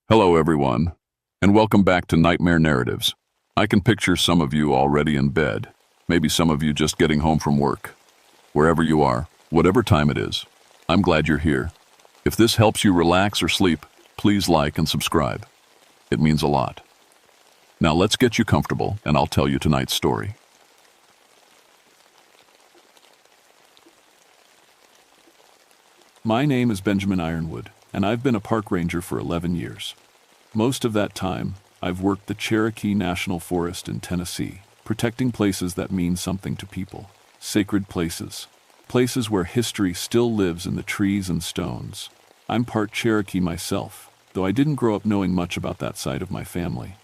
Hello, everyone, and welcome back to Nightmare Narratives. I can picture some of you already in bed, maybe some of you just getting home from work. Wherever you are, whatever time it is, I'm glad you're here. If this helps you relax or sleep, please like and subscribe. It means a lot. Now let's get you comfortable, and I'll tell you tonight's story. My name is Benjamin Ironwood, and I've been a park ranger for 11 years. Most of that time, I've worked the Cherokee National Forest in Tennessee, protecting places that mean something to people. Sacred places. Places where history still lives in the trees and stones. I'm part Cherokee myself, though I didn't grow up knowing much about that side of my family.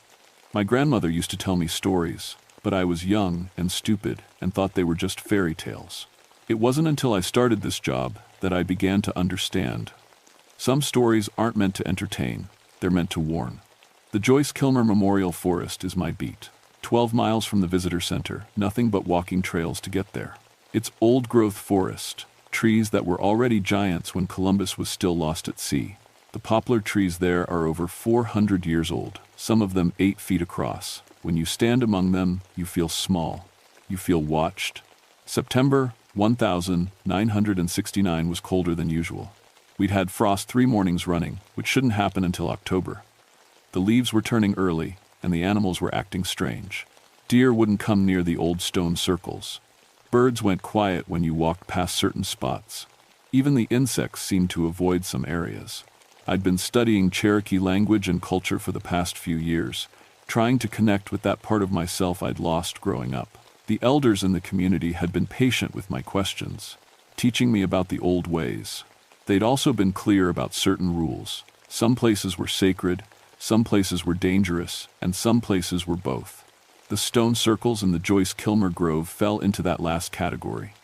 My grandmother used to tell me stories, but I was young and stupid and thought they were just fairy tales. It wasn't until I started this job that I began to understand. Some stories aren't meant to entertain, they're meant to warn. The Joyce Kilmer Memorial Forest is my beat. 12 miles from the visitor center, nothing but walking trails to get there. It's old-growth forest, trees that were already giants when Columbus was still lost at sea. The poplar trees there are over 400 years old, some of them 8 feet across. When you stand among them, you feel small. You feel watched. September 1969 was colder than usual. We'd had frost 3 mornings running, which shouldn't happen until October. The leaves were turning early, and the animals were acting strange. Deer wouldn't come near the old stone circles. Birds went quiet when you walked past certain spots. Even the insects seemed to avoid some areas. I'd been studying Cherokee language and culture for the past few years, trying to connect with that part of myself I'd lost growing up. The elders in the community had been patient with my questions, teaching me about the old ways. They'd also been clear about certain rules. Some places were sacred, some places were dangerous, and some places were both. The stone circles in the Joyce Kilmer Grove fell into that last category.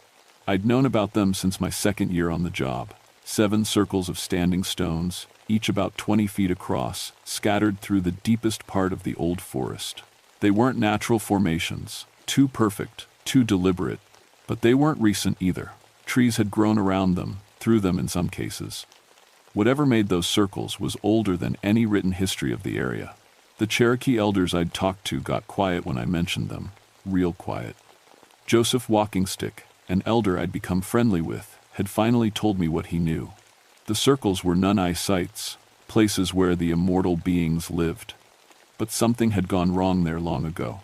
I'd known about them since my second year on the job. 7 circles of standing stones, each about 20 feet across, scattered through the deepest part of the old forest. They weren't natural formations, too perfect, too deliberate, but they weren't recent either. Trees had grown around them, through them in some cases. Whatever made those circles was older than any written history of the area. The Cherokee elders I'd talked to got quiet when I mentioned them, real quiet. Joseph Walkingstick, an elder I'd become friendly with, had finally told me what he knew. The circles were none-eye sites, places where the immortal beings lived. But something had gone wrong there long ago.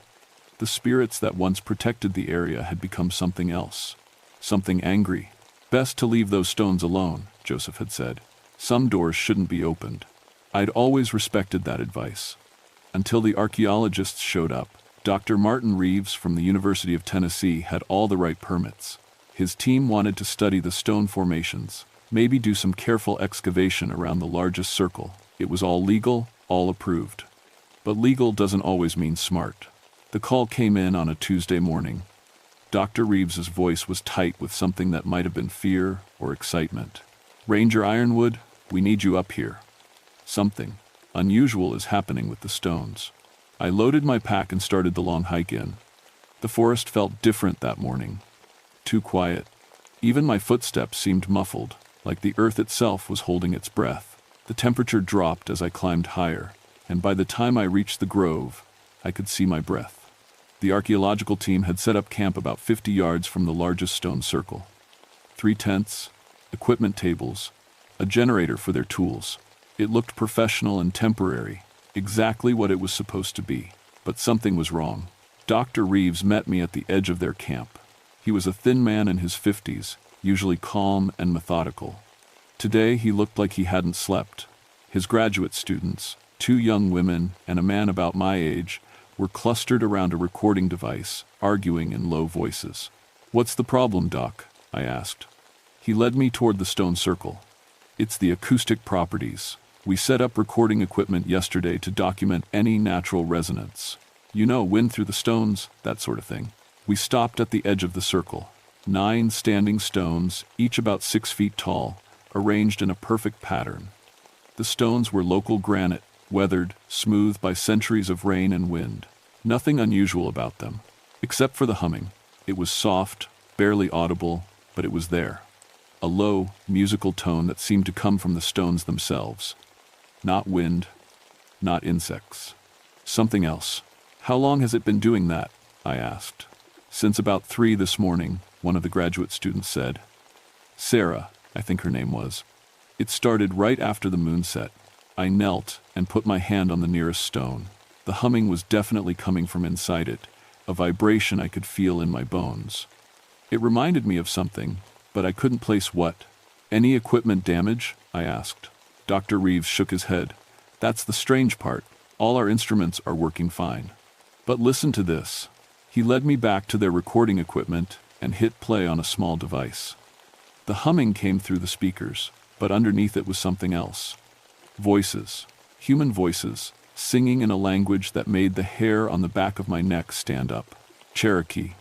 The spirits that once protected the area had become something else. Something angry. Best to leave those stones alone, Joseph had said. Some doors shouldn't be opened. I'd always respected that advice. Until the archaeologists showed up. Dr. Martin Reeves from the University of Tennessee had all the right permits. His team wanted to study the stone formations, maybe do some careful excavation around the largest circle. It was all legal, all approved. But legal doesn't always mean smart. The call came in on a Tuesday morning. Dr. Reeves's voice was tight with something that might have been fear or excitement. "Ranger Ironwood, we need you up here. Something unusual is happening with the stones." I loaded my pack and started the long hike in. The forest felt different that morning. Too quiet. Even my footsteps seemed muffled, like the earth itself was holding its breath. The temperature dropped as I climbed higher, and by the time I reached the grove, I could see my breath. The archaeological team had set up camp about 50 yards from the largest stone circle. 3 tents, equipment tables, a generator for their tools. It looked professional and temporary, exactly what it was supposed to be. But something was wrong. Dr. Reeves met me at the edge of their camp. He was a thin man in his 50s, usually calm and methodical. Today he looked like he hadn't slept. His graduate students, 2 young women and a man about my age, were clustered around a recording device, arguing in low voices. "What's the problem, Doc?" I asked. He led me toward the stone circle. "It's the acoustic properties. We set up recording equipment yesterday to document any natural resonance. You know, wind through the stones, that sort of thing." We stopped at the edge of the circle. 9 standing stones, each about 6 feet tall, arranged in a perfect pattern. The stones were local granite, weathered, smooth by centuries of rain and wind. Nothing unusual about them, except for the humming. It was soft, barely audible, but it was there. A low, musical tone that seemed to come from the stones themselves. Not wind, not insects. Something else. How long has it been doing that? I asked. Since about 3 this morning, one of the graduate students said. Sarah, I think her name was. It started right after the moon set. I knelt and put my hand on the nearest stone. The humming was definitely coming from inside it, a vibration I could feel in my bones. It reminded me of something, but I couldn't place what. Any equipment damage? I asked. Dr. Reeves shook his head. That's the strange part. All our instruments are working fine. But listen to this. He led me back to their recording equipment and hit play on a small device. The humming came through the speakers, but underneath it was something else. Voices. Human voices, singing in a language that made the hair on the back of my neck stand up. Cherokee.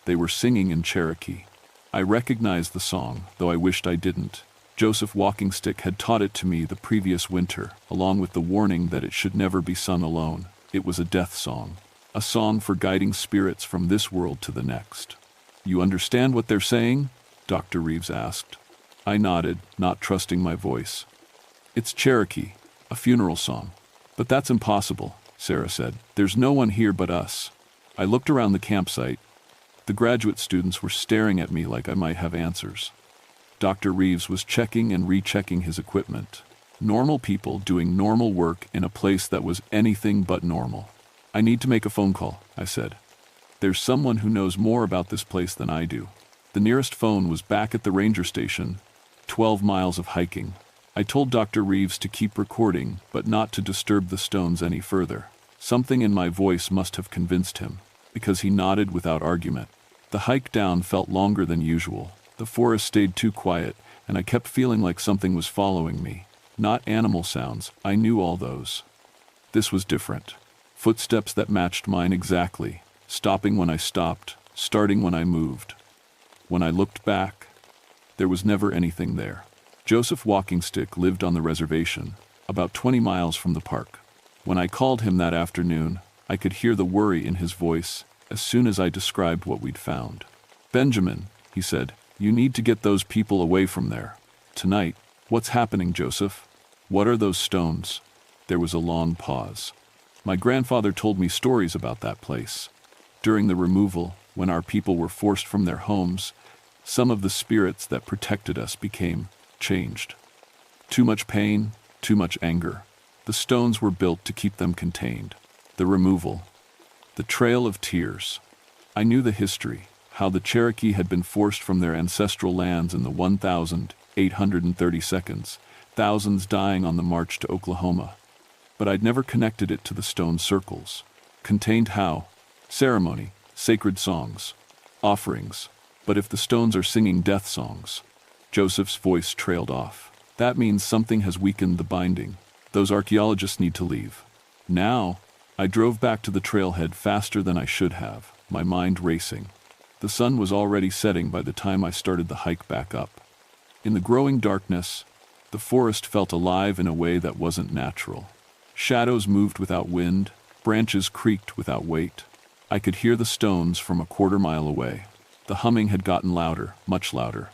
They were singing in Cherokee. I recognized the song, though I wished I didn't. Joseph Walkingstick had taught it to me the previous winter, along with the warning that it should never be sung alone. It was a death song. A song for guiding spirits from this world to the next. You understand what they're saying? Dr. Reeves asked. I nodded, not trusting my voice. It's Cherokee, a funeral song. But that's impossible, Sarah said. There's no one here but us. I looked around the campsite. The graduate students were staring at me like I might have answers. Dr. Reeves was checking and rechecking his equipment. Normal people doing normal work in a place that was anything but normal. I need to make a phone call, I said. There's someone who knows more about this place than I do. The nearest phone was back at the ranger station, 12 miles of hiking. I told Dr. Reeves to keep recording, but not to disturb the stones any further. Something in my voice must have convinced him, because he nodded without argument. The hike down felt longer than usual. The forest stayed too quiet, and I kept feeling like something was following me. Not animal sounds, I knew all those. This was different. Footsteps that matched mine exactly, stopping when I stopped, starting when I moved. When I looked back, there was never anything there. Joseph Walkingstick lived on the reservation, about 20 miles from the park. When I called him that afternoon, I could hear the worry in his voice as soon as I described what we'd found. Benjamin, he said, you need to get those people away from there. Tonight. What's happening, Joseph? What are those stones? There was a long pause. My grandfather told me stories about that place. During the removal, when our people were forced from their homes, some of the spirits that protected us became changed. Too much pain, too much anger. The stones were built to keep them contained. The removal. The Trail of Tears. I knew the history, how the Cherokee had been forced from their ancestral lands in the 1,830 thousands dying on the march to Oklahoma. But I'd never connected it to the stone circles. Contained how? Ceremony, sacred songs, offerings. But if the stones are singing death songs, Joseph's voice trailed off. That means something has weakened the binding. Those archaeologists need to leave. Now, I drove back to the trailhead faster than I should have, my mind racing. The sun was already setting by the time I started the hike back up. In the growing darkness, the forest felt alive in a way that wasn't natural. Shadows moved without wind, branches creaked without weight. I could hear the stones from a quarter-mile away. The humming had gotten louder, much louder.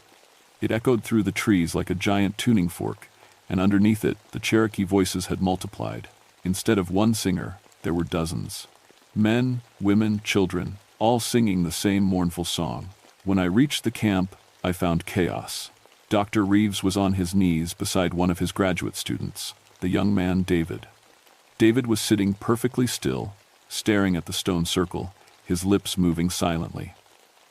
It echoed through the trees like a giant tuning fork, and underneath it, the Cherokee voices had multiplied. Instead of one singer, there were dozens. Men, women, children, all singing the same mournful song. When I reached the camp, I found chaos. Dr. Reeves was on his knees beside one of his graduate students, the young man David. David was sitting perfectly still, staring at the stone circle, his lips moving silently.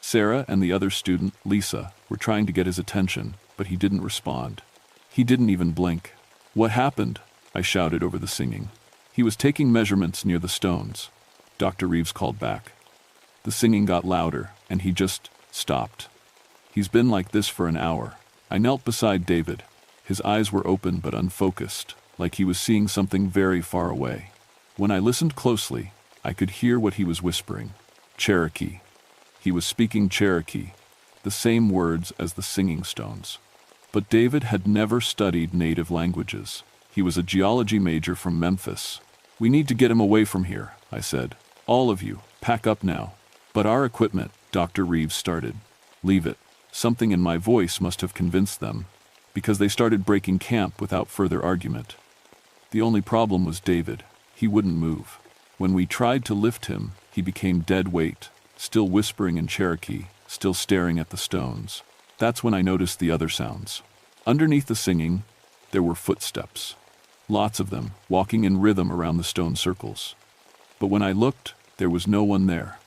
Sarah and the other student, Lisa, were trying to get his attention, but he didn't respond. He didn't even blink. What happened? I shouted over the singing. He was taking measurements near the stones. Dr. Reeves called back. The singing got louder, and he just stopped. He's been like this for an hour. I knelt beside David. His eyes were open but unfocused, like he was seeing something very far away. When I listened closely, I could hear what he was whispering. Cherokee. He was speaking Cherokee, the same words as the singing stones. But David had never studied native languages. He was a geology major from Memphis. We need to get him away from here, I said. All of you, pack up now. But our equipment, Dr. Reeves started. Leave it. Something in my voice must have convinced them, because they started breaking camp without further argument. The only problem was David. He wouldn't move. When we tried to lift him, he became dead weight, still whispering in Cherokee, still staring at the stones. That's when I noticed the other sounds. Underneath the singing, there were footsteps. Lots of them, walking in rhythm around the stone circles. But when I looked, there was no one there.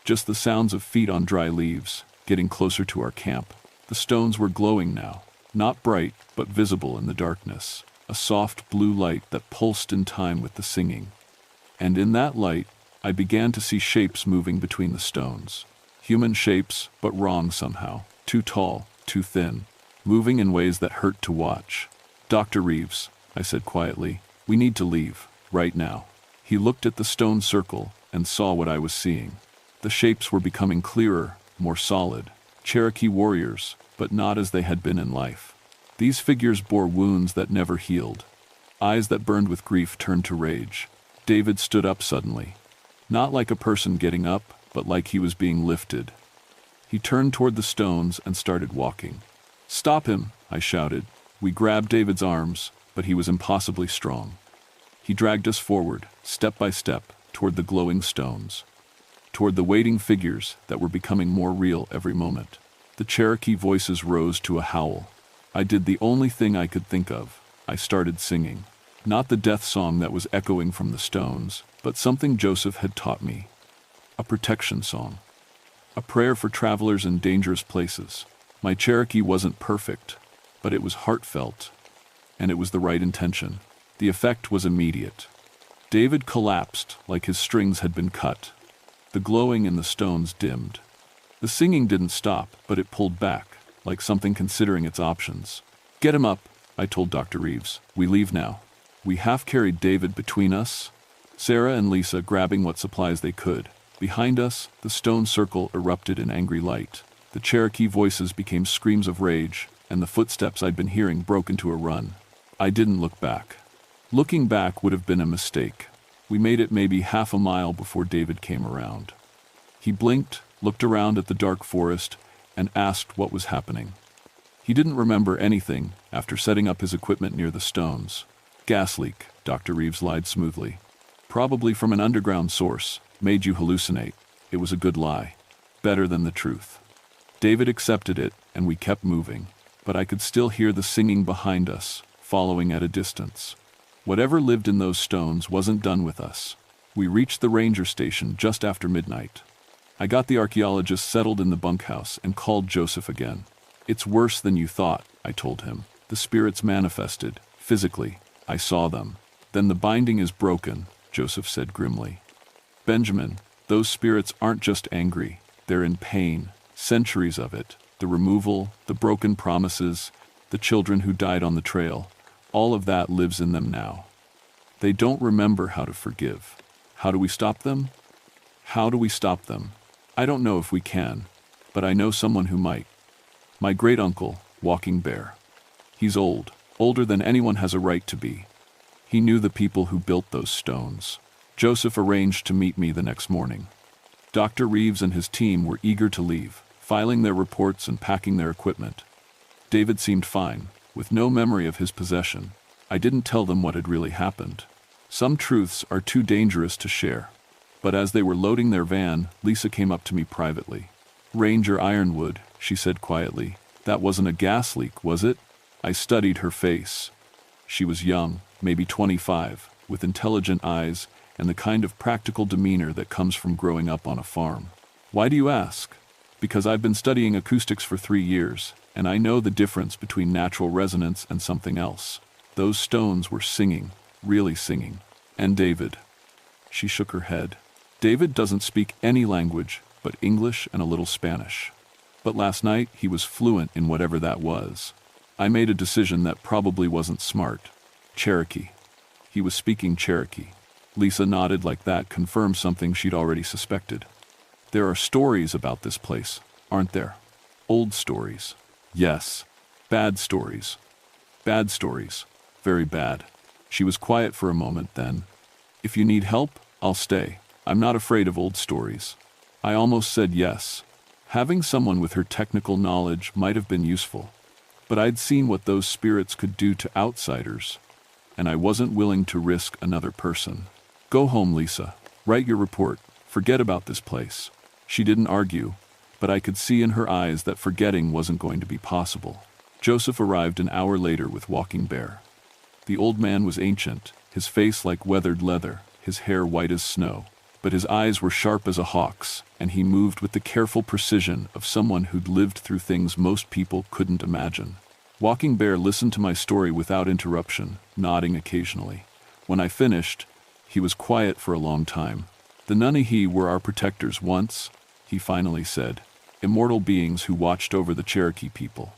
Just the sounds of feet on dry leaves, getting closer to our camp. The stones were glowing now, not bright, but visible in the darkness. A soft blue light that pulsed in time with the singing. And in that light, I began to see shapes moving between the stones. Human shapes, but wrong somehow. Too tall, too thin. Moving in ways that hurt to watch. "Dr. Reeves," I said quietly, "we need to leave, right now." He looked at the stone circle and saw what I was seeing. The shapes were becoming clearer, more solid. Cherokee warriors, but not as they had been in life. These figures bore wounds that never healed. Eyes that burned with grief turned to rage. David stood up suddenly. Not like a person getting up, but like he was being lifted. He turned toward the stones and started walking. "Stop him!" I shouted. We grabbed David's arms, but he was impossibly strong. He dragged us forward, step by step, toward the glowing stones. Toward the waiting figures that were becoming more real every moment. The Cherokee voices rose to a howl. I did the only thing I could think of. I started singing. Not the death song that was echoing from the stones, but something Joseph had taught me. A protection song. A prayer for travelers in dangerous places. My Cherokee wasn't perfect, but it was heartfelt, and it was the right intention. The effect was immediate. David collapsed like his strings had been cut. The glowing in the stones dimmed. The singing didn't stop, but it pulled back, like something considering its options. "Get him up," I told Dr. Reeves. "We leave now." We half-carried David between us, Sarah and Lisa grabbing what supplies they could. Behind us, the stone circle erupted in angry light. The Cherokee voices became screams of rage, and the footsteps I'd been hearing broke into a run. I didn't look back. Looking back would have been a mistake. We made it maybe half a mile before David came around. He blinked, looked around at the dark forest, and asked what was happening. He didn't remember anything after setting up his equipment near the stones. "Gas leak," Dr. Reeves lied smoothly. "Probably from an underground source. Made you hallucinate." It was a good lie. Better than the truth. David accepted it, and we kept moving. But I could still hear the singing behind us, following at a distance. Whatever lived in those stones wasn't done with us. We reached the ranger station just after midnight. I got the archaeologist settled in the bunkhouse and called Joseph again. "It's worse than you thought," I told him. "The spirits manifested, physically. I saw them." "Then the binding is broken," Joseph said grimly. "Benjamin, those spirits aren't just angry. They're in pain. Centuries of it. The removal, the broken promises, the children who died on the trail. All of that lives in them now. They don't remember how to forgive. How do we stop them? How do we stop them? I don't know if we can, but I know someone who might. My great-uncle, Walking Bear. He's old, older than anyone has a right to be. He knew the people who built those stones." Joseph arranged to meet me the next morning. Dr. Reeves and his team were eager to leave, filing their reports and packing their equipment. David seemed fine, with no memory of his possession. I didn't tell them what had really happened. Some truths are too dangerous to share. But as they were loading their van, Lisa came up to me privately. "Ranger Ironwood," she said quietly. "That wasn't a gas leak, was it?" I studied her face. She was young, maybe 25, with intelligent eyes and the kind of practical demeanor that comes from growing up on a farm. "Why do you ask?" "Because I've been studying acoustics for 3 years, and I know the difference between natural resonance and something else. Those stones were singing, really singing. And David." She shook her head. "David doesn't speak any language but English and a little Spanish. But last night he was fluent in whatever that was. I made a decision that probably wasn't smart. Cherokee. He was speaking Cherokee." Lisa nodded like that confirmed something she'd already suspected. "There are stories about this place, aren't there? Old stories." "Yes. Bad stories. Bad stories. Very bad." She was quiet for a moment then. "If you need help, I'll stay. I'm not afraid of old stories." I almost said yes. Having someone with her technical knowledge might have been useful. But I'd seen what those spirits could do to outsiders, and I wasn't willing to risk another person. Go home, Lisa. Write your report. Forget about this place. She didn't argue, but I could see in her eyes that forgetting wasn't going to be possible. Joseph arrived an hour later with Walking Bear. The old man was ancient, his face like weathered leather, his hair white as snow, but his eyes were sharp as a hawk's, and he moved with the careful precision of someone who'd lived through things most people couldn't imagine. Walking Bear listened to my story without interruption, nodding occasionally. When I finished, he was quiet for a long time. The Nunnehi were our protectors once, he finally said, immortal beings who watched over the Cherokee people.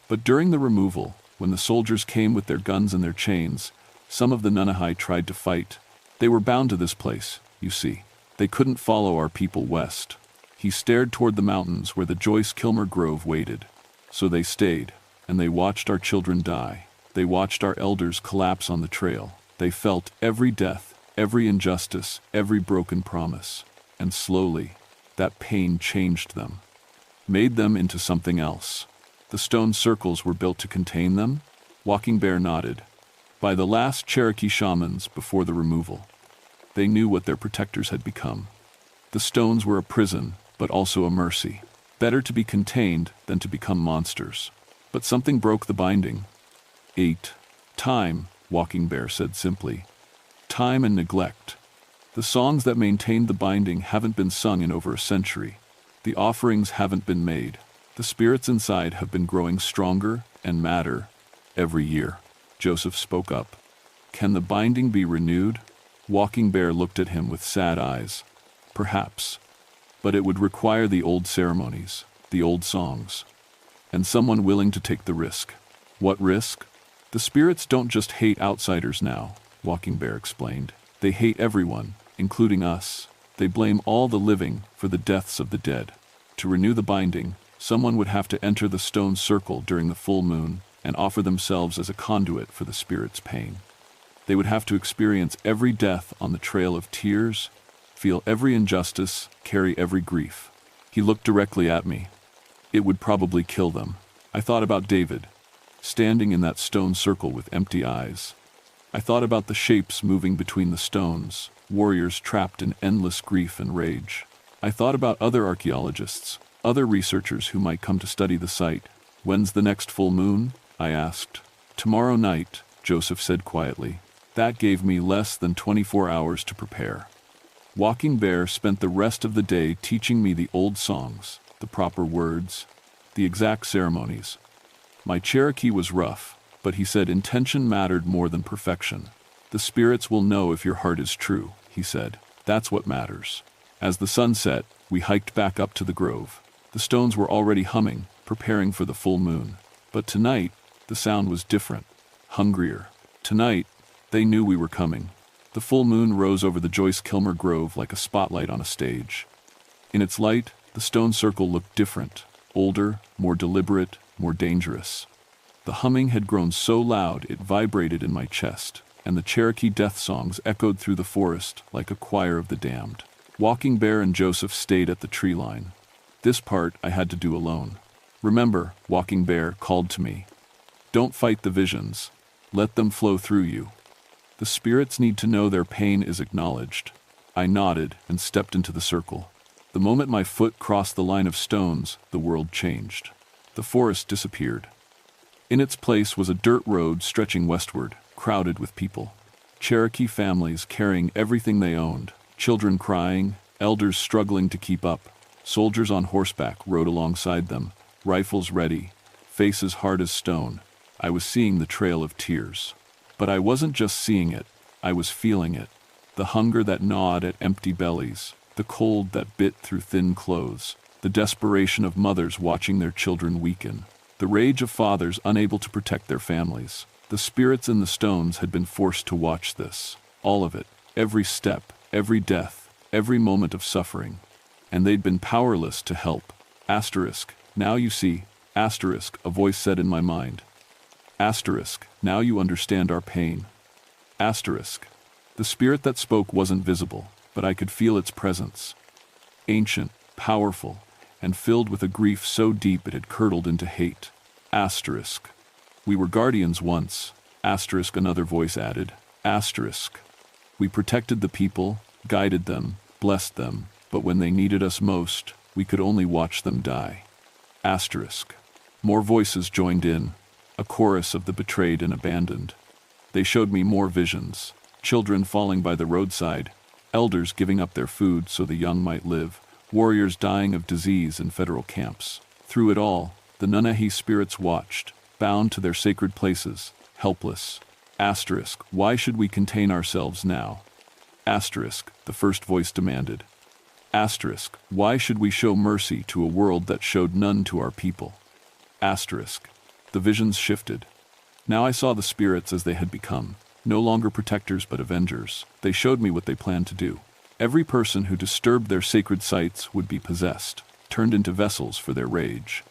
But during the removal, when the soldiers came with their guns and their chains, some of the Nunnehi tried to fight. They were bound to this place, you see. They couldn't follow our people west. He stared toward the mountains where the Joyce-Kilmer Grove waited. So they stayed, and they watched our children die. They watched our elders collapse on the trail. They felt every death, every injustice, every broken promise. And slowly, that pain changed them, made them into something else. The stone circles were built to contain them? Walking Bear nodded. By the last Cherokee shamans before the removal. They knew what their protectors had become. The stones were a prison, but also a mercy. Better to be contained than to become monsters. But something broke the binding. 8. Time, Walking Bear said simply. Time and neglect. The songs that maintained the binding haven't been sung in over a century. The offerings haven't been made. The spirits inside have been growing stronger and madder every year. Joseph spoke up. Can the binding be renewed? Walking Bear looked at him with sad eyes. Perhaps. But it would require the old ceremonies, the old songs, and someone willing to take the risk. What risk? The spirits don't just hate outsiders now, Walking Bear explained. They hate everyone, including us. They blame all the living for the deaths of the dead. To renew the binding, someone would have to enter the stone circle during the full moon and offer themselves as a conduit for the spirit's pain. They would have to experience every death on the trail of tears, feel every injustice, carry every grief. He looked directly at me. It would probably kill them. I thought about David, standing in that stone circle with empty eyes. I thought about the shapes moving between the stones, warriors trapped in endless grief and rage. I thought about other archaeologists, other researchers who might come to study the site. When's the next full moon? I asked. Tomorrow night, Joseph said quietly. That gave me less than 24 hours to prepare. Walking Bear spent the rest of the day teaching me the old songs, the proper words, the exact ceremonies. My Cherokee was rough, but he said intention mattered more than perfection. The spirits will know if your heart is true, he said. That's what matters. As the sun set, we hiked back up to the grove. The stones were already humming, preparing for the full moon. But tonight, the sound was different, hungrier. Tonight, they knew we were coming. The full moon rose over the Joyce-Kilmer Grove like a spotlight on a stage. In its light, the stone circle looked different, older, more deliberate, more dangerous. The humming had grown so loud it vibrated in my chest, and the Cherokee death songs echoed through the forest like a choir of the damned. Walking Bear and Joseph stayed at the tree line. This part I had to do alone. Remember, Walking Bear called to me. Don't fight the visions. Let them flow through you. The spirits need to know their pain is acknowledged. I nodded and stepped into the circle. The moment my foot crossed the line of stones, the world changed. The forest disappeared. In its place was a dirt road stretching westward, crowded with people. Cherokee families carrying everything they owned, children crying, elders struggling to keep up. Soldiers on horseback rode alongside them, rifles ready, faces hard as stone. I was seeing the trail of tears. But I wasn't just seeing it, I was feeling it. The hunger that gnawed at empty bellies, the cold that bit through thin clothes, the desperation of mothers watching their children weaken, the rage of fathers unable to protect their families. The spirits in the stones had been forced to watch this. All of it, every step, every death, every moment of suffering. And they'd been powerless to help. Asterisk, now you see, asterisk, a voice said in my mind. Asterisk, now you understand our pain. Asterisk. The spirit that spoke wasn't visible, but I could feel its presence. Ancient, powerful, and filled with a grief so deep it had curdled into hate. Asterisk. We were guardians once. Asterisk, another voice added. Asterisk. We protected the people, guided them, blessed them, but when they needed us most, we could only watch them die. Asterisk. More voices joined in, a chorus of the betrayed and abandoned. They showed me more visions, children falling by the roadside, elders giving up their food so the young might live, warriors dying of disease in federal camps. Through it all, the Nanahi spirits watched, bound to their sacred places, helpless. Asterisk. Why should we contain ourselves now? Asterisk. The first voice demanded. Asterisk. Why should we show mercy to a world that showed none to our people? Asterisk. The visions shifted. Now I saw the spirits as they had become, no longer protectors but avengers. They showed me what they planned to do. Every person who disturbed their sacred sites would be possessed, turned into vessels for their rage.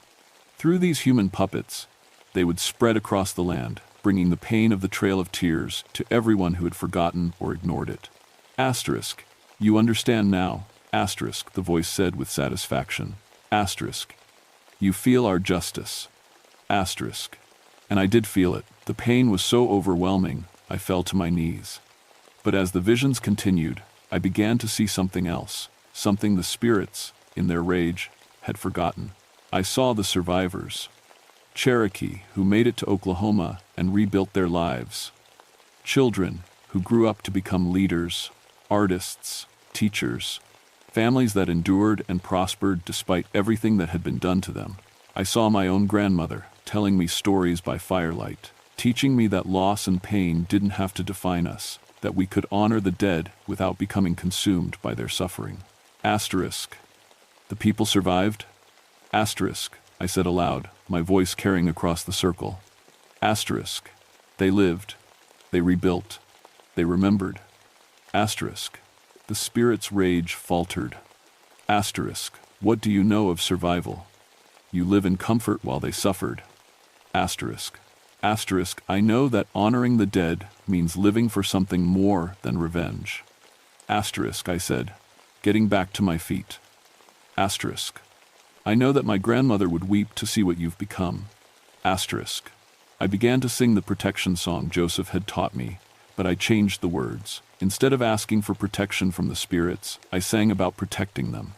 Through these human puppets, they would spread across the land, bringing the pain of the Trail of Tears to everyone who had forgotten or ignored it. Asterisk. You understand now, asterisk, the voice said with satisfaction. Asterisk. You feel our justice. Asterisk. And I did feel it. The pain was so overwhelming, I fell to my knees. But as the visions continued, I began to see something else, something the spirits, in their rage, had forgotten. I saw the survivors. Cherokee, who made it to Oklahoma and rebuilt their lives. Children, who grew up to become leaders, artists, teachers. Families that endured and prospered despite everything that had been done to them. I saw my own grandmother, telling me stories by firelight, teaching me that loss and pain didn't have to define us, that we could honor the dead without becoming consumed by their suffering. Asterisk. The people survived? Asterisk, I said aloud, my voice carrying across the circle. Asterisk. They lived. They rebuilt. They remembered. Asterisk. The spirit's rage faltered. Asterisk. What do you know of survival? You live in comfort while they suffered. Asterisk. Asterisk. I know that honoring the dead means living for something more than revenge. Asterisk, I said, getting back to my feet. Asterisk. I know that my grandmother would weep to see what you've become. Asterisk. I began to sing the protection song Joseph had taught me, but I changed the words. Instead of asking for protection from the spirits, I sang about protecting them.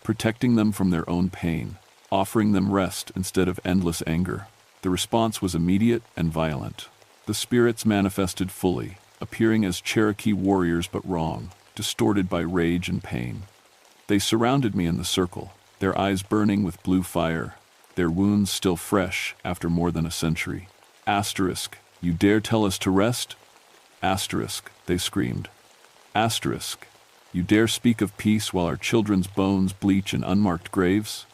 Protecting them from their own pain, offering them rest instead of endless anger. The response was immediate and violent. The spirits manifested fully, appearing as Cherokee warriors but wrong, distorted by rage and pain. They surrounded me in the circle, their eyes burning with blue fire, their wounds still fresh after more than a century. Asterisk. You dare tell us to rest? Asterisk, they screamed. Asterisk. You dare speak of peace while our children's bones bleach in unmarked graves?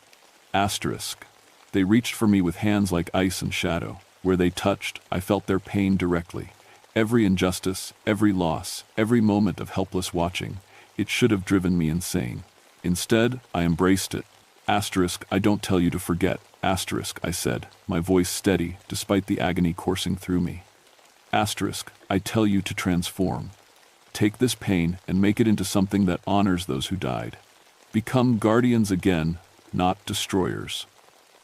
Asterisk. They reached for me with hands like ice and shadow. Where they touched, I felt their pain directly. Every injustice, every loss, every moment of helpless watching. It should have driven me insane. Instead, I embraced it. Asterisk, I don't tell you to forget. Asterisk, I said, my voice steady, despite the agony coursing through me. Asterisk, I tell you to transform. Take this pain and make it into something that honors those who died. Become guardians again, not destroyers.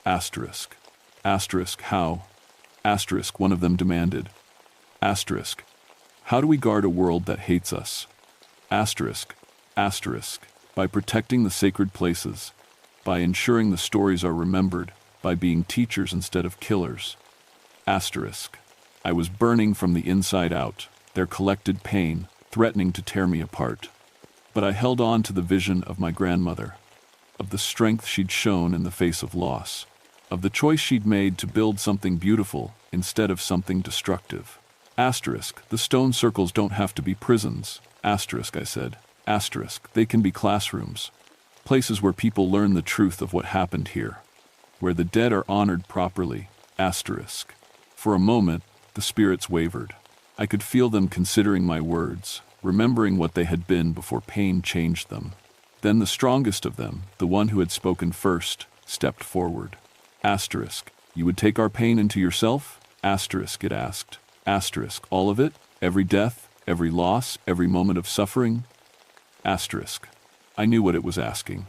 Asterisk. Asterisk, how? Asterisk, one of them demanded. Asterisk. How do we guard a world that hates us? Asterisk. Asterisk. By protecting the sacred places. By ensuring the stories are remembered. By being teachers instead of killers. Asterisk. I was burning from the inside out, their collected pain, threatening to tear me apart. But I held on to the vision of my grandmother, of the strength she'd shown in the face of loss, of the choice she'd made to build something beautiful instead of something destructive. Asterisk, the stone circles don't have to be prisons. Asterisk, I said. Asterisk, they can be classrooms. Places where people learn the truth of what happened here. Where the dead are honored properly. Asterisk. For a moment, the spirits wavered. I could feel them considering my words, remembering what they had been before pain changed them. Then the strongest of them, the one who had spoken first, stepped forward. Asterisk. You would take our pain into yourself? Asterisk, it asked. Asterisk, all of it? Every death, every loss, every moment of suffering? Asterisk. I knew what it was asking.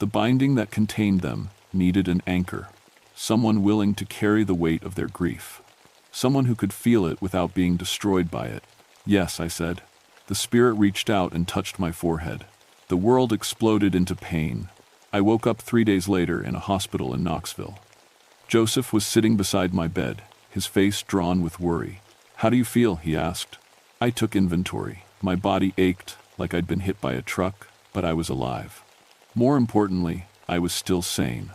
The binding that contained them needed an anchor, someone willing to carry the weight of their grief, someone who could feel it without being destroyed by it. Yes, I said. The spirit reached out and touched my forehead. The world exploded into pain. I woke up 3 days later in a hospital in Knoxville. Joseph was sitting beside my bed, his face drawn with worry. "How do you feel?" he asked. I took inventory. My body ached, like I'd been hit by a truck, but I was alive. More importantly, I was still sane.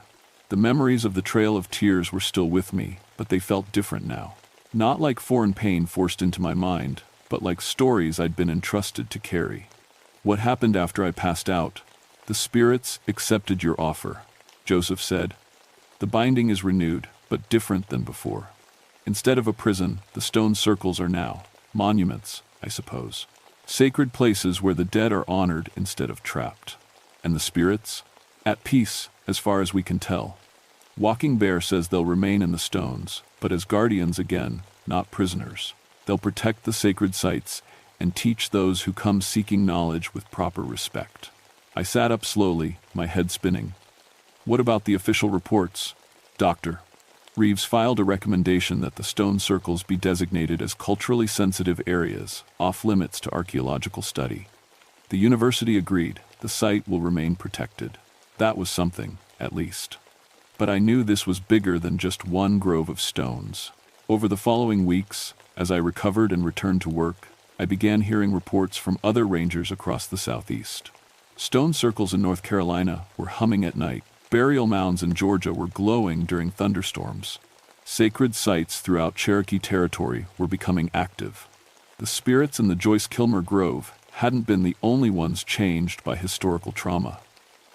The memories of the Trail of Tears were still with me, but they felt different now. Not like foreign pain forced into my mind, but like stories I'd been entrusted to carry. What happened after I passed out? "The spirits accepted your offer," Joseph said. "The binding is renewed, but different than before. Instead of a prison, the stone circles are now monuments, I suppose. Sacred places where the dead are honored instead of trapped. And the spirits? At peace, as far as we can tell. Walking Bear says they'll remain in the stones, but as guardians again, not prisoners. They'll protect the sacred sites and teach those who come seeking knowledge with proper respect." I sat up slowly, my head spinning. "What about the official reports, Doctor?" Reeves filed a recommendation that the stone circles be designated as culturally sensitive areas, off-limits to archaeological study. The university agreed. The site will remain protected. That was something, at least. But I knew this was bigger than just one grove of stones. Over the following weeks, as I recovered and returned to work, I began hearing reports from other rangers across the southeast. Stone circles in North Carolina were humming at night. Burial mounds in Georgia were glowing during thunderstorms. Sacred sites throughout Cherokee territory were becoming active. The spirits in the Joyce Kilmer Grove hadn't been the only ones changed by historical trauma.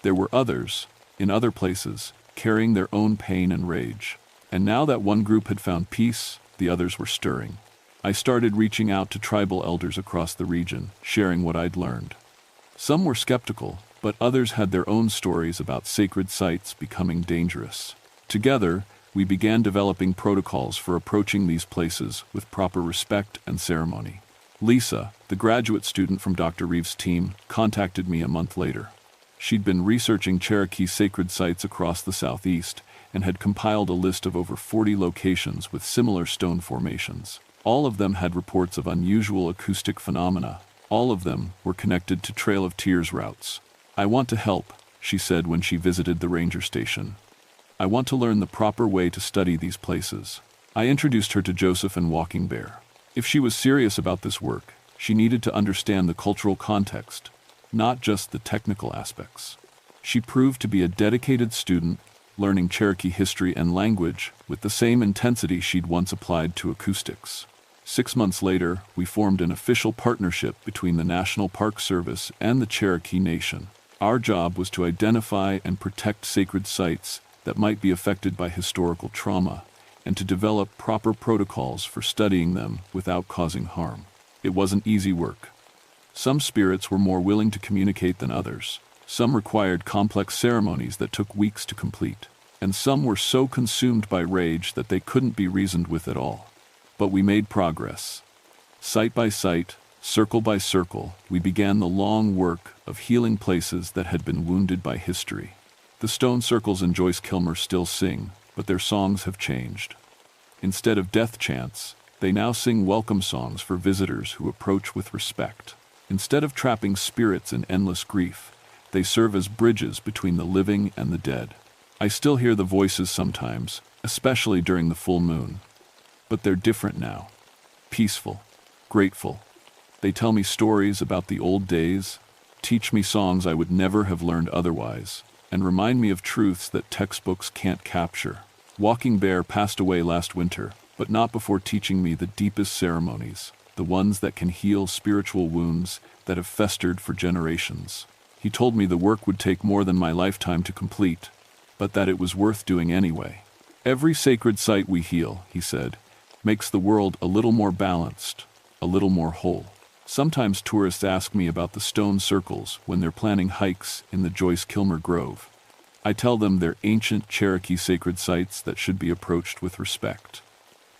There were others, in other places, carrying their own pain and rage. And now that one group had found peace, the others were stirring. I started reaching out to tribal elders across the region, sharing what I'd learned. Some were skeptical, but others had their own stories about sacred sites becoming dangerous. Together, we began developing protocols for approaching these places with proper respect and ceremony. Lisa, the graduate student from Dr. Reeves' team, contacted me a month later. She'd been researching Cherokee sacred sites across the southeast and had compiled a list of over 40 locations with similar stone formations. All of them had reports of unusual acoustic phenomena. All of them were connected to Trail of Tears routes. "I want to help," she said when she visited the ranger station. "I want to learn the proper way to study these places." I introduced her to Joseph and Walking Bear. If she was serious about this work, she needed to understand the cultural context, not just the technical aspects. She proved to be a dedicated student, learning Cherokee history and language with the same intensity she'd once applied to acoustics. 6 months later, we formed an official partnership between the National Park Service and the Cherokee Nation. Our job was to identify and protect sacred sites that might be affected by historical trauma, and to develop proper protocols for studying them without causing harm. It wasn't easy work. Some spirits were more willing to communicate than others. Some required complex ceremonies that took weeks to complete, and some were so consumed by rage that they couldn't be reasoned with at all. But we made progress. Site by site, circle by circle, we began the long work of healing places that had been wounded by history. The stone circles in Joyce Kilmer still sing, but their songs have changed. Instead of death chants, they now sing welcome songs for visitors who approach with respect. Instead of trapping spirits in endless grief, they serve as bridges between the living and the dead. I still hear the voices sometimes, especially during the full moon. But they're different now. Peaceful, grateful. They tell me stories about the old days, teach me songs I would never have learned otherwise, and remind me of truths that textbooks can't capture. Walking Bear passed away last winter, but not before teaching me the deepest ceremonies, the ones that can heal spiritual wounds that have festered for generations. He told me the work would take more than my lifetime to complete, but that it was worth doing anyway. "Every sacred site we heal," he said, "makes the world a little more balanced, a little more whole." Sometimes tourists ask me about the stone circles when they're planning hikes in the Joyce Kilmer Grove. I tell them they're ancient Cherokee sacred sites that should be approached with respect.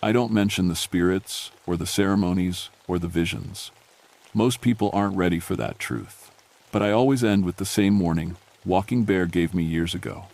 I don't mention the spirits, or the ceremonies, or the visions. Most people aren't ready for that truth. But I always end with the same warning Walking Bear gave me years ago.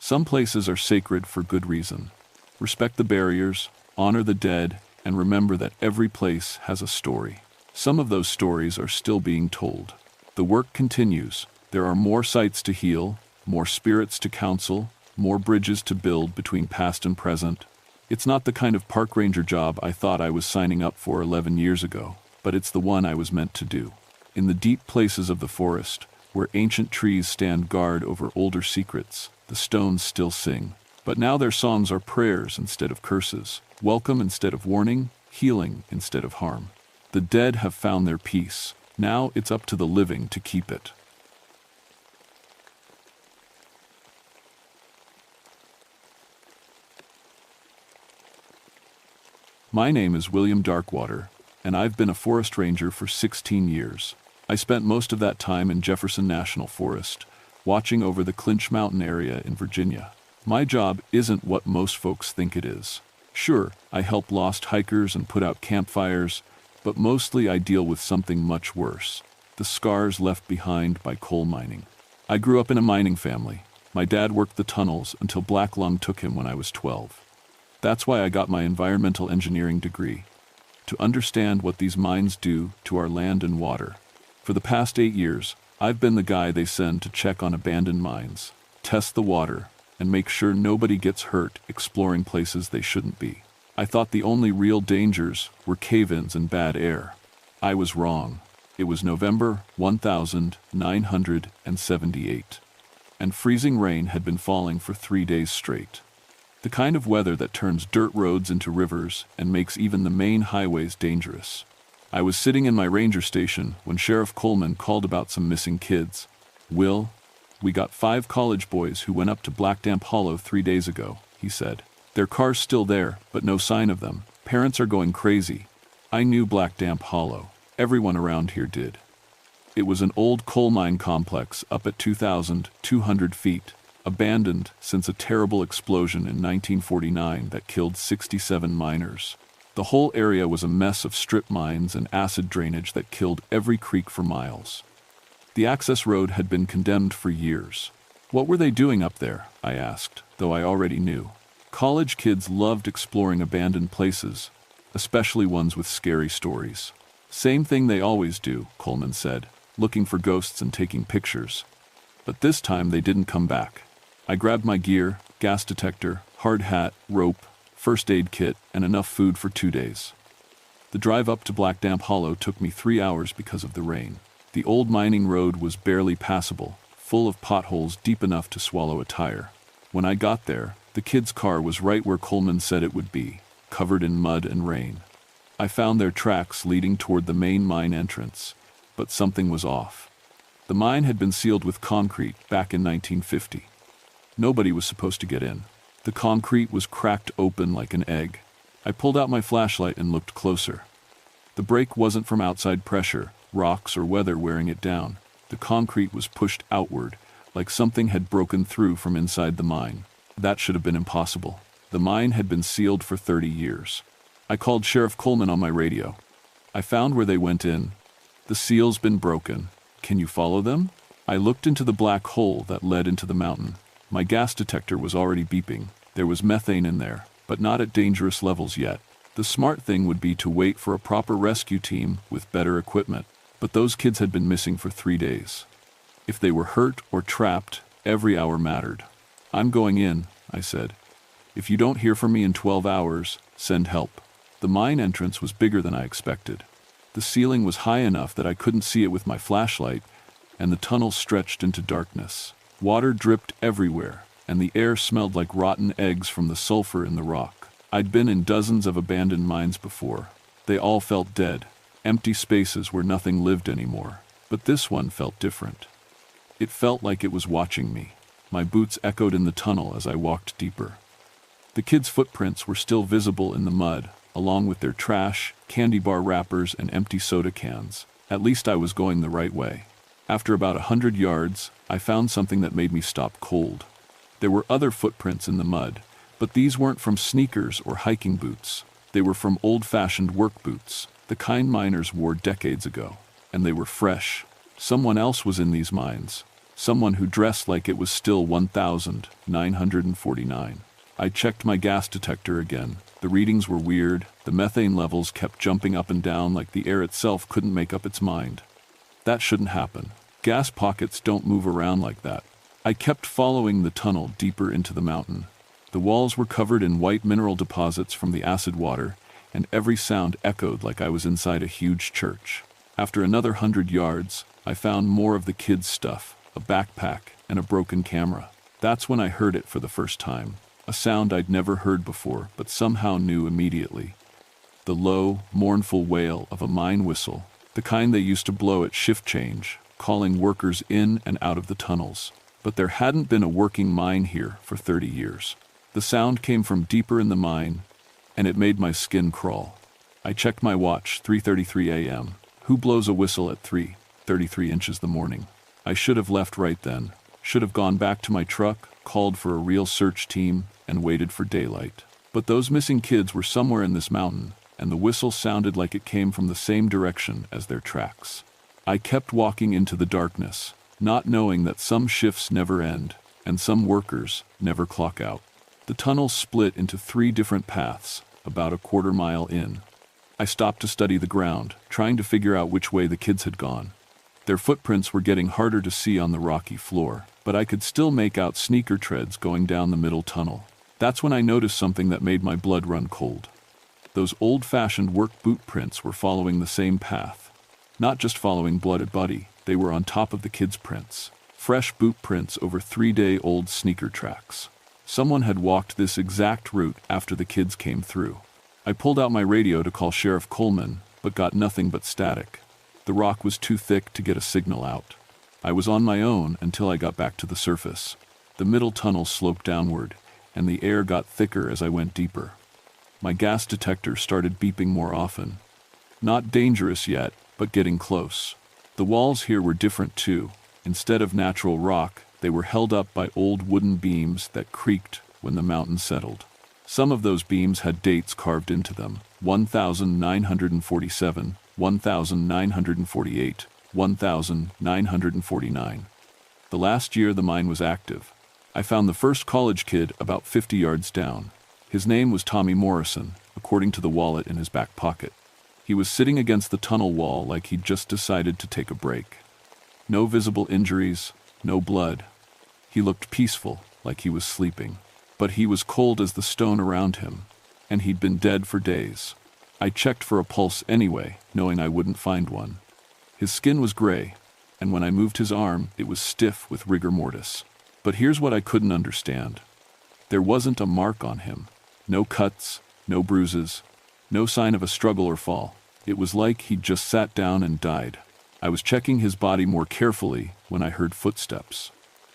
Some places are sacred for good reason. Respect the barriers, honor the dead, and remember that every place has a story. Some of those stories are still being told. The work continues. There are more sites to heal, more spirits to counsel, more bridges to build between past and present. It's not the kind of park ranger job I thought I was signing up for 11 years ago, but it's the one I was meant to do. In the deep places of the forest, where ancient trees stand guard over older secrets, the stones still sing. But now their songs are prayers instead of curses, welcome instead of warning, healing instead of harm. The dead have found their peace. Now it's up to the living to keep it. My name is William Darkwater, and I've been a forest ranger for 16 years. I spent most of that time in Jefferson National Forest, watching over the Clinch Mountain area in Virginia. My job isn't what most folks think it is. Sure, I help lost hikers and put out campfires, but mostly I deal with something much worse: the scars left behind by coal mining. I grew up in a mining family. My dad worked the tunnels until black lung took him when I was 12. That's why I got my environmental engineering degree, to understand what these mines do to our land and water. For the past 8 years, I've been the guy they send to check on abandoned mines, test the water, and make sure nobody gets hurt exploring places they shouldn't be. I thought the only real dangers were cave-ins and bad air. I was wrong. It was November 1978, and freezing rain had been falling for 3 days straight. The kind of weather that turns dirt roads into rivers and makes even the main highways dangerous. I was sitting in my ranger station when Sheriff Coleman called about some missing kids. "Will, we got 5 college boys who went up to Black Damp Hollow 3 days ago," he said. "Their car's still there, but no sign of them. Parents are going crazy." I knew Black Damp Hollow. Everyone around here did. It was an old coal mine complex up at 2,200 feet, abandoned since a terrible explosion in 1949 that killed 67 miners. The whole area was a mess of strip mines and acid drainage that killed every creek for miles. The access road had been condemned for years. What were they doing up there? I asked, though I already knew. College kids loved exploring abandoned places, especially ones with scary stories. "Same thing they always do," Coleman said, "looking for ghosts and taking pictures." But this time they didn't come back. I grabbed my gear, gas detector, hard hat, rope, first aid kit, and enough food for 2 days. The drive up to Black Damp Hollow took me 3 hours because of the rain. The old mining road was barely passable, full of potholes deep enough to swallow a tire. When I got there, the kid's car was right where Coleman said it would be, covered in mud and rain. I found their tracks leading toward the main mine entrance, but something was off. The mine had been sealed with concrete back in 1950. Nobody was supposed to get in. The concrete was cracked open like an egg. I pulled out my flashlight and looked closer. The break wasn't from outside pressure, rocks or weather wearing it down. The concrete was pushed outward, like something had broken through from inside the mine. That should have been impossible. The mine had been sealed for 30 years. I called Sheriff Coleman on my radio. "I found where they went in. The seal's been broken. Can you follow them?" I looked into the black hole that led into the mountain. My gas detector was already beeping. There was methane in there, but not at dangerous levels yet. The smart thing would be to wait for a proper rescue team with better equipment. But those kids had been missing for 3 days. If they were hurt or trapped, every hour mattered. "I'm going in," I said. "If you don't hear from me in 12 hours, send help." The mine entrance was bigger than I expected. The ceiling was high enough that I couldn't see it with my flashlight, and the tunnel stretched into darkness. Water dripped everywhere, and the air smelled like rotten eggs from the sulfur in the rock. I'd been in dozens of abandoned mines before. They all felt dead, empty spaces where nothing lived anymore. But this one felt different. It felt like it was watching me. My boots echoed in the tunnel as I walked deeper. The kids' footprints were still visible in the mud, along with their trash, candy bar wrappers, and empty soda cans. At least I was going the right way. After about 100 yards, I found something that made me stop cold. There were other footprints in the mud, but these weren't from sneakers or hiking boots. They were from old-fashioned work boots, the kind miners wore decades ago. And they were fresh. Someone else was in these mines. Someone who dressed like it was still 1949. I checked my gas detector again. The readings were weird, the methane levels kept jumping up and down like the air itself couldn't make up its mind. That shouldn't happen. Gas pockets don't move around like that. I kept following the tunnel deeper into the mountain. The walls were covered in white mineral deposits from the acid water, and every sound echoed like I was inside a huge church. After another 100 yards, I found more of the kids' stuff, a backpack, and a broken camera. That's when I heard it for the first time. A sound I'd never heard before, but somehow knew immediately. The low, mournful wail of a mine whistle, the kind they used to blow at shift change, calling workers in and out of the tunnels. But there hadn't been a working mine here for 30 years. The sound came from deeper in the mine, and it made my skin crawl. I checked my watch, 3:33 a.m. Who blows a whistle at 3:33 inches the morning? I should have left right then. Should have gone back to my truck, called for a real search team, and waited for daylight. But those missing kids were somewhere in this mountain, and the whistle sounded like it came from the same direction as their tracks. I kept walking into the darkness, not knowing that some shifts never end, and some workers never clock out. The tunnel split into 3 different paths, about a quarter-mile in. I stopped to study the ground, trying to figure out which way the kids had gone. Their footprints were getting harder to see on the rocky floor, but I could still make out sneaker treads going down the middle tunnel. That's when I noticed something that made my blood run cold. Those old-fashioned work boot prints were following the same path. Not just following Blooded Buddy, they were on top of the kids' prints. Fresh boot prints over 3-day-old sneaker tracks. Someone had walked this exact route after the kids came through. I pulled out my radio to call Sheriff Coleman, but got nothing but static. The rock was too thick to get a signal out. I was on my own until I got back to the surface. The middle tunnel sloped downward, and the air got thicker as I went deeper. My gas detector started beeping more often. Not dangerous yet, but getting close. The walls here were different too. Instead of natural rock, they were held up by old wooden beams that creaked when the mountain settled. Some of those beams had dates carved into them: 1947, 1948, 1949. The last year the mine was active. I found the first college kid about 50 yards down. His name was Tommy Morrison, according to the wallet in his back pocket. He was sitting against the tunnel wall like he'd just decided to take a break. No visible injuries, no blood. He looked peaceful, like he was sleeping. But he was cold as the stone around him, and he'd been dead for days. I checked for a pulse anyway, knowing I wouldn't find one. His skin was gray, and when I moved his arm, it was stiff with rigor mortis. But here's what I couldn't understand. There wasn't a mark on him. No cuts, no bruises, no sign of a struggle or fall. It was like he'd just sat down and died. I was checking his body more carefully when I heard footsteps.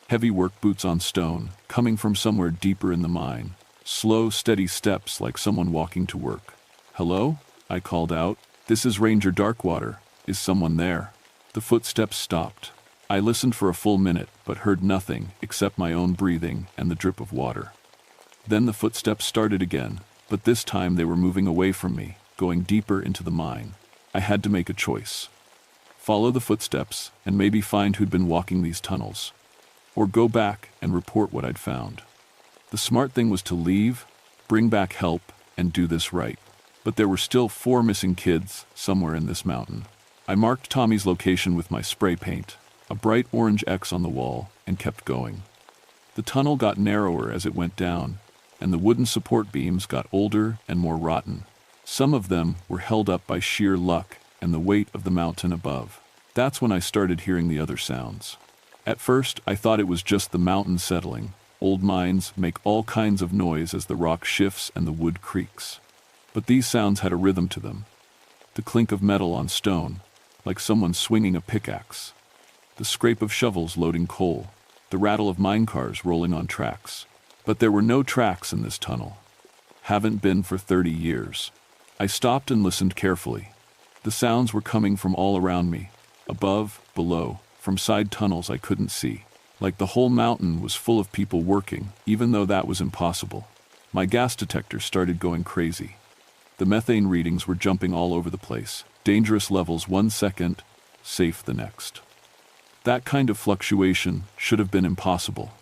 Heavy work boots on stone, coming from somewhere deeper in the mine. Slow, steady steps like someone walking to work. "Hello?" I called out. "This is Ranger Darkwater. Is someone there?" The footsteps stopped. I listened for a full minute, but heard nothing except my own breathing and the drip of water. Then the footsteps started again, but this time they were moving away from me, going deeper into the mine. I had to make a choice. Follow the footsteps and maybe find who'd been walking these tunnels. Or go back and report what I'd found. The smart thing was to leave, bring back help, and do this right. But there were still 4 missing kids somewhere in this mountain. I marked Tommy's location with my spray paint, a bright orange X on the wall, and kept going. The tunnel got narrower as it went down, and the wooden support beams got older and more rotten. Some of them were held up by sheer luck and the weight of the mountain above. That's when I started hearing the other sounds. At first, I thought it was just the mountain settling. Old mines make all kinds of noise as the rock shifts and the wood creaks. But these sounds had a rhythm to them. The clink of metal on stone, like someone swinging a pickaxe. The scrape of shovels loading coal. The rattle of mine cars rolling on tracks. But there were no tracks in this tunnel. Haven't been for 30 years. I stopped and listened carefully. The sounds were coming from all around me. Above, below, from side tunnels I couldn't see. Like the whole mountain was full of people working, even though that was impossible. My gas detector started going crazy. The methane readings were jumping all over the place. Dangerous levels 1 second, safe the next. That kind of fluctuation should have been impossible.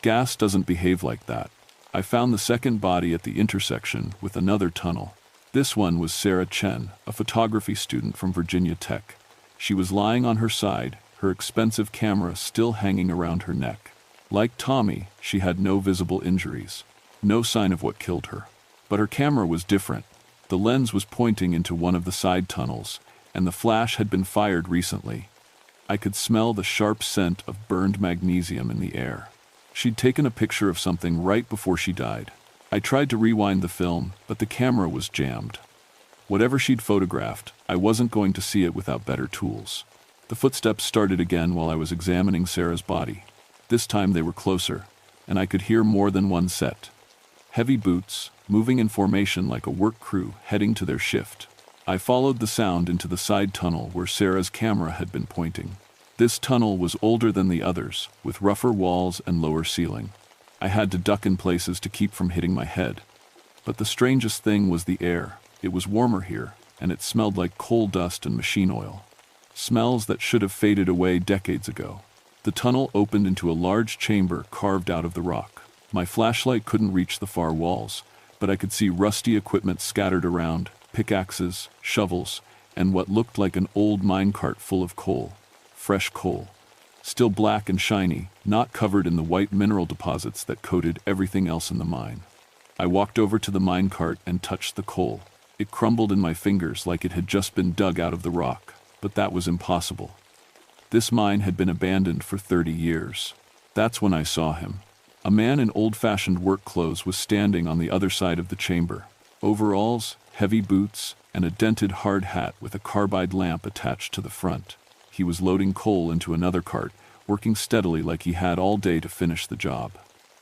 Gas doesn't behave like that. I found the second body at the intersection with another tunnel. This one was Sarah Chen, a photography student from Virginia Tech. She was lying on her side, her expensive camera still hanging around her neck. Like Tommy, she had no visible injuries, no sign of what killed her. But her camera was different. The lens was pointing into one of the side tunnels, and the flash had been fired recently. I could smell the sharp scent of burned magnesium in the air. She'd taken a picture of something right before she died. I tried to rewind the film, but the camera was jammed. Whatever she'd photographed, I wasn't going to see it without better tools. The footsteps started again while I was examining Sarah's body. This time they were closer, and I could hear more than one set. Heavy boots, moving in formation like a work crew heading to their shift. I followed the sound into the side tunnel where Sarah's camera had been pointing. This tunnel was older than the others, with rougher walls and lower ceiling. I had to duck in places to keep from hitting my head. But the strangest thing was the air. It was warmer here, and it smelled like coal dust and machine oil. Smells that should have faded away decades ago. The tunnel opened into a large chamber carved out of the rock. My flashlight couldn't reach the far walls, but I could see rusty equipment scattered around, pickaxes, shovels, and what looked like an old minecart full of coal. Fresh coal. Still black and shiny, not covered in the white mineral deposits that coated everything else in the mine. I walked over to the minecart and touched the coal. It crumbled in my fingers like it had just been dug out of the rock, but that was impossible. This mine had been abandoned for 30 years. That's when I saw him. A man in old-fashioned work clothes was standing on the other side of the chamber. Overalls, heavy boots, and a dented hard hat with a carbide lamp attached to the front. He was loading coal into another cart, working steadily like he had all day to finish the job.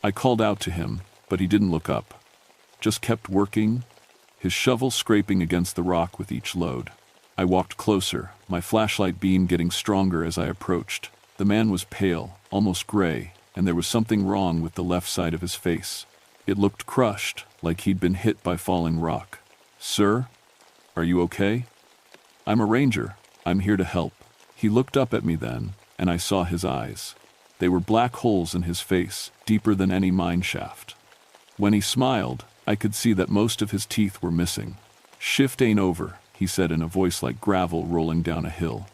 I called out to him, but he didn't look up. Just kept working, his shovel scraping against the rock with each load. I walked closer, my flashlight beam getting stronger as I approached. The man was pale, almost gray, and there was something wrong with the left side of his face. It looked crushed, like he'd been hit by falling rock. "Sir? Are you okay?" "I'm a ranger. I'm here to help." He looked up at me then, and I saw his eyes. They were black holes in his face, deeper than any mine shaft. When he smiled, I could see that most of his teeth were missing. "Shift ain't over," he said in a voice like gravel rolling down a hill.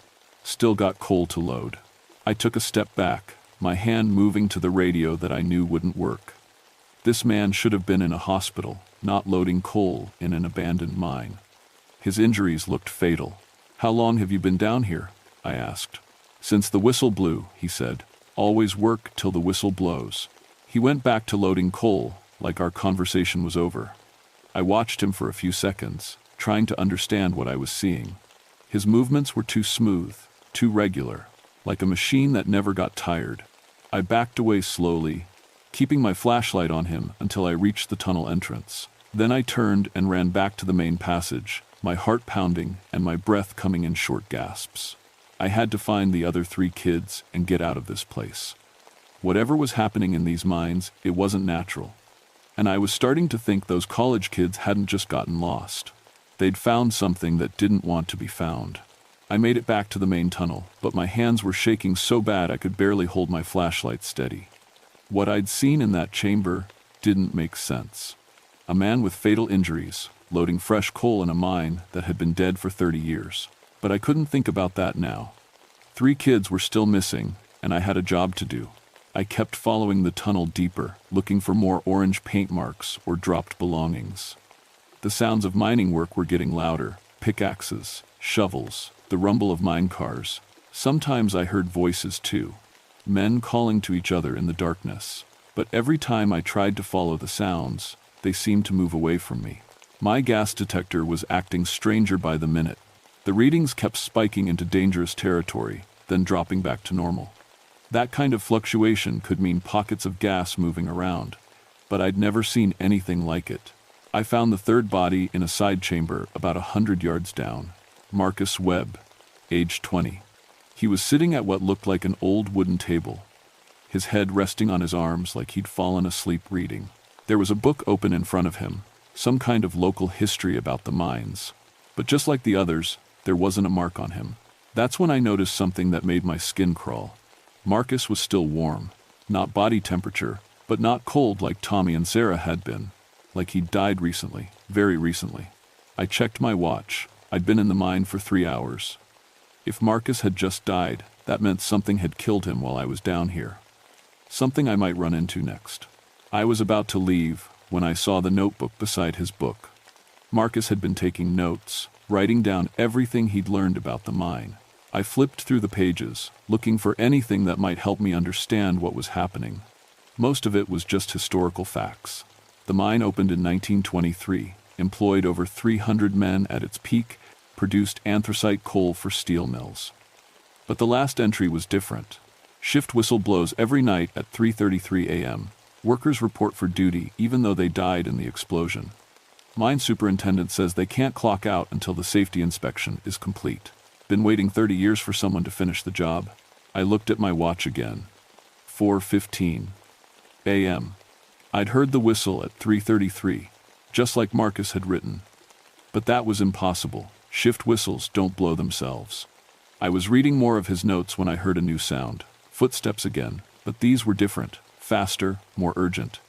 "Still got coal to load." I took a step back, my hand moving to the radio that I knew wouldn't work. This man should have been in a hospital, not loading coal in an abandoned mine. His injuries looked fatal. "How long have you been down here?" I asked. "Since the whistle blew," he said. "Always work till the whistle blows." He went back to loading coal, like our conversation was over. I watched him for a few seconds, trying to understand what I was seeing. His movements were too smooth, too regular, like a machine that never got tired. I backed away slowly, keeping my flashlight on him until I reached the tunnel entrance. Then I turned and ran back to the main passage, my heart pounding and my breath coming in short gasps. I had to find the other 3 kids and get out of this place. Whatever was happening in these mines, it wasn't natural. And I was starting to think those college kids hadn't just gotten lost. They'd found something that didn't want to be found. I made it back to the main tunnel, but my hands were shaking so bad I could barely hold my flashlight steady. What I'd seen in that chamber didn't make sense. A man with fatal injuries, loading fresh coal in a mine that had been dead for 30 years. But I couldn't think about that now. 3 kids were still missing, and I had a job to do. I kept following the tunnel deeper, looking for more orange paint marks or dropped belongings. The sounds of mining work were getting louder, pickaxes, shovels, the rumble of mine cars. Sometimes I heard voices too, men calling to each other in the darkness. But every time I tried to follow the sounds, they seemed to move away from me. My gas detector was acting stranger by the minute. The readings kept spiking into dangerous territory, then dropping back to normal. That kind of fluctuation could mean pockets of gas moving around, but I'd never seen anything like it. I found the 3rd body in a side chamber about 100 yards down. Marcus Webb, age 20. He was sitting at what looked like an old wooden table, his head resting on his arms like he'd fallen asleep reading. There was a book open in front of him, some kind of local history about the mines. But just like the others, there wasn't a mark on him. That's when I noticed something that made my skin crawl. Marcus was still warm, not body temperature, but not cold like Tommy and Sarah had been, like he'd died recently, very recently. I checked my watch. I'd been in the mine for 3 hours. If Marcus had just died, that meant something had killed him while I was down here. Something I might run into next. I was about to leave when I saw the notebook beside his book. Marcus had been taking notes, writing down everything he'd learned about the mine. I flipped through the pages, looking for anything that might help me understand what was happening. Most of it was just historical facts. The mine opened in 1923, employed over 300 men at its peak, produced anthracite coal for steel mills. But the last entry was different. Shift whistle blows every night at 3:33 a.m. Workers report for duty even though they died in the explosion. Mine superintendent says they can't clock out until the safety inspection is complete. Been waiting 30 years for someone to finish the job. I looked at my watch again. 4:15 a.m. I'd heard the whistle at 3:33, just like Marcus had written. But that was impossible. Shift whistles don't blow themselves. I was reading more of his notes when I heard a new sound. Footsteps again, but these were different, faster, more urgent.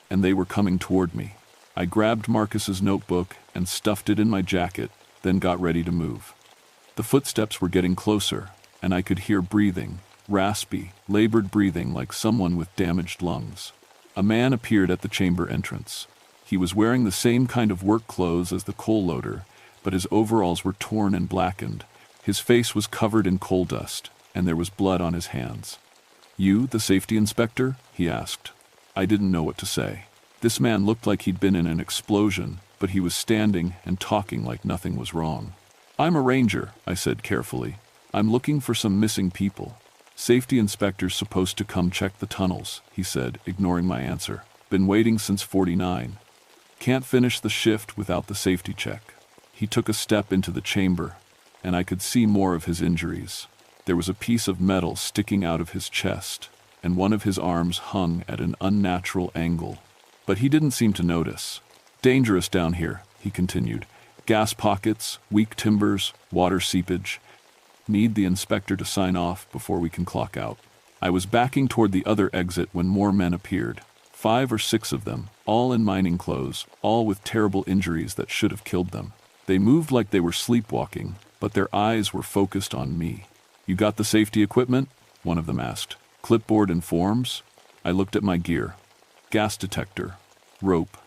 And they were coming toward me. I grabbed Marcus's notebook and stuffed it in my jacket, then got ready to move. The footsteps were getting closer, and I could hear breathing, raspy, labored breathing like someone with damaged lungs. A man appeared at the chamber entrance. He was wearing the same kind of work clothes as the coal loader, but his overalls were torn and blackened. His face was covered in coal dust, and there was blood on his hands. "You, the safety inspector?" he asked. I didn't know what to say. This man looked like he'd been in an explosion, but he was standing and talking like nothing was wrong. "I'm a ranger," I said carefully. "I'm looking for some missing people." "Safety inspector's supposed to come check the tunnels," he said, ignoring my answer. "Been waiting since 49. Can't finish the shift without the safety check." He took a step into the chamber, and I could see more of his injuries. There was a piece of metal sticking out of his chest, and one of his arms hung at an unnatural angle. But he didn't seem to notice. "Dangerous down here," he continued. "Gas pockets, weak timbers, water seepage. Need the inspector to sign off before we can clock out." I was backing toward the other exit when more men appeared. 5 or 6 of them, all in mining clothes, all with terrible injuries that should have killed them. They moved like they were sleepwalking, but their eyes were focused on me. "You got the safety equipment?" one of them asked. "Clipboard and forms?" I looked at my gear. Gas detector, rope,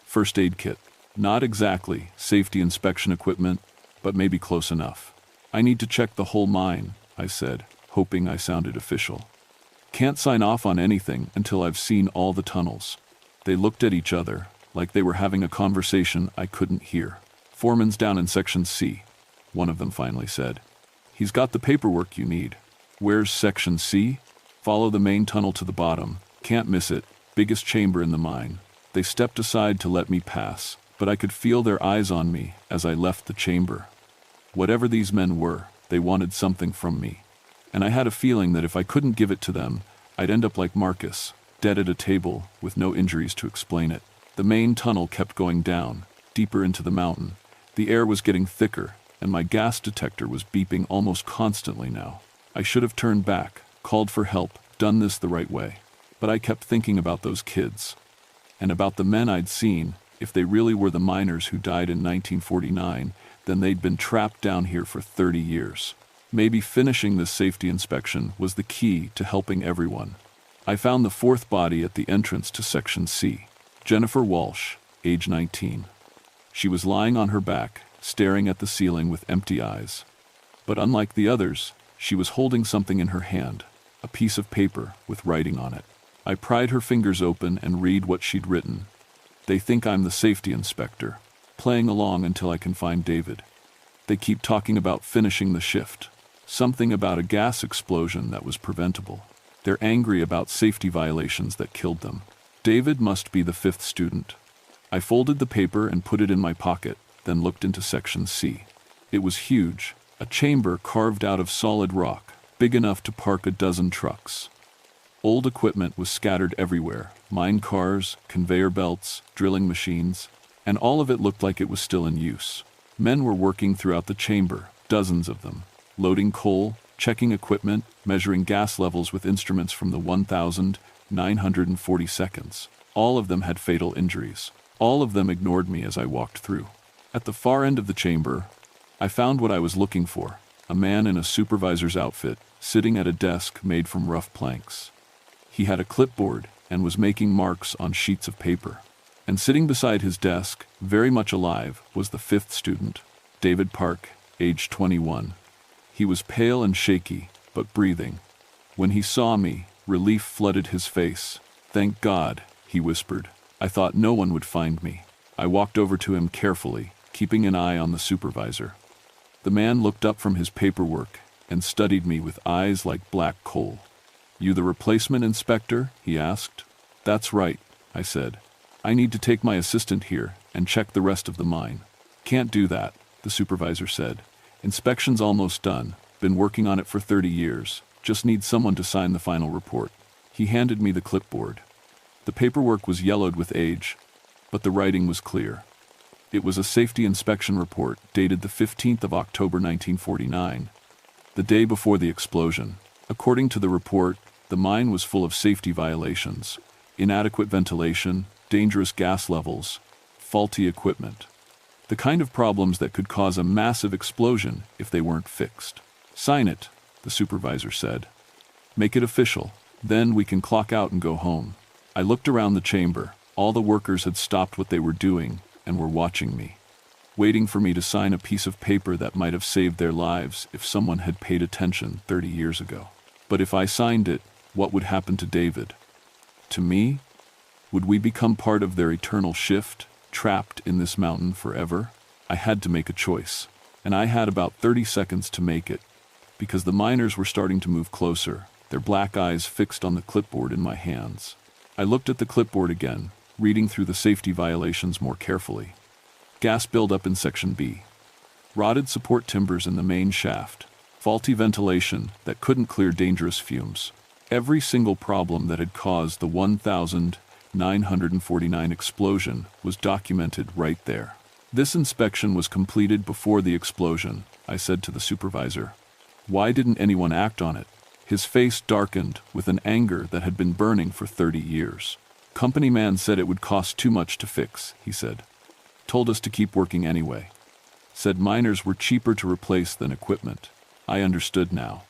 first aid kit. Not exactly safety inspection equipment, but maybe close enough. "I need to check the whole mine," I said, hoping I sounded official. "Can't sign off on anything until I've seen all the tunnels." They looked at each other, like they were having a conversation I couldn't hear. "Foreman's down in Section C," one of them finally said. "He's got the paperwork you need." "Where's Section C?" "Follow the main tunnel to the bottom. Can't miss it. Biggest chamber in the mine." They stepped aside to let me pass, but I could feel their eyes on me as I left the chamber. Whatever these men were, they wanted something from me. And I had a feeling that if I couldn't give it to them, I'd end up like Marcus, dead at a table with no injuries to explain it. The main tunnel kept going down, deeper into the mountain. The air was getting thicker, and my gas detector was beeping almost constantly now. I should have turned back, called for help, done this the right way. But I kept thinking about those kids, and about the men I'd seen. If they really were the miners who died in 1949, then they'd been trapped down here for 30 years. Maybe finishing this safety inspection was the key to helping everyone. I found the 4th body at the entrance to Section C. Jennifer Walsh, age 19. She was lying on her back, staring at the ceiling with empty eyes. But unlike the others, she was holding something in her hand, a piece of paper with writing on it. I pried her fingers open and read what she'd written. "They think I'm the safety inspector, playing along until I can find David. They keep talking about finishing the shift. Something about a gas explosion that was preventable. They're angry about safety violations that killed them. David must be the 5th student." I folded the paper and put it in my pocket, then looked into Section C. It was huge, a chamber carved out of solid rock, big enough to park a dozen trucks. Old equipment was scattered everywhere, mine cars, conveyor belts, drilling machines, and all of it looked like it was still in use. Men were working throughout the chamber, dozens of them, loading coal, checking equipment, measuring gas levels with instruments from the 1,000 940 seconds. All of them had fatal injuries. All of them ignored me as I walked through. At the far end of the chamber, I found what I was looking for, a man in a supervisor's outfit, sitting at a desk made from rough planks. He had a clipboard and was making marks on sheets of paper. And sitting beside his desk, very much alive, was the fifth student, David Park, age 21. He was pale and shaky, but breathing. When he saw me, relief flooded his face. "Thank God," he whispered. "I thought no one would find me." I walked over to him carefully, keeping an eye on the supervisor. The man looked up from his paperwork and studied me with eyes like black coal. "You the replacement inspector?" he asked. "That's right," I said. "I need to take my assistant here and check the rest of the mine." "Can't do that," the supervisor said. "Inspection's almost done. Been working on it for 30 years. Just need someone to sign the final report." He handed me the clipboard. The paperwork was yellowed with age, but the writing was clear. It was a safety inspection report dated the 15th of October 1949, the day before the explosion. According to the report, the mine was full of safety violations, inadequate ventilation, dangerous gas levels, faulty equipment. The kind of problems that could cause a massive explosion if they weren't fixed. "Sign it," the supervisor said. "Make it official. Then we can clock out and go home." I looked around the chamber. All the workers had stopped what they were doing and were watching me, waiting for me to sign a piece of paper that might have saved their lives if someone had paid attention 30 years ago. But if I signed it, what would happen to David? To me? Would we become part of their eternal shift, trapped in this mountain forever? I had to make a choice, and I had about 30 seconds to make it, because the miners were starting to move closer, their black eyes fixed on the clipboard in my hands. I looked at the clipboard again, reading through the safety violations more carefully. Gas buildup in Section B. Rotted support timbers in the main shaft. Faulty ventilation that couldn't clear dangerous fumes. Every single problem that had caused the 1,949 explosion was documented right there. "This inspection was completed before the explosion," I said to the supervisor. "Why didn't anyone act on it?" His face darkened with an anger that had been burning for 30 years. "Company man said it would cost too much to fix," he said. "Told us to keep working anyway. Said miners were cheaper to replace than equipment." I understood now.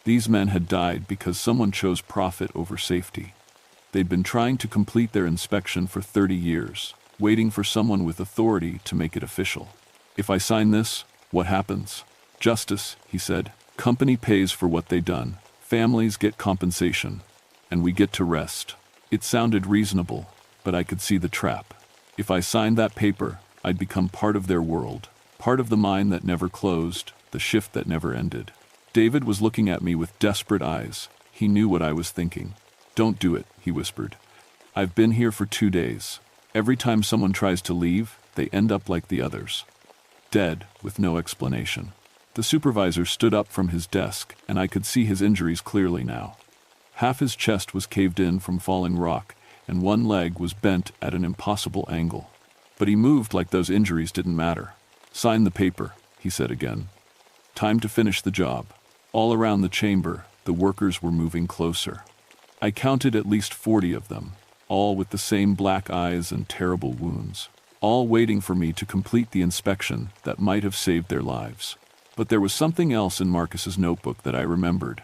These men had died because someone chose profit over safety. They'd been trying to complete their inspection for 30 years, waiting for someone with authority to make it official. "If I sign this, what happens?" "Justice," he said. "Company pays for what they done. Families get compensation, and we get to rest." It sounded reasonable, but I could see the trap. If I signed that paper, I'd become part of their world, part of the mine that never closed, the shift that never ended. David was looking at me with desperate eyes. He knew what I was thinking. "Don't do it," he whispered. "I've been here for 2 days. Every time someone tries to leave, they end up like the others. Dead, with no explanation." The supervisor stood up from his desk, and I could see his injuries clearly now. Half his chest was caved in from falling rock, and one leg was bent at an impossible angle. But he moved like those injuries didn't matter. "Sign the paper," he said again. Time to finish the job. All around the chamber, the workers were moving closer. I counted at least 40 of them, all with the same black eyes and terrible wounds, all waiting for me to complete the inspection that might have saved their lives. But there was something else in Marcus's notebook that I remembered.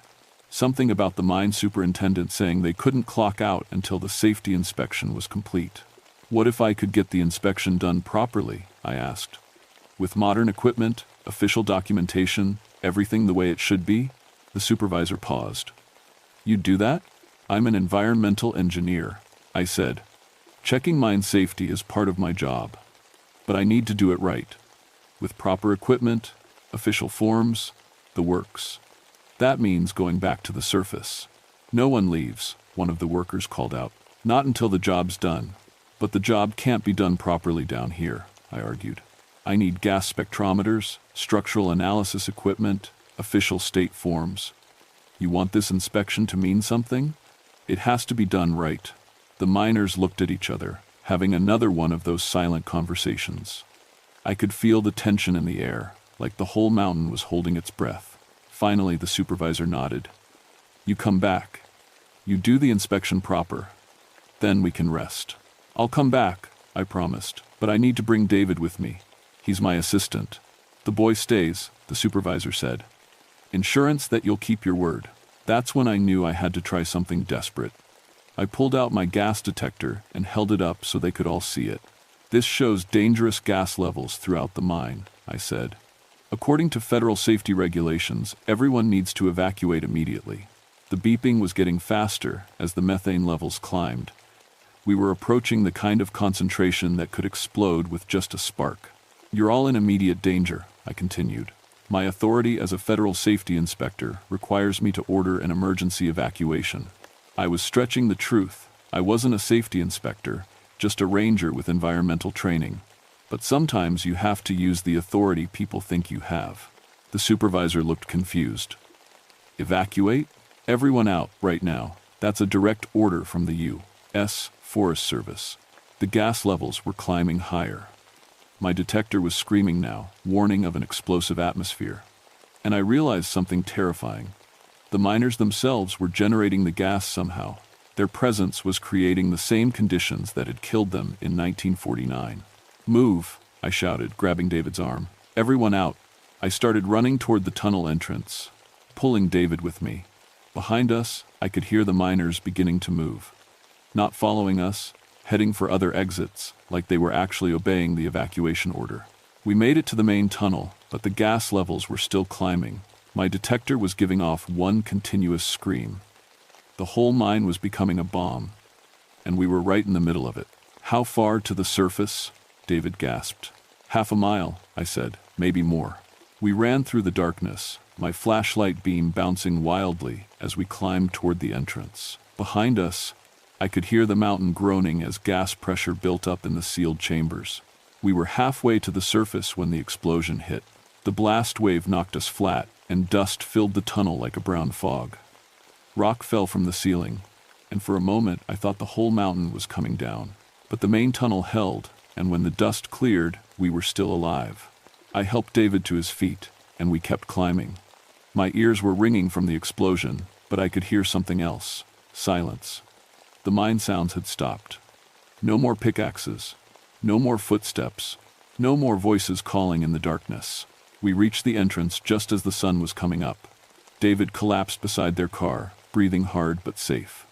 Something about the mine superintendent saying they couldn't clock out until the safety inspection was complete. "What if I could get the inspection done properly?" I asked. "With modern equipment, official documentation, everything the way it should be?" The supervisor paused. "You'd do that?" "I'm an environmental engineer," I said. "Checking mine safety is part of my job. But I need to do it right. With proper equipment, official forms, the works. That means going back to the surface." "No one leaves," one of the workers called out. "Not until the job's done." "But the job can't be done properly down here," I argued. "I need gas spectrometers, structural analysis equipment, official state forms. You want this inspection to mean something? It has to be done right." The miners looked at each other, having another one of those silent conversations. I could feel the tension in the air, like the whole mountain was holding its breath. Finally, the supervisor nodded. "You come back." You do the inspection proper. Then we can rest. I'll come back, I promised, but I need to bring David with me. He's my assistant. The boy stays, the supervisor said. Insurance that you'll keep your word. That's when I knew I had to try something desperate. I pulled out my gas detector and held it up so they could all see it. This shows dangerous gas levels throughout the mine, I said. According to federal safety regulations, everyone needs to evacuate immediately. The beeping was getting faster as the methane levels climbed. We were approaching the kind of concentration that could explode with just a spark. You're all in immediate danger, I continued. My authority as a federal safety inspector requires me to order an emergency evacuation. I was stretching the truth. I wasn't a safety inspector, just a ranger with environmental training. But sometimes you have to use the authority people think you have. The supervisor looked confused. Evacuate? Everyone out, right now. That's a direct order from the U.S. Forest Service. The gas levels were climbing higher. My detector was screaming now, warning of an explosive atmosphere. And I realized something terrifying. The miners themselves were generating the gas somehow. Their presence was creating the same conditions that had killed them in 1949. Move, I shouted, grabbing David's arm. Everyone out. I started running toward the tunnel entrance, pulling David with me. Behind us, I could hear the miners beginning to move. Not following us, heading for other exits, like they were actually obeying the evacuation order. We made it to the main tunnel, but the gas levels were still climbing. My detector was giving off one continuous scream. The whole mine was becoming a bomb, and we were right in the middle of it. How far to the surface? David gasped. 1/2 mile, I said, maybe more. We ran through the darkness, my flashlight beam bouncing wildly as we climbed toward the entrance. Behind us, I could hear the mountain groaning as gas pressure built up in the sealed chambers. We were halfway to the surface when the explosion hit. The blast wave knocked us flat, and dust filled the tunnel like a brown fog. Rock fell from the ceiling, and for a moment I thought the whole mountain was coming down. But the main tunnel held, and when the dust cleared, we were still alive. I helped David to his feet, and we kept climbing. My ears were ringing from the explosion, but I could hear something else. Silence. The mine sounds had stopped. No more pickaxes. No more footsteps. No more voices calling in the darkness. We reached the entrance just as the sun was coming up. David collapsed beside their car, breathing hard but safe.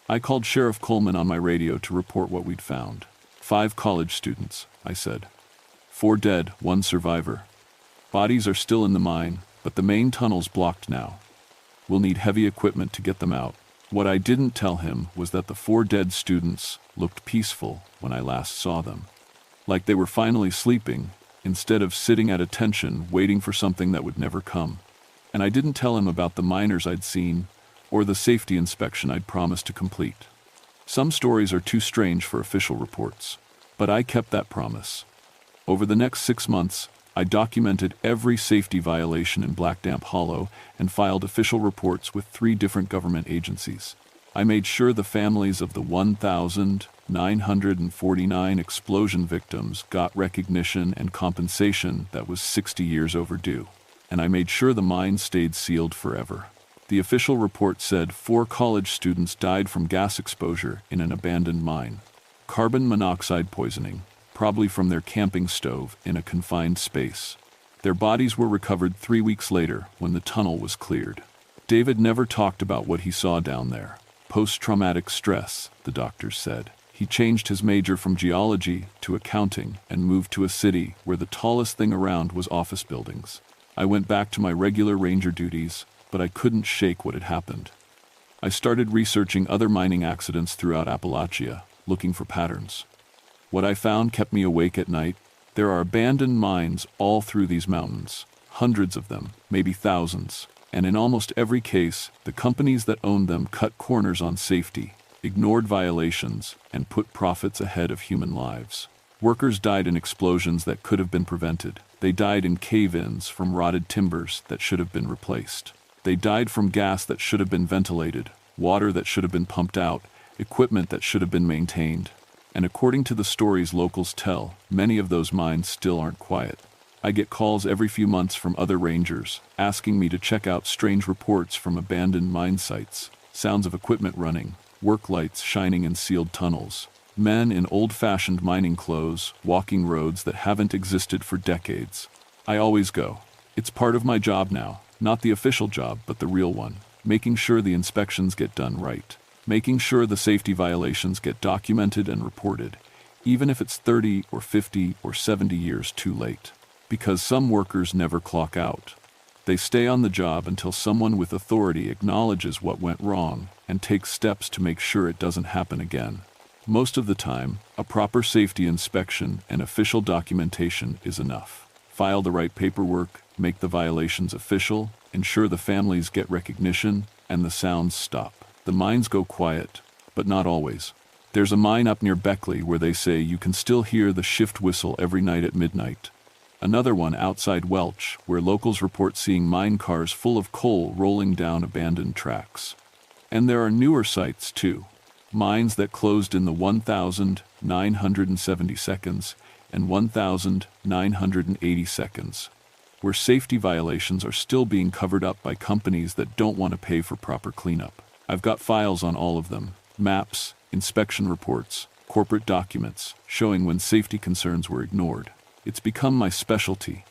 I called Sheriff Coleman on my radio to report what we'd found. 5 college students, I said. 4 dead, 1 survivor. Bodies are still in the mine, but the main tunnel's blocked now. We'll need heavy equipment to get them out. What I didn't tell him was that the 4 dead students looked peaceful when I last saw them. Like they were finally sleeping, instead of sitting at attention waiting for something that would never come. And I didn't tell him about the miners I'd seen, or the safety inspection I'd promised to complete. Some stories are too strange for official reports, but I kept that promise. Over the next 6 months, I documented every safety violation in Black Damp Hollow and filed official reports with 3 different government agencies. I made sure the families of the 1,949 explosion victims got recognition and compensation that was 60 years overdue. And I made sure the mine stayed sealed forever. The official report said 4 college students died from gas exposure in an abandoned mine. Carbon monoxide poisoning, probably from their camping stove in a confined space. Their bodies were recovered 3 weeks later when the tunnel was cleared. David never talked about what he saw down there. Post-traumatic stress, the doctors said. He changed his major from geology to accounting and moved to a city where the tallest thing around was office buildings. I went back to my regular ranger duties, but I couldn't shake what had happened. I started researching other mining accidents throughout Appalachia, looking for patterns. What I found kept me awake at night. There are abandoned mines all through these mountains, hundreds of them, maybe thousands. And in almost every case, the companies that owned them cut corners on safety, ignored violations, and put profits ahead of human lives. Workers died in explosions that could have been prevented. They died in cave-ins from rotted timbers that should have been replaced. They died from gas that should have been ventilated, water that should have been pumped out, equipment that should have been maintained. And according to the stories locals tell, many of those mines still aren't quiet. I get calls every few months from other rangers, asking me to check out strange reports from abandoned mine sites. sounds of equipment running, work lights shining in sealed tunnels, men in old-fashioned mining clothes walking roads that haven't existed for decades. I always go. It's part of my job now, not the official job, but the real one, making sure the inspections get done right, making sure the safety violations get documented and reported, even if it's 30 or 50 or 70 years too late. Because some workers never clock out. They stay on the job until someone with authority acknowledges what went wrong and takes steps to make sure it doesn't happen again. Most of the time, a proper safety inspection and official documentation is enough. File the right paperwork, make the violations official, ensure the families get recognition, and the sounds stop. The mines go quiet, but not always. There's a mine up near Beckley where they say you can still hear the shift whistle every night at midnight. Another one outside Welch, where locals report seeing mine cars full of coal rolling down abandoned tracks. And there are newer sites, too. Mines that closed in the 1,970 seconds and 1,980 seconds, where safety violations are still being covered up by companies that don't want to pay for proper cleanup. I've got files on all of them, maps, inspection reports, corporate documents, showing when safety concerns were ignored. It's become my specialty.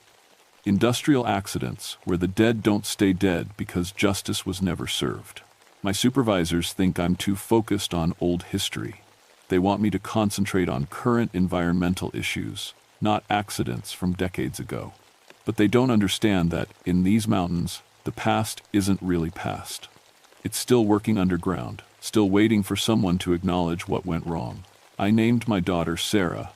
Industrial accidents, where the dead don't stay dead because justice was never served. My supervisors think I'm too focused on old history. They want me to concentrate on current environmental issues, not accidents from decades ago. But they don't understand that, in these mountains, the past isn't really past. It's still working underground, still waiting for someone to acknowledge what went wrong. I named my daughter Sarah,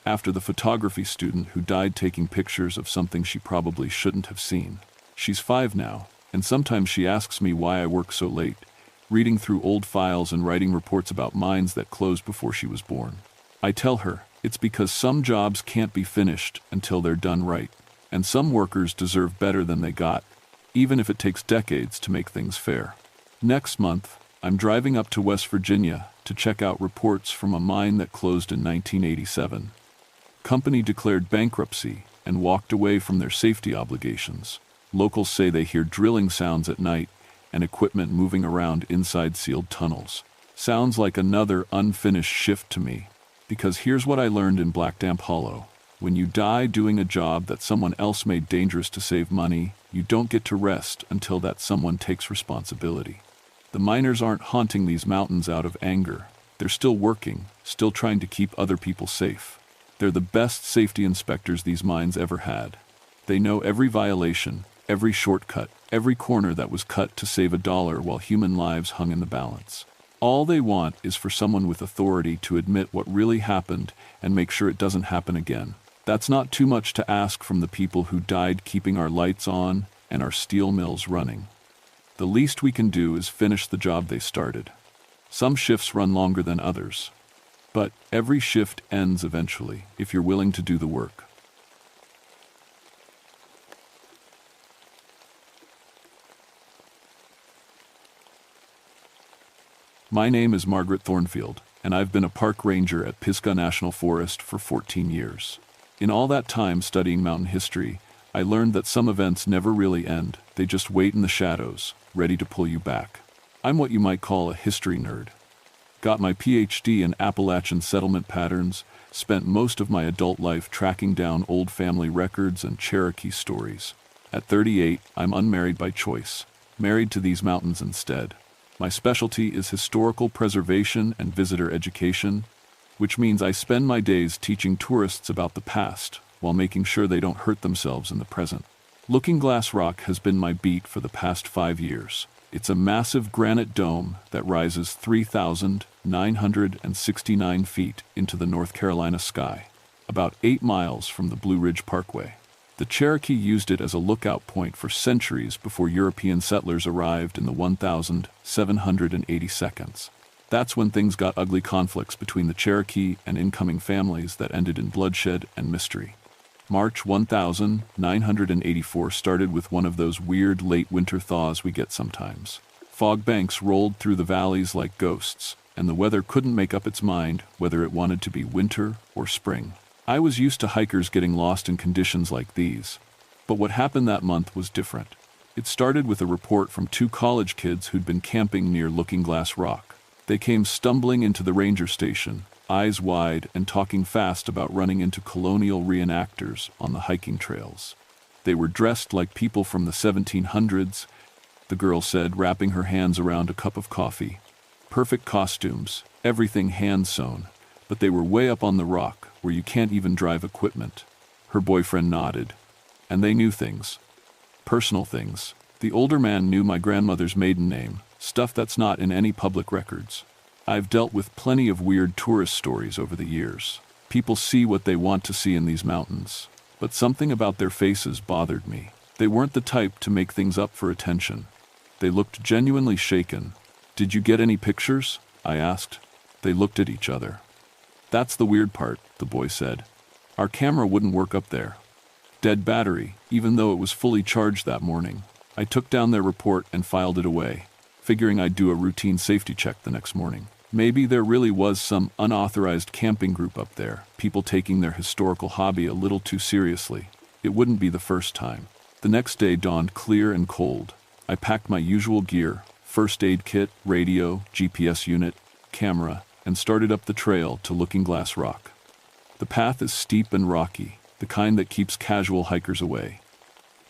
after the photography student who died taking pictures of something she probably shouldn't have seen. She's 5 now, and sometimes she asks me why I work so late, reading through old files and writing reports about mines that closed before she was born. I tell her, it's because some jobs can't be finished until they're done right, and some workers deserve better than they got, even if it takes decades to make things fair. Next month, I'm driving up to West Virginia to check out reports from a mine that closed in 1987. Company declared bankruptcy and walked away from their safety obligations. Locals say they hear drilling sounds at night and equipment moving around inside sealed tunnels. Sounds like another unfinished shift to me, because here's what I learned in Black Damp Hollow. When you die doing a job that someone else made dangerous to save money, you don't get to rest until that someone takes responsibility. The miners aren't haunting these mountains out of anger. They're still working, still trying to keep other people safe. They're the best safety inspectors these mines ever had. They know every violation, every shortcut, every corner that was cut to save $1 while human lives hung in the balance. All they want is for someone with authority to admit what really happened and make sure it doesn't happen again. That's not too much to ask from the people who died keeping our lights on and our steel mills running. The least we can do is finish the job they started. Some shifts run longer than others. But every shift ends eventually, if you're willing to do the work. My name is Margaret Thornfield, and I've been a park ranger at Pisgah National Forest for 14 years. In all that time studying mountain history, I learned that some events never really end, they just wait in the shadows, ready to pull you back. I'm what you might call a history nerd. Got my PhD in Appalachian settlement patterns, spent most of my adult life tracking down old family records and Cherokee stories. At 38, I'm unmarried by choice, married to these mountains instead. My specialty is historical preservation and visitor education, which means I spend my days teaching tourists about the past while making sure they don't hurt themselves in the present. Looking Glass Rock has been my beat for the past 5 years. It's a massive granite dome that rises 3,969 feet into the North Carolina sky, about 8 miles from the Blue Ridge Parkway. The Cherokee used it as a lookout point for centuries before European settlers arrived in the 1,780 seconds. That's when things got ugly, conflicts between the Cherokee and incoming families that ended in bloodshed and mystery. March 1984 started with one of those weird late winter thaws we get sometimes. Fog banks rolled through the valleys like ghosts, and the weather couldn't make up its mind whether it wanted to be winter or spring. I was used to hikers getting lost in conditions like these, but what happened that month was different. It started with a report from two college kids who'd been camping near Looking Glass Rock. They came stumbling into the ranger station, eyes wide and talking fast about running into colonial reenactors on the hiking trails. They were dressed like people from the 1700s, the girl said, wrapping her hands around a cup of coffee. Perfect costumes, everything hand-sewn, but they were way up on the rock where you can't even drive equipment. Her boyfriend nodded. And they knew things. Personal things. The older man knew my grandmother's maiden name, stuff that's not in any public records. I've dealt with plenty of weird tourist stories over the years. People see what they want to see in these mountains. But something about their faces bothered me. They weren't the type to make things up for attention. They looked genuinely shaken. "Did you get any pictures?" I asked. They looked at each other. "That's the weird part," the boy said. "Our camera wouldn't work up there. Dead battery, even though it was fully charged that morning." I took down their report and filed it away, figuring I'd do a routine safety check the next morning. Maybe there really was some unauthorized camping group up there, people taking their historical hobby a little too seriously. It wouldn't be the first time. The next day dawned clear and cold. I packed my usual gear, first aid kit, radio, GPS unit, camera, and started up the trail to Looking Glass Rock. The path is steep and rocky, the kind that keeps casual hikers away.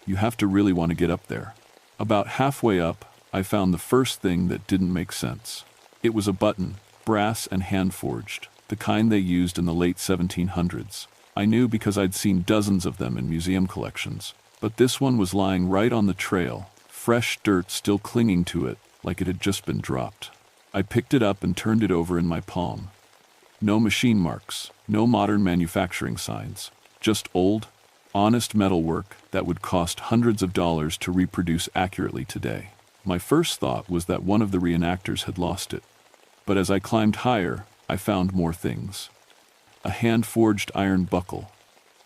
You have to really want to get up there. About halfway up, I found the first thing that didn't make sense. It was a button, brass and hand-forged, the kind they used in the late 1700s. I knew because I'd seen dozens of them in museum collections. But this one was lying right on the trail, fresh dirt still clinging to it like it had just been dropped. I picked it up and turned it over in my palm. No machine marks, no modern manufacturing signs, just old, honest metalwork that would cost hundreds of dollars to reproduce accurately today. My first thought was that one of the reenactors had lost it. But as I climbed higher, I found more things. A hand-forged iron buckle,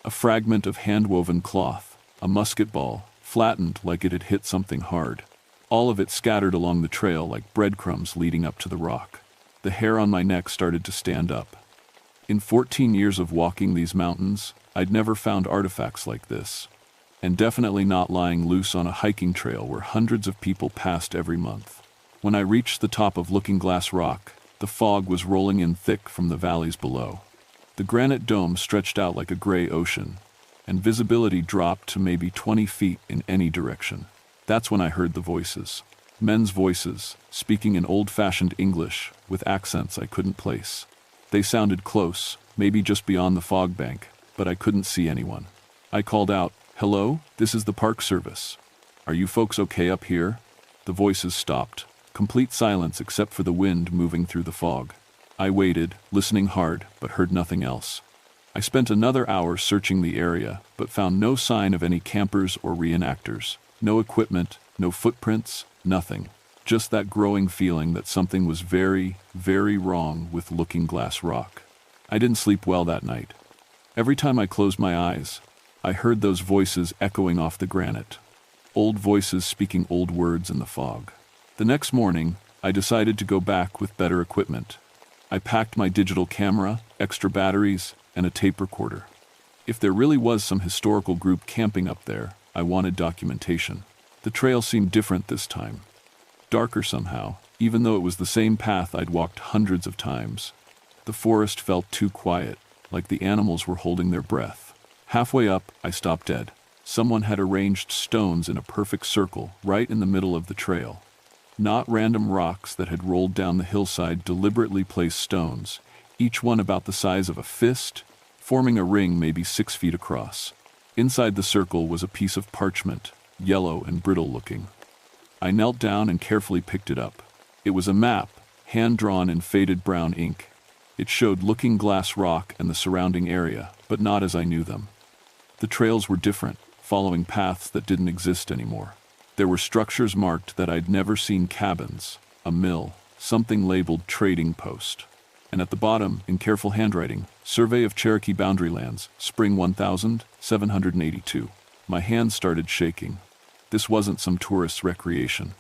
a fragment of hand-woven cloth, a musket ball, flattened like it had hit something hard. All of it scattered along the trail like breadcrumbs leading up to the rock. The hair on my neck started to stand up. In 14 years of walking these mountains, I'd never found artifacts like this. And definitely not lying loose on a hiking trail where hundreds of people passed every month. When I reached the top of Looking Glass Rock, the fog was rolling in thick from the valleys below. The granite dome stretched out like a gray ocean, and visibility dropped to maybe 20 feet in any direction. That's when I heard the voices. Men's voices, speaking in old-fashioned English with accents I couldn't place. They sounded close, maybe just beyond the fog bank, but I couldn't see anyone. I called out, "Hello, this is the Park Service. Are you folks okay up here?" The voices stopped. Complete silence except for the wind moving through the fog. I waited, listening hard, but heard nothing else. I spent another hour searching the area, but found no sign of any campers or reenactors. No equipment, no footprints, nothing. Just that growing feeling that something was very, very wrong with Looking Glass Rock. I didn't sleep well that night. Every time I closed my eyes, I heard those voices echoing off the granite. Old voices speaking old words in the fog. The next morning, I decided to go back with better equipment. I packed my digital camera, extra batteries, and a tape recorder. If there really was some historical group camping up there, I wanted documentation. The trail seemed different this time. Darker somehow, even though it was the same path I'd walked hundreds of times. The forest felt too quiet, like the animals were holding their breath. Halfway up, I stopped dead. Someone had arranged stones in a perfect circle right in the middle of the trail. Not random rocks that had rolled down the hillside, deliberately placed stones, each one about the size of a fist, forming a ring maybe 6 feet across. Inside the circle was a piece of parchment, yellow and brittle looking. I knelt down and carefully picked it up. It was a map, hand-drawn in faded brown ink. It showed Looking Glass Rock and the surrounding area, but not as I knew them. The trails were different, following paths that didn't exist anymore. There were structures marked that I'd never seen: cabins, a mill, something labeled trading post. And at the bottom, in careful handwriting, Survey of Cherokee Boundary Lands, Spring 1782. My hands started shaking. This wasn't some tourist's recreation.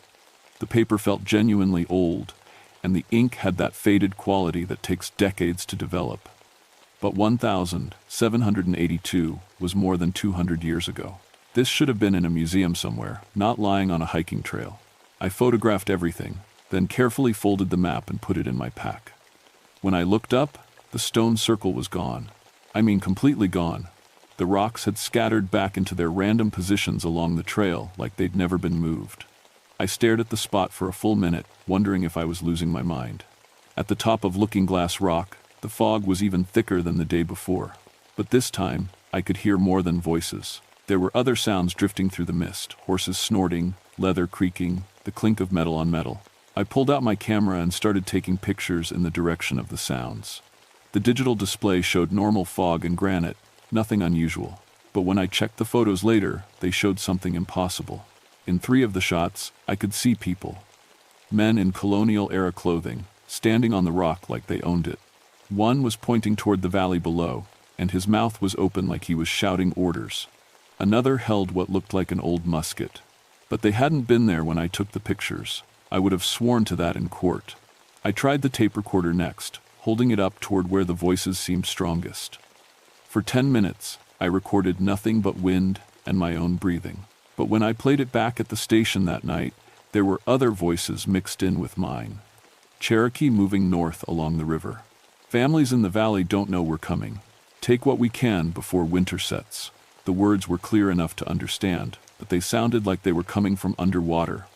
The paper felt genuinely old, and the ink had that faded quality that takes decades to develop. But 1782 was more than 200 years ago. This should have been in a museum somewhere, not lying on a hiking trail. I photographed everything, then carefully folded the map and put it in my pack. When I looked up, the stone circle was gone. I mean, completely gone. The rocks had scattered back into their random positions along the trail like they'd never been moved. I stared at the spot for a full minute, wondering if I was losing my mind. At the top of Looking Glass Rock, the fog was even thicker than the day before. But this time, I could hear more than voices. There were other sounds drifting through the mist, horses snorting, leather creaking, the clink of metal on metal. I pulled out my camera and started taking pictures in the direction of the sounds. The digital display showed normal fog and granite, nothing unusual. But when I checked the photos later, they showed something impossible. In 3 of the shots, I could see people. Men in colonial-era clothing, standing on the rock like they owned it. One was pointing toward the valley below, and his mouth was open like he was shouting orders. Another held what looked like an old musket. But they hadn't been there when I took the pictures. I would have sworn to that in court. I tried the tape recorder next, holding it up toward where the voices seemed strongest. For 10 minutes, I recorded nothing but wind and my own breathing. But when I played it back at the station that night, there were other voices mixed in with mine. Cherokee moving north along the river. Families in the valley don't know we're coming. Take what we can before winter sets. The words were clear enough to understand, but they sounded like they were coming from underwater,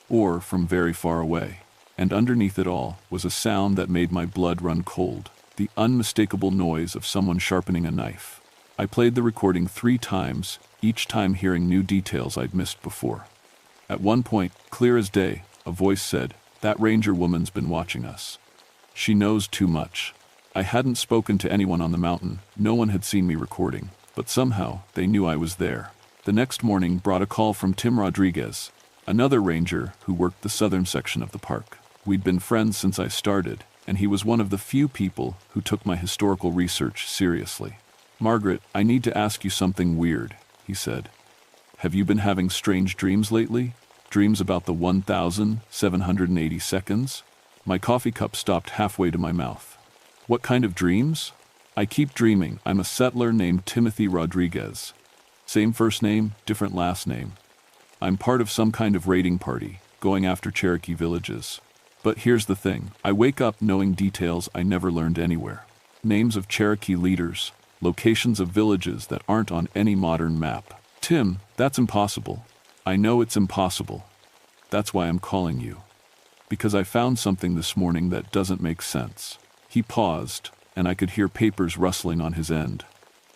or from very far away. And underneath it all was a sound that made my blood run cold, the unmistakable noise of someone sharpening a knife. I played the recording 3 times, each time hearing new details I'd missed before. At one point, clear as day, a voice said, "That ranger woman's been watching us. She knows too much." I hadn't spoken to anyone on the mountain, no one had seen me recording, but somehow they knew I was there. The next morning brought a call from Tim Rodriguez, another ranger who worked the southern section of the park. We'd been friends since I started, and he was one of the few people who took my historical research seriously. "Margaret, I need to ask you something weird," he said. "Have you been having strange dreams lately? Dreams about the 1,780 seconds?" My coffee cup stopped halfway to my mouth. "What kind of dreams?" "I keep dreaming I'm a settler named Timothy Rodriguez. Same first name, different last name. I'm part of some kind of raiding party, going after Cherokee villages. But here's the thing, I wake up knowing details I never learned anywhere. Names of Cherokee leaders, locations of villages that aren't on any modern map. Tim, that's impossible. I know it's impossible. That's why I'm calling you. Because I found something this morning that doesn't make sense." He paused, and I could hear papers rustling on his end.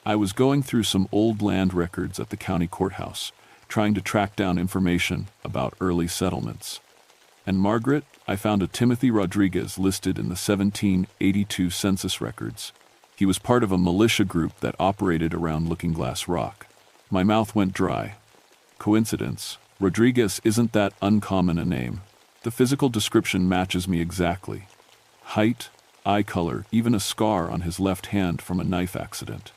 I was going through some old land records at the county courthouse, trying to track down information about early settlements. And Margaret, I found a Timothy Rodriguez listed in the 1782 census records. He was part of a militia group that operated around Looking Glass Rock. My mouth went dry. Coincidence? Rodriguez isn't that uncommon a name. The physical description matches me exactly. Height, eye color, even a scar on his left hand from a knife accident.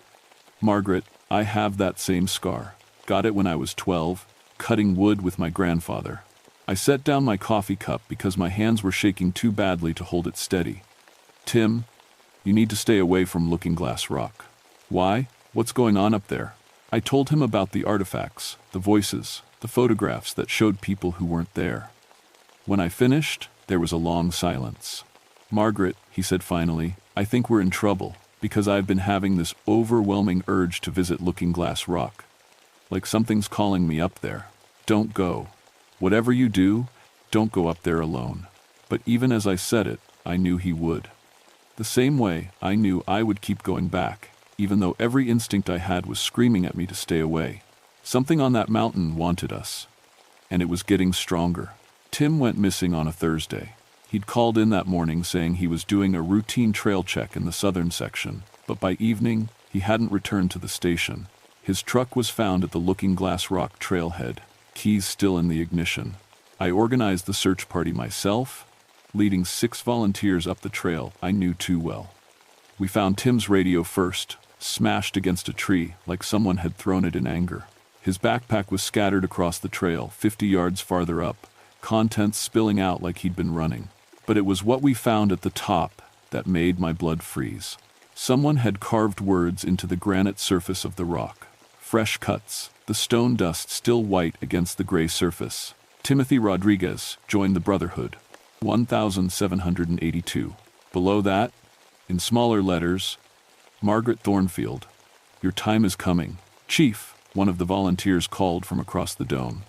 Margaret, I have that same scar. Got it when I was 12, cutting wood with my grandfather. I set down my coffee cup because my hands were shaking too badly to hold it steady. "Tim, you need to stay away from Looking Glass Rock." "Why? What's going on up there?" I told him about the artifacts, the voices, the photographs that showed people who weren't there. When I finished, there was a long silence. "Margaret," he said finally, "I think we're in trouble, because I've been having this overwhelming urge to visit Looking Glass Rock. Like something's calling me up there. Don't go. Whatever you do, don't go up there alone." But even as I said it, I knew he would. The same way I knew I would keep going back, even though every instinct I had was screaming at me to stay away. Something on that mountain wanted us, and it was getting stronger. Tim went missing on a Thursday. He'd called in that morning saying he was doing a routine trail check in the southern section, but by evening, he hadn't returned to the station. His truck was found at the Looking Glass Rock trailhead, keys still in the ignition. I organized the search party myself, leading 6 volunteers up the trail I knew too well. We found Tim's radio first, smashed against a tree like someone had thrown it in anger. His backpack was scattered across the trail 50 yards farther up, contents spilling out like he'd been running. But it was what we found at the top that made my blood freeze. Someone had carved words into the granite surface of the rock. Fresh cuts, the stone dust still white against the gray surface. Timothy Rodriguez joined the Brotherhood. 1782. Below that, in smaller letters, Margaret Thornfield. Your time is coming. Chief, one of the volunteers called from across the dome.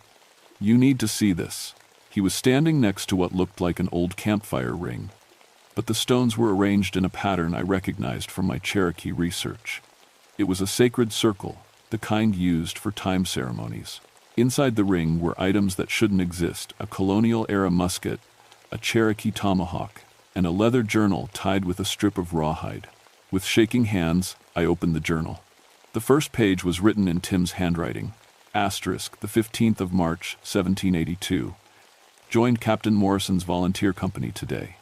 You need to see this. He was standing next to what looked like an old campfire ring, but the stones were arranged in a pattern I recognized from my Cherokee research. It was a sacred circle, the kind used for time ceremonies. Inside the ring were items that shouldn't exist: a colonial-era musket, a Cherokee tomahawk, and a leather journal tied with a strip of rawhide. With shaking hands, I opened the journal. The first page was written in Tim's handwriting. Asterisk, the 15th of March, 1782. Joined Captain Morrison's volunteer company today.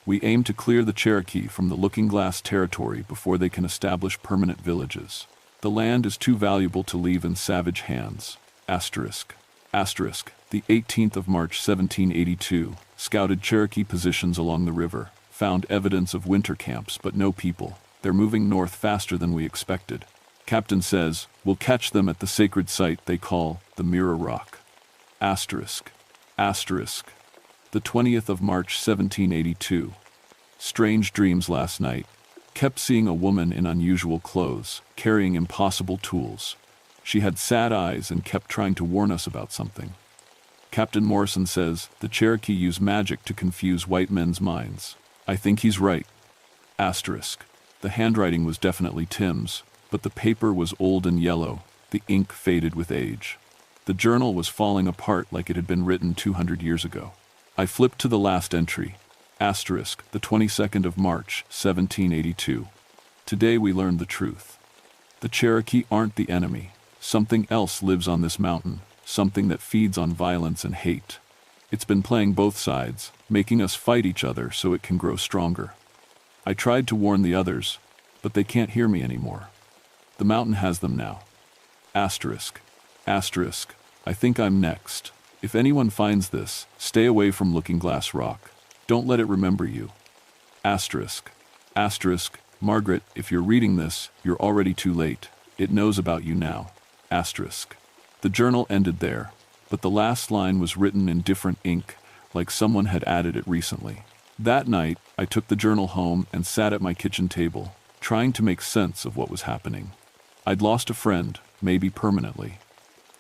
We aim to clear the Cherokee from the Looking Glass territory before they can establish permanent villages. The land is too valuable to leave in savage hands. Asterisk. Asterisk, the 18th of March, 1782. Scouted Cherokee positions along the river. Found evidence of winter camps, but no people. They're moving north faster than we expected. Captain says, we'll catch them at the sacred site they call the Mirror Rock. Asterisk. Asterisk. The 20th of March, 1782. Strange dreams last night. Kept seeing a woman in unusual clothes, carrying impossible tools. She had sad eyes and kept trying to warn us about something. Captain Morrison says the Cherokee use magic to confuse white men's minds. I think he's right. Asterisk. The handwriting was definitely Tim's, but the paper was old and yellow, the ink faded with age. The journal was falling apart like it had been written 200 years ago. I flipped to the last entry. Asterisk, the 22nd of March, 1782. Today we learned the truth. The Cherokee aren't the enemy. Something else lives on this mountain, something that feeds on violence and hate. It's been playing both sides, making us fight each other so it can grow stronger. I tried to warn the others, but they can't hear me anymore. The mountain has them now. Asterisk. Asterisk. I think I'm next. If anyone finds this, stay away from Looking Glass Rock. Don't let it remember you. Asterisk. Asterisk. Margaret, if you're reading this, you're already too late. It knows about you now. Asterisk. The journal ended there, but the last line was written in different ink, like someone had added it recently. That night, I took the journal home and sat at my kitchen table, trying to make sense of what was happening. I'd lost a friend, maybe permanently.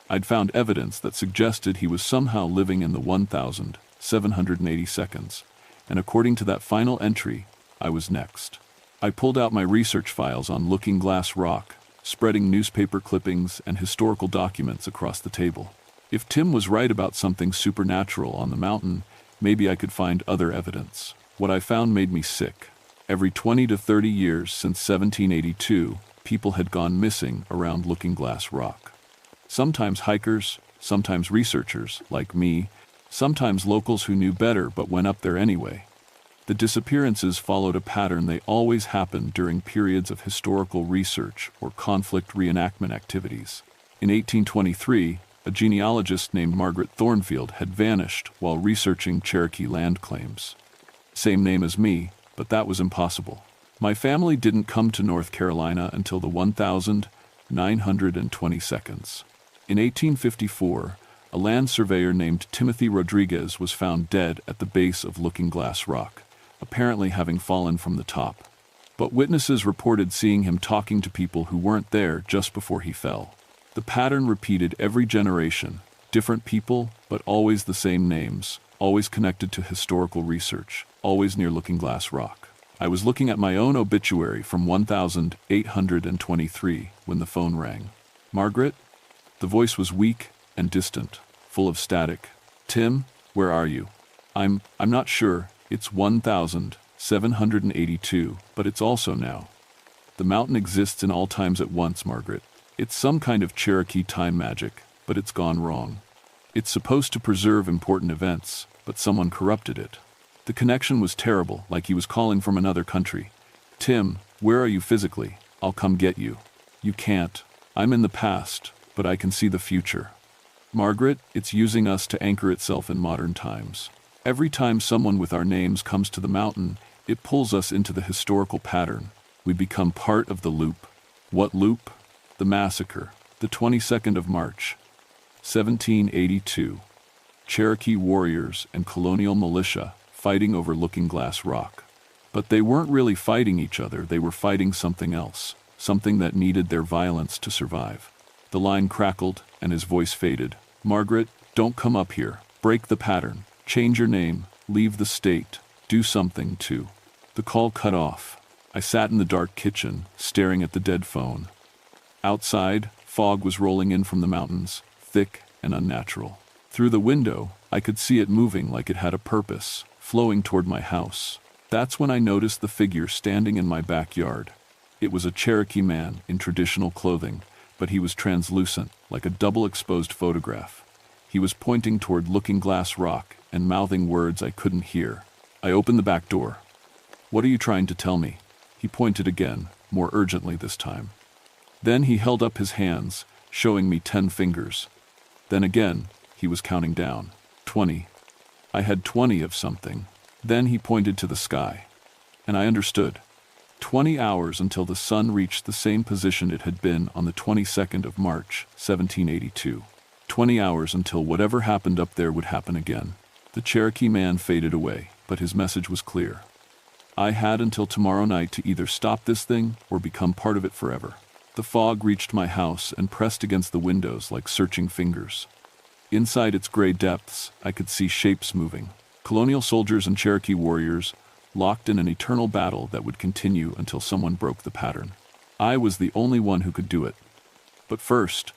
I'd found evidence that suggested he was somehow living in the 1,780 seconds, and according to that final entry, I was next. I pulled out my research files on Looking Glass Rock, spreading newspaper clippings and historical documents across the table. If Tim was right about something supernatural on the mountain, maybe I could find other evidence. What I found made me sick. Every 20 to 30 years since 1782, people had gone missing around Looking Glass Rock. Sometimes hikers, sometimes researchers, like me, sometimes locals who knew better but went up there anyway. The disappearances followed a pattern. They always happened during periods of historical research or conflict reenactment activities. In 1823, a genealogist named Margaret Thornfield had vanished while researching Cherokee land claims. Same name as me, but that was impossible. My family didn't come to North Carolina until the 1920 seconds. In 1854, a land surveyor named Timothy Rodriguez was found dead at the base of Looking Glass Rock, apparently having fallen from the top. But witnesses reported seeing him talking to people who weren't there just before he fell. The pattern repeated every generation, different people, but always the same names, always connected to historical research, always near Looking Glass Rock. I was looking at my own obituary from 1823 when the phone rang. Margaret? The voice was weak and distant, full of static. Tim, where are you? I'm not sure. It's 1782, but it's also now. The mountain exists in all times at once, Margaret. It's some kind of Cherokee time magic, but it's gone wrong. It's supposed to preserve important events, but someone corrupted it. The connection was terrible, like he was calling from another country. Tim, where are you physically? I'll come get you. You can't. I'm in the past, but I can see the future. Margaret, it's using us to anchor itself in modern times. Every time someone with our names comes to the mountain, it pulls us into the historical pattern. We become part of the loop. What loop? The massacre. The 22nd of March, 1782. Cherokee warriors and colonial militia fighting over Looking Glass Rock. But they weren't really fighting each other, they were fighting something else, something that needed their violence to survive. The line crackled, and his voice faded. "Margaret, don't come up here. Break the pattern. Change your name. Leave the state. Do something, too." The call cut off. I sat in the dark kitchen, staring at the dead phone. Outside, fog was rolling in from the mountains, thick and unnatural. Through the window, I could see it moving like it had a purpose, flowing toward my house. That's when I noticed the figure standing in my backyard. It was a Cherokee man in traditional clothing, but he was translucent, like a double-exposed photograph. He was pointing toward Looking Glass Rock and mouthing words I couldn't hear. I opened the back door. "What are you trying to tell me?" He pointed again, more urgently this time. Then he held up his hands, showing me 10 fingers. Then again, he was counting down. 20. I had 20 of something. Then he pointed to the sky. And I understood. 20 hours until the sun reached the same position it had been on the 22nd of March, 1782. 20 hours until whatever happened up there would happen again. The Cherokee man faded away, but his message was clear. I had until tomorrow night to either stop this thing or become part of it forever. The fog reached my house and pressed against the windows like searching fingers. Inside its gray depths, I could see shapes moving. Colonial soldiers and Cherokee warriors, locked in an eternal battle that would continue until someone broke the pattern. I was the only one who could do it. But first,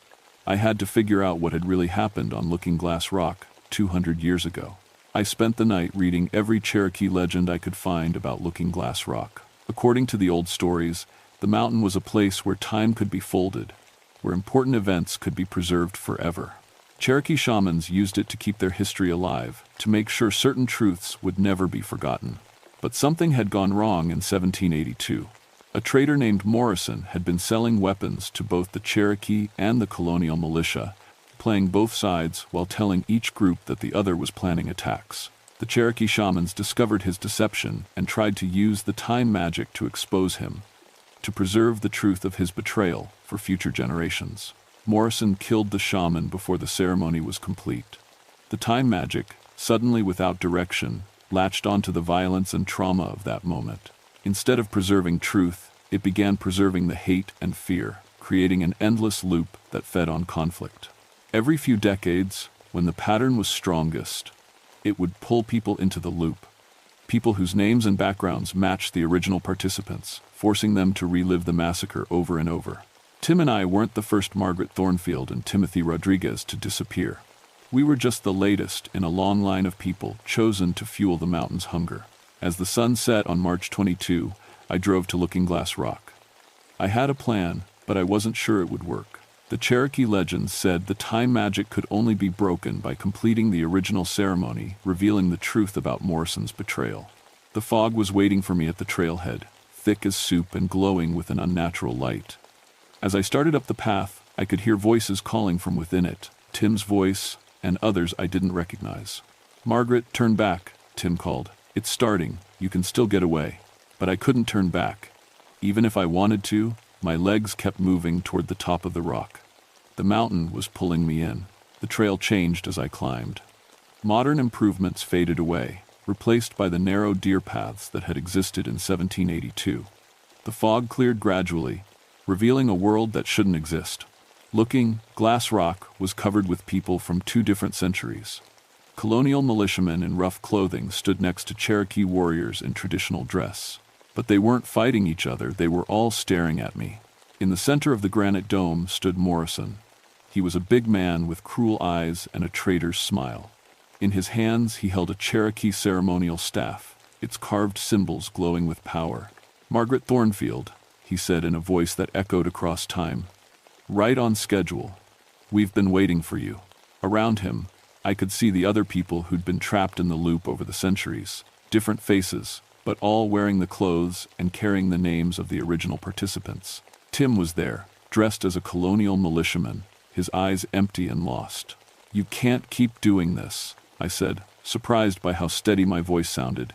I had to figure out what had really happened on Looking Glass Rock 200 years ago. I spent the night reading every Cherokee legend I could find about Looking Glass Rock. According to the old stories, the mountain was a place where time could be folded, where important events could be preserved forever. Cherokee shamans used it to keep their history alive, to make sure certain truths would never be forgotten. But something had gone wrong in 1782. A trader named Morrison had been selling weapons to both the Cherokee and the colonial militia, playing both sides while telling each group that the other was planning attacks. The Cherokee shamans discovered his deception and tried to use the time magic to expose him, to preserve the truth of his betrayal for future generations. Morrison killed the shaman before the ceremony was complete. The time magic, suddenly without direction, latched onto the violence and trauma of that moment. Instead of preserving truth, it began preserving the hate and fear, creating an endless loop that fed on conflict. Every few decades, when the pattern was strongest, it would pull people into the loop. People whose names and backgrounds matched the original participants, forcing them to relive the massacre over and over. Tim and I weren't the first Margaret Thornfield and Timothy Rodriguez to disappear. We were just the latest in a long line of people chosen to fuel the mountain's hunger. As the sun set on March 22, I drove to Looking Glass Rock. I had a plan, but I wasn't sure it would work. The Cherokee legends said the time magic could only be broken by completing the original ceremony, revealing the truth about Morrison's betrayal. The fog was waiting for me at the trailhead, thick as soup and glowing with an unnatural light. As I started up the path, I could hear voices calling from within it, Tim's voice and others I didn't recognize. "Margaret, turn back," Tim called. "It's starting, you can still get away." But I couldn't turn back. Even if I wanted to, my legs kept moving toward the top of the rock. The mountain was pulling me in. The trail changed as I climbed. Modern improvements faded away, replaced by the narrow deer paths that had existed in 1782. The fog cleared gradually, revealing a world that shouldn't exist. Looking Glass Rock was covered with people from 2 different centuries. Colonial militiamen in rough clothing stood next to Cherokee warriors in traditional dress. But they weren't fighting each other, they were all staring at me. In the center of the granite dome stood Morrison. He was a big man with cruel eyes and a traitor's smile. In his hands he held a Cherokee ceremonial staff, its carved symbols glowing with power. "Margaret Thornfield," he said in a voice that echoed across time. "Right on schedule. We've been waiting for you." Around him, I could see the other people who'd been trapped in the loop over the centuries. Different faces, but all wearing the clothes and carrying the names of the original participants. Tim was there, dressed as a colonial militiaman, his eyes empty and lost. "You can't keep doing this," I said, surprised by how steady my voice sounded.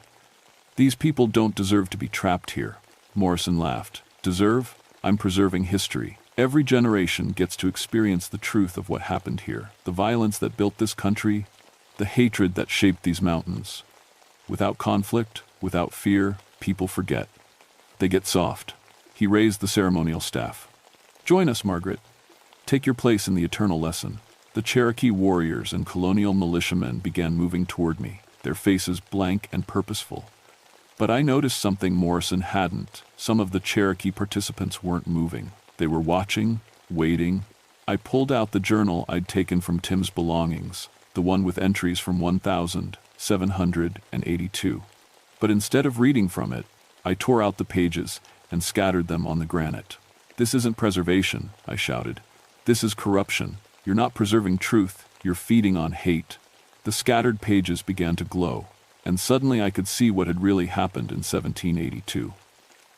"These people don't deserve to be trapped here." Morrison laughed. "Deserve? I'm preserving history. Every generation gets to experience the truth of what happened here, the violence that built this country, the hatred that shaped these mountains. Without conflict, without fear, people forget. They get soft. He raised the ceremonial staff. Join us, Margaret. Take your place in the eternal lesson. The Cherokee warriors and colonial militiamen began moving toward me, their faces blank and purposeful. But I noticed something Morrison hadn't. Some of the Cherokee participants weren't moving. They were watching, waiting. I pulled out the journal I'd taken from Tim's belongings, the one with entries from 1782. But instead of reading from it, I tore out the pages and scattered them on the granite. "This isn't preservation," I shouted. "This is corruption. You're not preserving truth, you're feeding on hate." The scattered pages began to glow, and suddenly I could see what had really happened in 1782.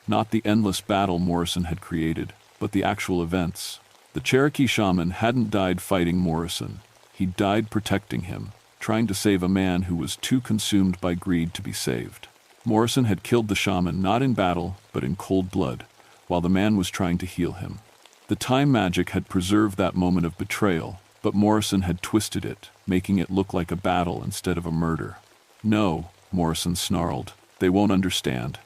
Not the endless battle Morrison had created, but the actual events. The Cherokee shaman hadn't died fighting Morrison. He died protecting him, trying to save a man who was too consumed by greed to be saved. Morrison had killed the shaman not in battle, but in cold blood, while the man was trying to heal him. The time magic had preserved that moment of betrayal, but Morrison had twisted it, making it look like a battle instead of a murder. "No," Morrison snarled, "they won't understand.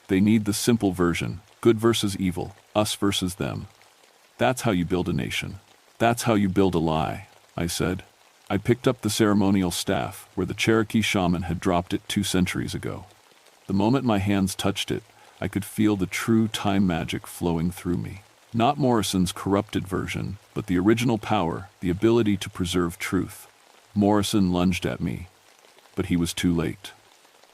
They need the simple version, good versus evil, us versus them. That's how you build a nation. That's how you build a lie," I said. I picked up the ceremonial staff where the Cherokee shaman had dropped it 2 centuries ago. The moment my hands touched it, I could feel the true time magic flowing through me. Not Morrison's corrupted version, but the original power, the ability to preserve truth. Morrison lunged at me, but he was too late.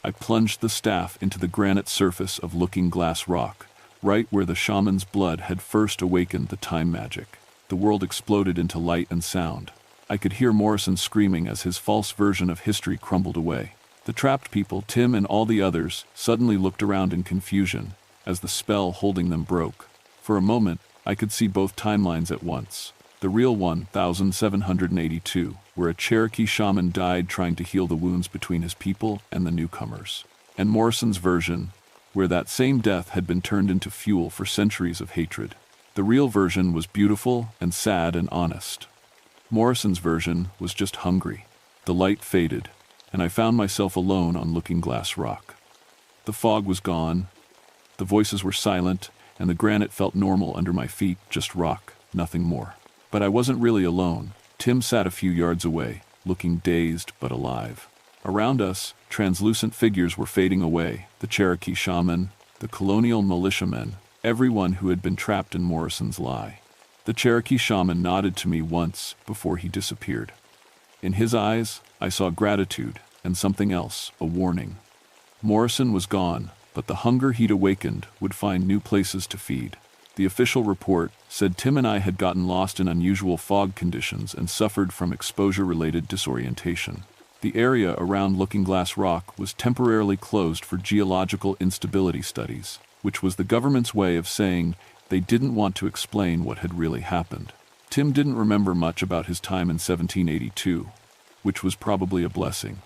I plunged the staff into the granite surface of Looking Glass Rock, right where the shaman's blood had first awakened the time magic. The world exploded into light and sound. I could hear Morrison screaming as his false version of history crumbled away. The trapped people, Tim and all the others, suddenly looked around in confusion as the spell holding them broke. For a moment, I could see both timelines at once. The real one, 1782, where a Cherokee shaman died trying to heal the wounds between his people and the newcomers. And Morrison's version, where that same death had been turned into fuel for centuries of hatred. The real version was beautiful and sad and honest. Morrison's version was just hungry. The light faded, and I found myself alone on Looking Glass Rock. The fog was gone, the voices were silent, and the granite felt normal under my feet, just rock, nothing more. But I wasn't really alone. Tim sat a few yards away, looking dazed but alive. Around us, translucent figures were fading away, the Cherokee shaman, the colonial militiamen, everyone who had been trapped in Morrison's lie. The Cherokee shaman nodded to me once before he disappeared. In his eyes, I saw gratitude and something else, a warning. Morrison was gone, but the hunger he'd awakened would find new places to feed. The official report said Tim and I had gotten lost in unusual fog conditions and suffered from exposure-related disorientation. The area around Looking Glass Rock was temporarily closed for geological instability studies, which was the government's way of saying they didn't want to explain what had really happened. Tim didn't remember much about his time in 1782, which was probably a blessing.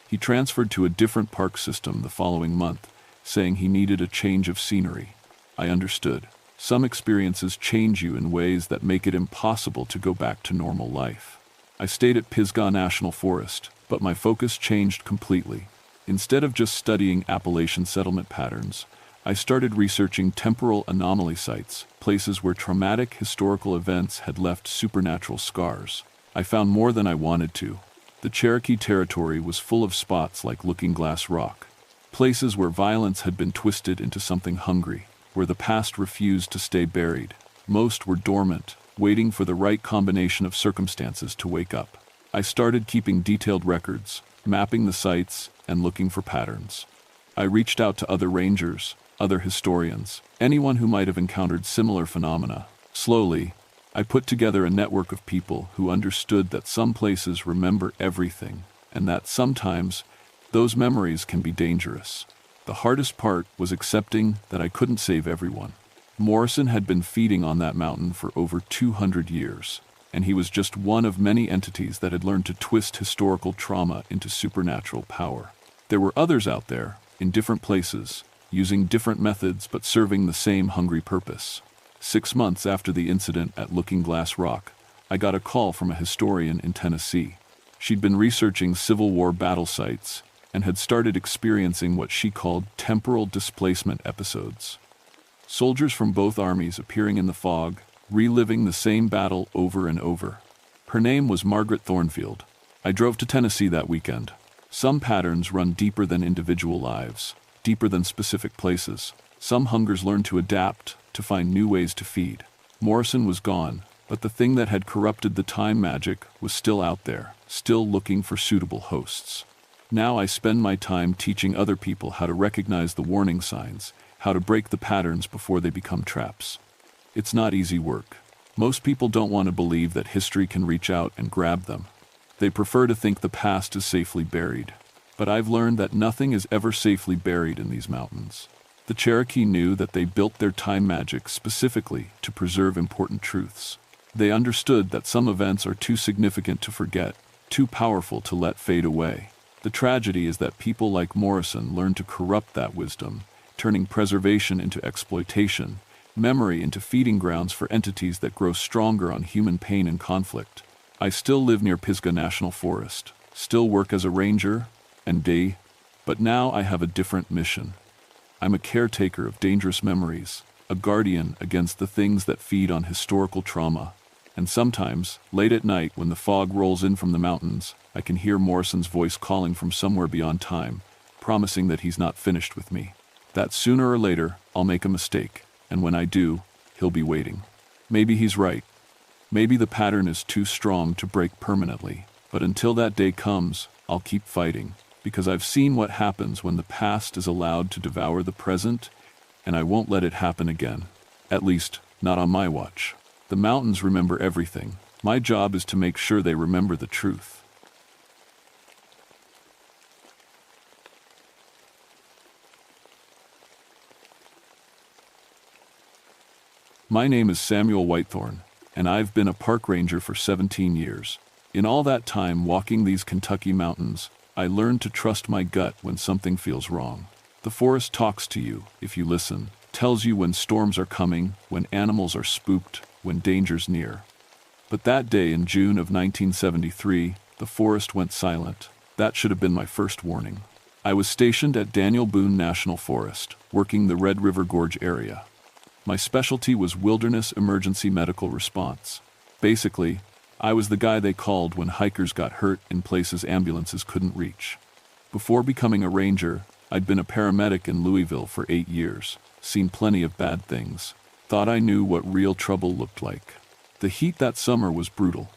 He transferred to a different park system the following month, saying he needed a change of scenery. I understood. Some experiences change you in ways that make it impossible to go back to normal life. I stayed at Pisgah National Forest, but my focus changed completely. Instead of just studying Appalachian settlement patterns, I started researching temporal anomaly sites, places where traumatic historical events had left supernatural scars. I found more than I wanted to. The Cherokee territory was full of spots like Looking Glass Rock, places where violence had been twisted into something hungry, where the past refused to stay buried. Most were dormant, waiting for the right combination of circumstances to wake up. I started keeping detailed records, mapping the sites, and looking for patterns. I reached out to other rangers, other historians, anyone who might have encountered similar phenomena. Slowly, I put together a network of people who understood that some places remember everything, and that sometimes those memories can be dangerous. The hardest part was accepting that I couldn't save everyone. Morrison had been feeding on that mountain for over 200 years, and he was just one of many entities that had learned to twist historical trauma into supernatural power. There were others out there, in different places, using different methods but serving the same hungry purpose. 6 months after the incident at Looking Glass Rock, I got a call from a historian in Tennessee. She'd been researching Civil War battle sites and had started experiencing what she called temporal displacement episodes. Soldiers from both armies appearing in the fog, reliving the same battle over and over. Her name was Margaret Thornfield. I drove to Tennessee that weekend. Some patterns run deeper than individual lives, deeper than specific places. Some hungers learn to adapt, to find new ways to feed. Morrison was gone, but the thing that had corrupted the time magic was still out there, still looking for suitable hosts. Now I spend my time teaching other people how to recognize the warning signs, how to break the patterns before they become traps. It's not easy work. Most people don't want to believe that history can reach out and grab them. They prefer to think the past is safely buried. But I've learned that nothing is ever safely buried in these mountains. The Cherokee knew that they built their time magic specifically to preserve important truths. They understood that some events are too significant to forget, too powerful to let fade away. The tragedy is that people like Morrison learned to corrupt that wisdom, turning preservation into exploitation, memory into feeding grounds for entities that grow stronger on human pain and conflict. I still live near Pisgah National Forest, still work as a ranger and day, but now I have a different mission. I'm a caretaker of dangerous memories, a guardian against the things that feed on historical trauma. And sometimes, late at night when the fog rolls in from the mountains, I can hear Morrison's voice calling from somewhere beyond time, promising that he's not finished with me. That sooner or later, I'll make a mistake, and when I do, he'll be waiting. Maybe he's right. Maybe the pattern is too strong to break permanently, but until that day comes, I'll keep fighting, because I've seen what happens when the past is allowed to devour the present, and I won't let it happen again. At least, not on my watch. The mountains remember everything. My job is to make sure they remember the truth. My name is Samuel Whitethorn, and I've been a park ranger for 17 years. In all that time walking these Kentucky mountains, I learned to trust my gut when something feels wrong. The forest talks to you, if you listen, tells you when storms are coming, when animals are spooked, when danger's near. But that day in June of 1973, the forest went silent. That should have been my first warning. I was stationed at Daniel Boone National Forest, working the Red River Gorge area. My specialty was wilderness emergency medical response. Basically, I was the guy they called when hikers got hurt in places ambulances couldn't reach. Before becoming a ranger, I'd been a paramedic in Louisville for 8 years, seen plenty of bad things, thought I knew what real trouble looked like. The heat that summer was brutal.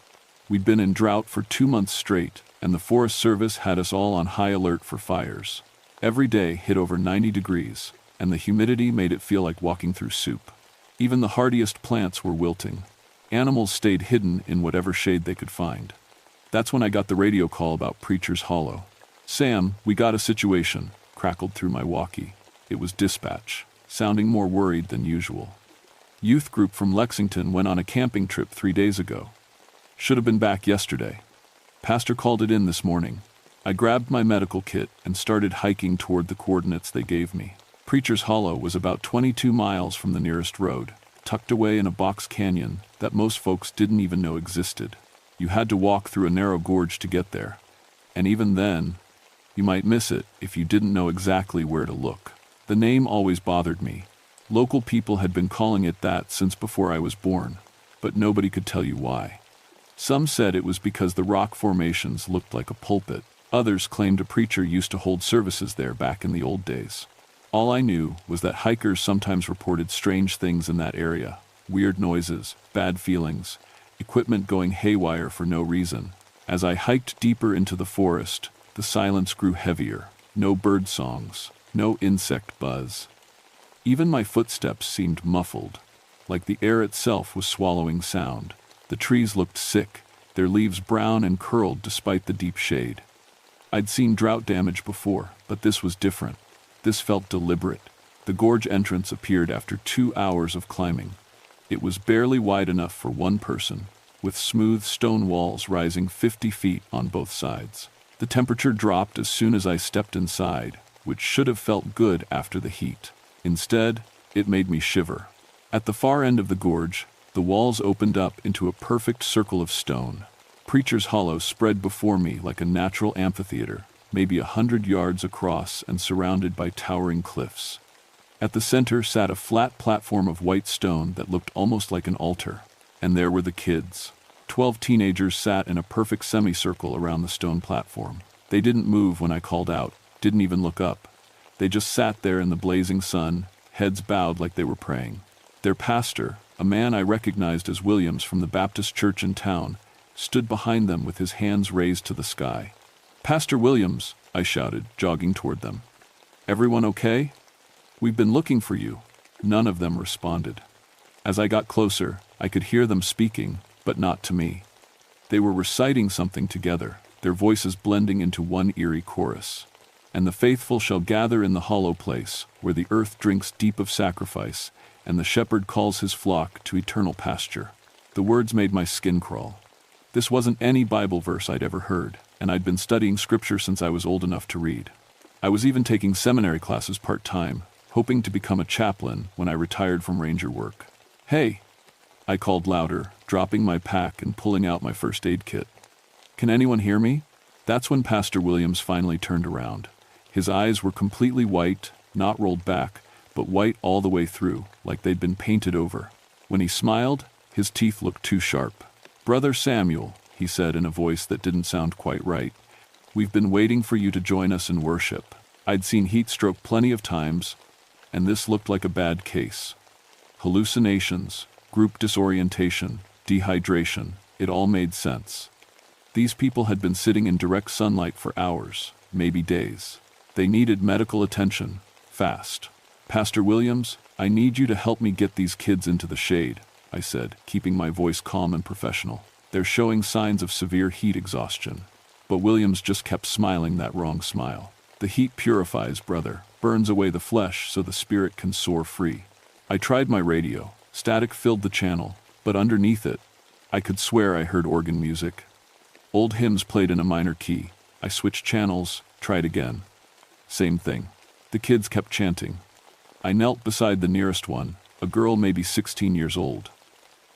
We'd been in drought for 2 months straight, and the Forest Service had us all on high alert for fires. Every day hit over 90 degrees, and the humidity made it feel like walking through soup. Even the hardiest plants were wilting. Animals stayed hidden in whatever shade they could find. That's when I got the radio call about Preacher's Hollow. "Sam, we got a situation," crackled through my walkie. It was dispatch, sounding more worried than usual. "Youth group from Lexington went on a camping trip 3 days ago. Should have been back yesterday. Pastor called it in this morning." I grabbed my medical kit and started hiking toward the coordinates they gave me. Preacher's Hollow was about 22 miles from the nearest road, tucked away in a box canyon that most folks didn't even know existed. You had to walk through a narrow gorge to get there. And even then, you might miss it if you didn't know exactly where to look. The name always bothered me. Local people had been calling it that since before I was born, but nobody could tell you why. Some said it was because the rock formations looked like a pulpit. Others claimed a preacher used to hold services there back in the old days. All I knew was that hikers sometimes reported strange things in that area. Weird noises, bad feelings, equipment going haywire for no reason. As I hiked deeper into the forest, the silence grew heavier. No bird songs, no insect buzz. Even my footsteps seemed muffled, like the air itself was swallowing sound. The trees looked sick, their leaves brown and curled despite the deep shade. I'd seen drought damage before, but this was different. This felt deliberate. The gorge entrance appeared after 2 hours of climbing. It was barely wide enough for one person, with smooth stone walls rising 50 feet on both sides. The temperature dropped as soon as I stepped inside, which should have felt good after the heat. Instead, it made me shiver. At the far end of the gorge, the walls opened up into a perfect circle of stone. Preacher's Hollow spread before me like a natural amphitheater, maybe 100 yards across and surrounded by towering cliffs. At the center sat a flat platform of white stone that looked almost like an altar. And there were the kids. 12 teenagers sat in a perfect semicircle around the stone platform. They didn't move when I called out, didn't even look up. They just sat there in the blazing sun, heads bowed like they were praying. Their pastor, a man I recognized as Williams from the Baptist church in town, stood behind them with his hands raised to the sky. "Pastor Williams," I shouted, jogging toward them. "Everyone okay? We've been looking for you." None of them responded. As I got closer, I could hear them speaking, but not to me. They were reciting something together, their voices blending into one eerie chorus. "And the faithful shall gather in the hollow place, where the earth drinks deep of sacrifice, and the shepherd calls his flock to eternal pasture." The words made my skin crawl. This wasn't any Bible verse I'd ever heard, and I'd been studying scripture since I was old enough to read. I was even taking seminary classes part-time, hoping to become a chaplain when I retired from ranger work. "Hey!" I called louder, dropping my pack and pulling out my first aid kit. "Can anyone hear me?" That's when Pastor Williams finally turned around. His eyes were completely white, not rolled back, but white all the way through, like they'd been painted over. When he smiled, his teeth looked too sharp. "Brother Samuel," he said in a voice that didn't sound quite right, "we've been waiting for you to join us in worship." I'd seen heat stroke plenty of times, and this looked like a bad case. Hallucinations, group disorientation, dehydration, it all made sense. These people had been sitting in direct sunlight for hours, maybe days. They needed medical attention, fast. "Pastor Williams, I need you to help me get these kids into the shade," I said, keeping my voice calm and professional. "They're showing signs of severe heat exhaustion." But Williams just kept smiling that wrong smile. "The heat purifies, brother, burns away the flesh so the spirit can soar free." I tried my radio. Static filled the channel, but underneath it, I could swear I heard organ music. Old hymns played in a minor key. I switched channels, tried again. Same thing. The kids kept chanting. I knelt beside the nearest one, a girl maybe 16 years old.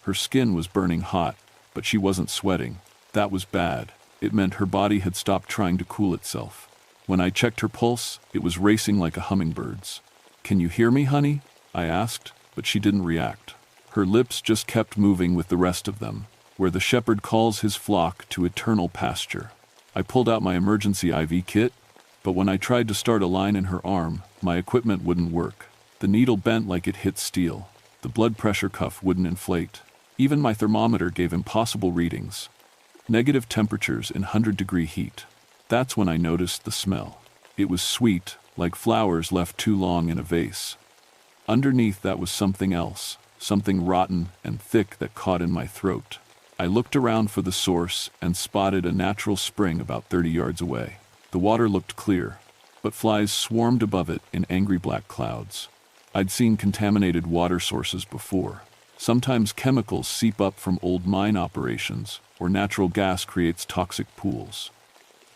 Her skin was burning hot, but she wasn't sweating. That was bad. It meant her body had stopped trying to cool itself. When I checked her pulse, it was racing like a hummingbird's. "Can you hear me, honey?" I asked, but she didn't react. Her lips just kept moving with the rest of them, where the shepherd calls his flock to eternal pasture. I pulled out my emergency IV kit, but when I tried to start a line in her arm, my equipment wouldn't work. The needle bent like it hit steel. The blood pressure cuff wouldn't inflate. Even my thermometer gave impossible readings. Negative temperatures in 100-degree heat. That's when I noticed the smell. It was sweet, like flowers left too long in a vase. Underneath that was something else, something rotten and thick that caught in my throat. I looked around for the source and spotted a natural spring about 30 yards away. The water looked clear, but flies swarmed above it in angry black clouds. I'd seen contaminated water sources before. Sometimes chemicals seep up from old mine operations, or natural gas creates toxic pools.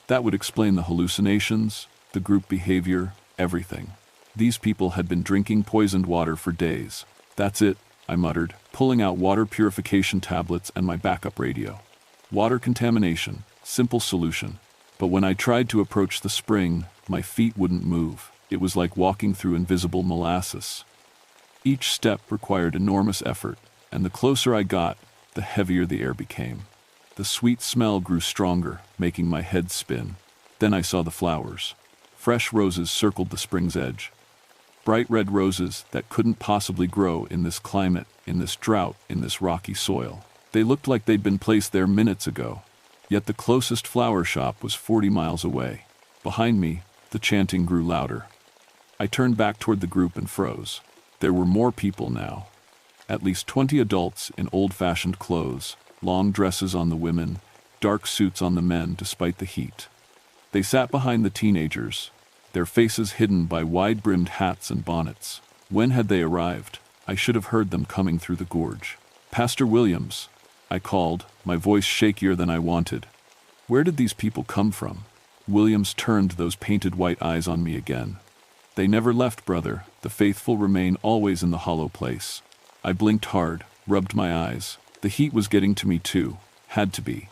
That would explain the hallucinations, the group behavior, everything. These people had been drinking poisoned water for days. "That's it," I muttered, pulling out water purification tablets and my backup radio. Water contamination, simple solution. But when I tried to approach the spring, my feet wouldn't move. It was like walking through invisible molasses. Each step required enormous effort, and the closer I got, the heavier the air became. The sweet smell grew stronger, making my head spin. Then I saw the flowers. Fresh roses circled the spring's edge. Bright red roses that couldn't possibly grow in this climate, in this drought, in this rocky soil. They looked like they'd been placed there minutes ago. Yet the closest flower shop was 40 miles away. Behind me, the chanting grew louder. I turned back toward the group and froze. There were more people now. At least 20 adults in old-fashioned clothes, long dresses on the women, dark suits on the men despite the heat. They sat behind the teenagers, their faces hidden by wide-brimmed hats and bonnets. When had they arrived? I should have heard them coming through the gorge. "Pastor Williams," I called, my voice shakier than I wanted. Where did these people come from? Williams turned those painted white eyes on me again. "They never left, brother. The faithful remain always in the hollow place." I blinked hard, rubbed my eyes. The heat was getting to me too. Had to be.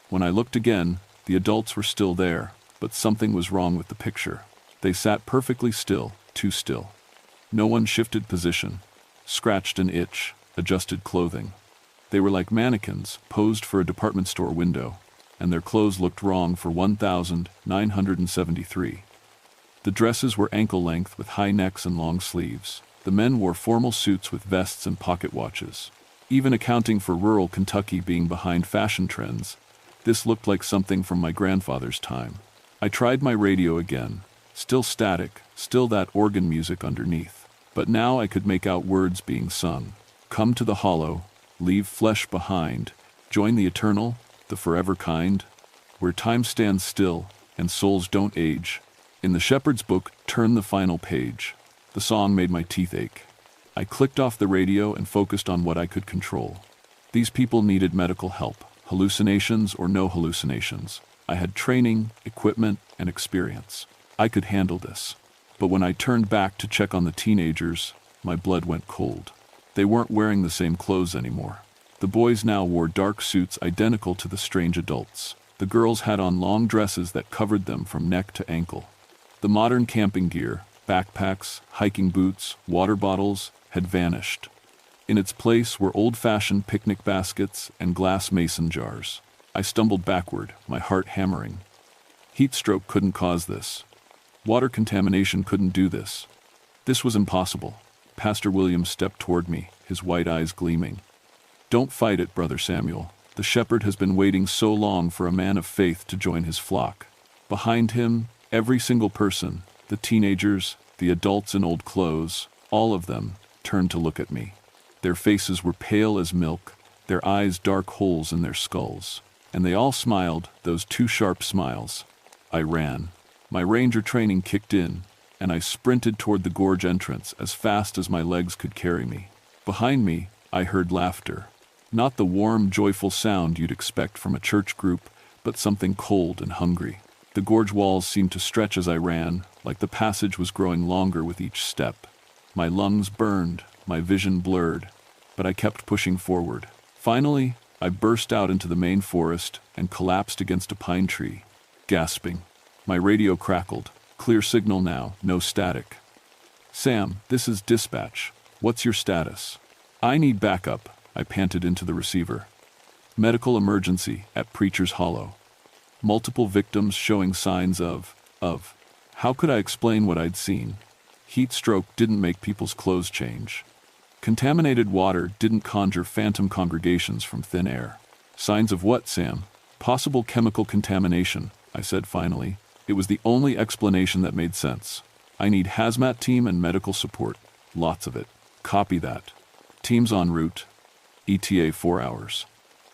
When I looked again, the adults were still there, but something was wrong with the picture. They sat perfectly still, too still. No one shifted position, scratched an itch, adjusted clothing. They were like mannequins, posed for a department store window, and their clothes looked wrong for 1,973. The dresses were ankle-length with high necks and long sleeves. The men wore formal suits with vests and pocket watches. Even accounting for rural Kentucky being behind fashion trends, this looked like something from my grandfather's time. I tried my radio again. Still static, still that organ music underneath. But now I could make out words being sung. Come to the hollow, leave flesh behind, join the eternal, the forever kind, where time stands still and souls don't age. In the shepherd's book, turn the final page. The song made my teeth ache. I clicked off the radio and focused on what I could control. These people needed medical help, hallucinations or no hallucinations. I had training, equipment, and experience. I could handle this. But when I turned back to check on the teenagers, my blood went cold. They weren't wearing the same clothes anymore. The boys now wore dark suits identical to the strange adults. The girls had on long dresses that covered them from neck to ankle. The modern camping gear, backpacks, hiking boots, water bottles, had vanished. In its place were old-fashioned picnic baskets and glass mason jars. I stumbled backward, my heart hammering. Heat stroke couldn't cause this. Water contamination couldn't do this. This was impossible. Pastor Williams stepped toward me, his white eyes gleaming. Don't fight it, Brother Samuel. The shepherd has been waiting so long for a man of faith to join his flock. Behind him, every single person, the teenagers, the adults in old clothes, all of them, turned to look at me. Their faces were pale as milk, their eyes dark holes in their skulls. And they all smiled, those two sharp smiles. I ran. My ranger training kicked in, and I sprinted toward the gorge entrance as fast as my legs could carry me. Behind me, I heard laughter. Not the warm, joyful sound you'd expect from a church group, but something cold and hungry. The gorge walls seemed to stretch as I ran, like the passage was growing longer with each step. My lungs burned, my vision blurred, but I kept pushing forward. Finally, I burst out into the main forest and collapsed against a pine tree, gasping. My radio crackled. Clear signal now, no static. Sam, this is dispatch. What's your status? I need backup, I panted into the receiver. Medical emergency at Preacher's Hollow. Multiple victims showing signs of. How could I explain what I'd seen? Heat stroke didn't make people's clothes change. Contaminated water didn't conjure phantom congregations from thin air. Signs of what, Sam? Possible chemical contamination, I said finally. It was the only explanation that made sense. I need hazmat team and medical support. Lots of it. Copy that. Teams en route. ETA 4 hours.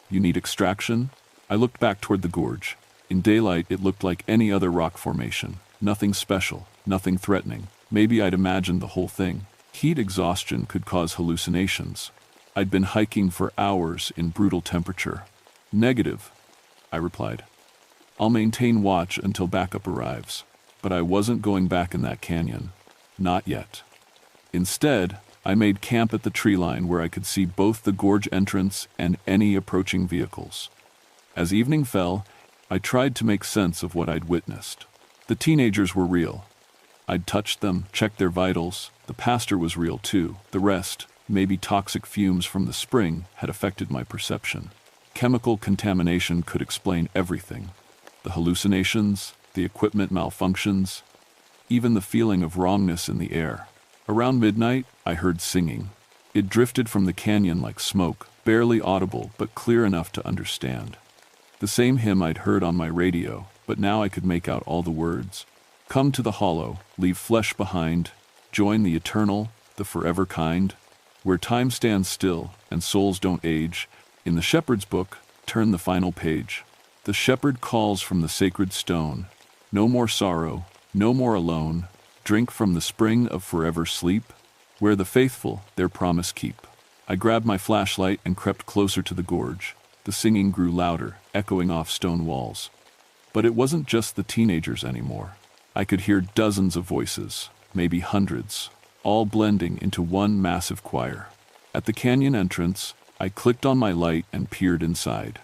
You need extraction? I looked back toward the gorge. In daylight, it looked like any other rock formation. Nothing special, nothing threatening. Maybe I'd imagined the whole thing. Heat exhaustion could cause hallucinations. I'd been hiking for hours in brutal temperature. Negative, I replied. I'll maintain watch until backup arrives. But I wasn't going back in that canyon. Not yet. Instead, I made camp at the tree line where I could see both the gorge entrance and any approaching vehicles. As evening fell, I tried to make sense of what I'd witnessed. The teenagers were real. I'd touched them, checked their vitals. The pastor was real too. The rest, maybe toxic fumes from the spring, had affected my perception. Chemical contamination could explain everything. The hallucinations, the equipment malfunctions, even the feeling of wrongness in the air. Around midnight, I heard singing. It drifted from the canyon like smoke, barely audible but clear enough to understand. The same hymn I'd heard on my radio, but now I could make out all the words. Come to the hollow, leave flesh behind, join the eternal, the forever kind, where time stands still and souls don't age. In the shepherd's book, turn the final page. The shepherd calls from the sacred stone. No more sorrow, no more alone. Drink from the spring of forever sleep, where the faithful their promise keep. I grabbed my flashlight and crept closer to the gorge. The singing grew louder, echoing off stone walls. But it wasn't just the teenagers anymore. I could hear dozens of voices, maybe hundreds, all blending into one massive choir. At the canyon entrance, I clicked on my light and peered inside.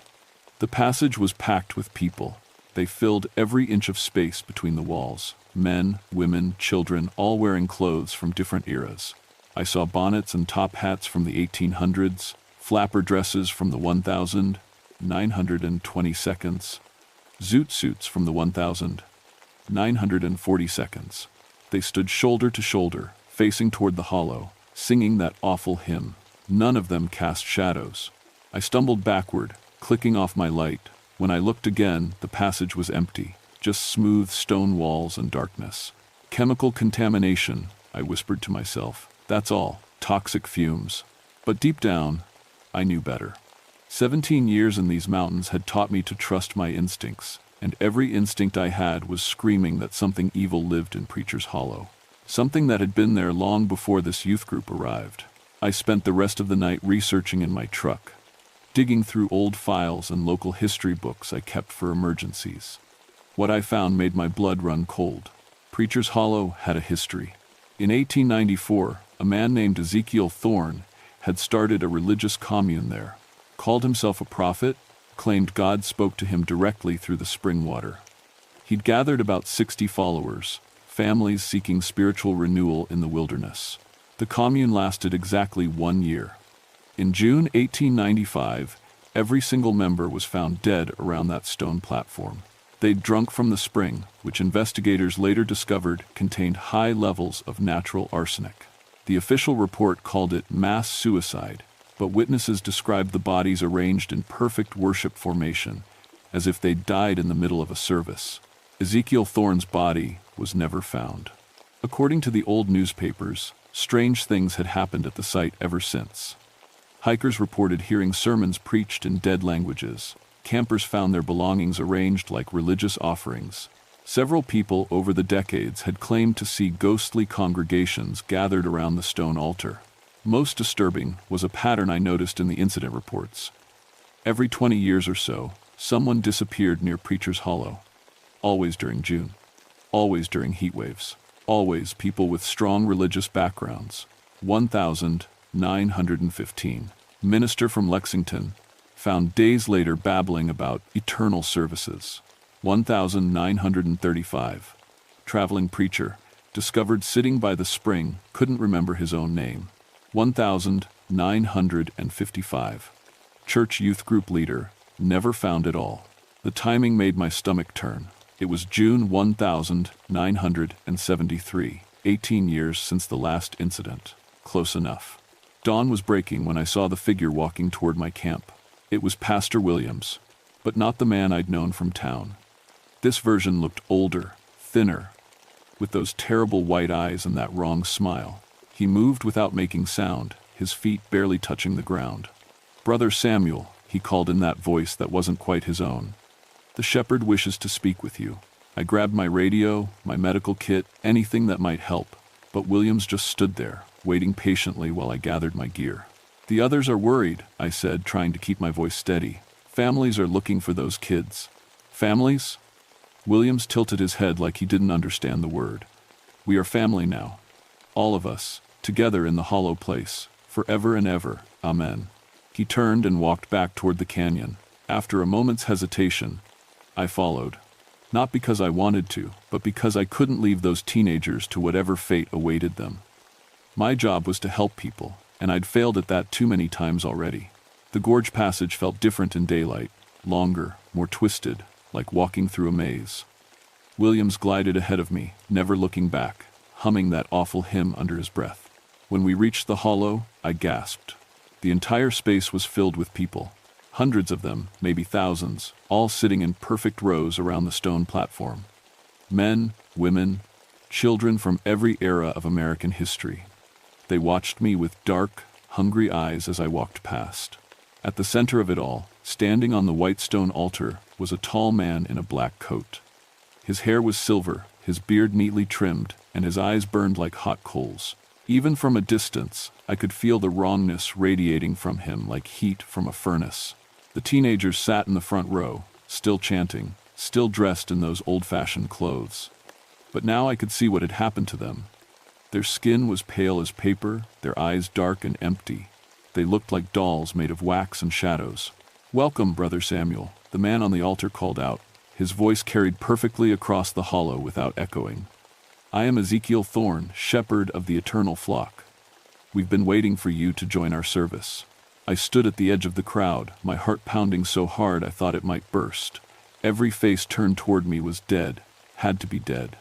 The passage was packed with people. They filled every inch of space between the walls. Men, women, children, all wearing clothes from different eras. I saw bonnets and top hats from the 1800s, flapper dresses from the 1922, zoot suits from the 1942. They stood shoulder to shoulder, facing toward the hollow, singing that awful hymn. None of them cast shadows. I stumbled backward, clicking off my light. When I looked again, the passage was empty, just smooth stone walls and darkness. Chemical contamination, I whispered to myself. That's all, toxic fumes. But deep down, I knew better. 17 years in these mountains had taught me to trust my instincts, and every instinct I had was screaming that something evil lived in Preacher's Hollow. Something that had been there long before this youth group arrived. I spent the rest of the night researching in my truck, digging through old files and local history books I kept for emergencies. What I found made my blood run cold. Preacher's Hollow had a history. In 1894, a man named Ezekiel Thorne had started a religious commune there, called himself a prophet, claimed God spoke to him directly through the spring water. He'd gathered about 60 followers, families seeking spiritual renewal in the wilderness. The commune lasted exactly 1 year. In June 1895, every single member was found dead around that stone platform. They'd drunk from the spring, which investigators later discovered contained high levels of natural arsenic. The official report called it mass suicide, but witnesses described the bodies arranged in perfect worship formation, as if they'd died in the middle of a service. Ezekiel Thorne's body was never found. According to the old newspapers, strange things had happened at the site ever since. Hikers reported hearing sermons preached in dead languages. Campers found their belongings arranged like religious offerings. Several people over the decades had claimed to see ghostly congregations gathered around the stone altar. Most disturbing was a pattern I noticed in the incident reports. Every 20 years or so, someone disappeared near Preacher's Hollow. Always during June. Always during heat waves. Always people with strong religious backgrounds. 1915. Minister from Lexington, found days later babbling about eternal services. 1935. Traveling preacher, discovered sitting by the spring, couldn't remember his own name. 1955. Church youth group leader, never found at all. The timing made my stomach turn. It was June 1973, 18 years since the last incident. Close enough. Dawn was breaking when I saw the figure walking toward my camp. It was Pastor Williams, but not the man I'd known from town. This version looked older, thinner, with those terrible white eyes and that wrong smile. He moved without making sound, his feet barely touching the ground. "Brother Samuel," he called in that voice that wasn't quite his own. "The shepherd wishes to speak with you." I grabbed my radio, my medical kit, anything that might help, but Williams just stood there, waiting patiently while I gathered my gear. "The others are worried," I said, trying to keep my voice steady. "Families are looking for those kids." "Families?" Williams tilted his head like he didn't understand the word. "We are family now. All of us, together in the hollow place, forever and ever, amen." He turned and walked back toward the canyon. After a moment's hesitation, I followed. Not because I wanted to, but because I couldn't leave those teenagers to whatever fate awaited them. My job was to help people, and I'd failed at that too many times already. The gorge passage felt different in daylight, longer, more twisted, like walking through a maze. Williams glided ahead of me, never looking back, humming that awful hymn under his breath. When we reached the hollow, I gasped. The entire space was filled with people. Hundreds of them, maybe thousands, all sitting in perfect rows around the stone platform. Men, women, children from every era of American history. They watched me with dark, hungry eyes as I walked past. At the center of it all, standing on the white stone altar, was a tall man in a black coat. His hair was silver, his beard neatly trimmed, and his eyes burned like hot coals. Even from a distance, I could feel the wrongness radiating from him like heat from a furnace. The teenagers sat in the front row, still chanting, still dressed in those old-fashioned clothes. But now I could see what had happened to them. Their skin was pale as paper, their eyes dark and empty. They looked like dolls made of wax and shadows. "Welcome, Brother Samuel," the man on the altar called out. His voice carried perfectly across the hollow without echoing. "I am Ezekiel Thorne, shepherd of the eternal flock. We've been waiting for you to join our service." I stood at the edge of the crowd, my heart pounding so hard I thought it might burst. Every face turned toward me was dead, had to be dead.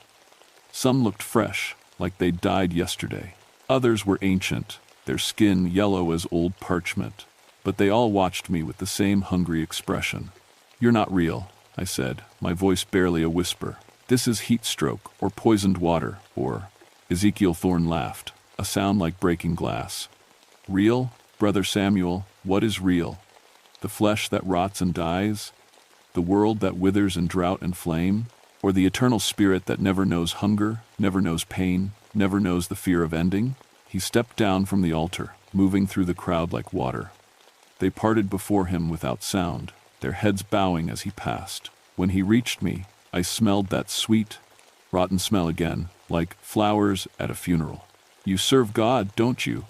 Some looked fresh, like they'd died yesterday. Others were ancient, their skin yellow as old parchment. But they all watched me with the same hungry expression. "You're not real," I said, my voice barely a whisper. "This is heat stroke, or poisoned water, or—" Ezekiel Thorne laughed, a sound like breaking glass. "Real? Brother Samuel, what is real? The flesh that rots and dies? The world that withers in drought and flame? Or the eternal spirit that never knows hunger, never knows pain, never knows the fear of ending?" He stepped down from the altar, moving through the crowd like water. They parted before him without sound, their heads bowing as he passed. When he reached me, I smelled that sweet, rotten smell again, like flowers at a funeral. "You serve God, don't you?"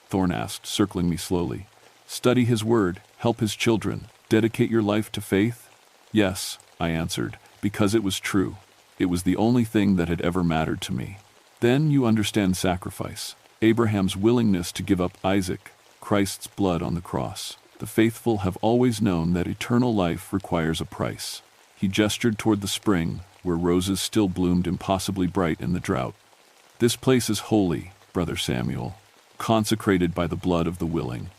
Thorne asked, circling me slowly. "Study his word, help his children, dedicate your life to faith?" "Yes," I answered, because it was true. It was the only thing that had ever mattered to me. "Then you understand sacrifice. Abraham's willingness to give up Isaac, Christ's blood on the cross. The faithful have always known that eternal life requires a price." He gestured toward the spring, where roses still bloomed impossibly bright in the drought. "This place is holy, Brother Samuel, consecrated by the blood of the willing.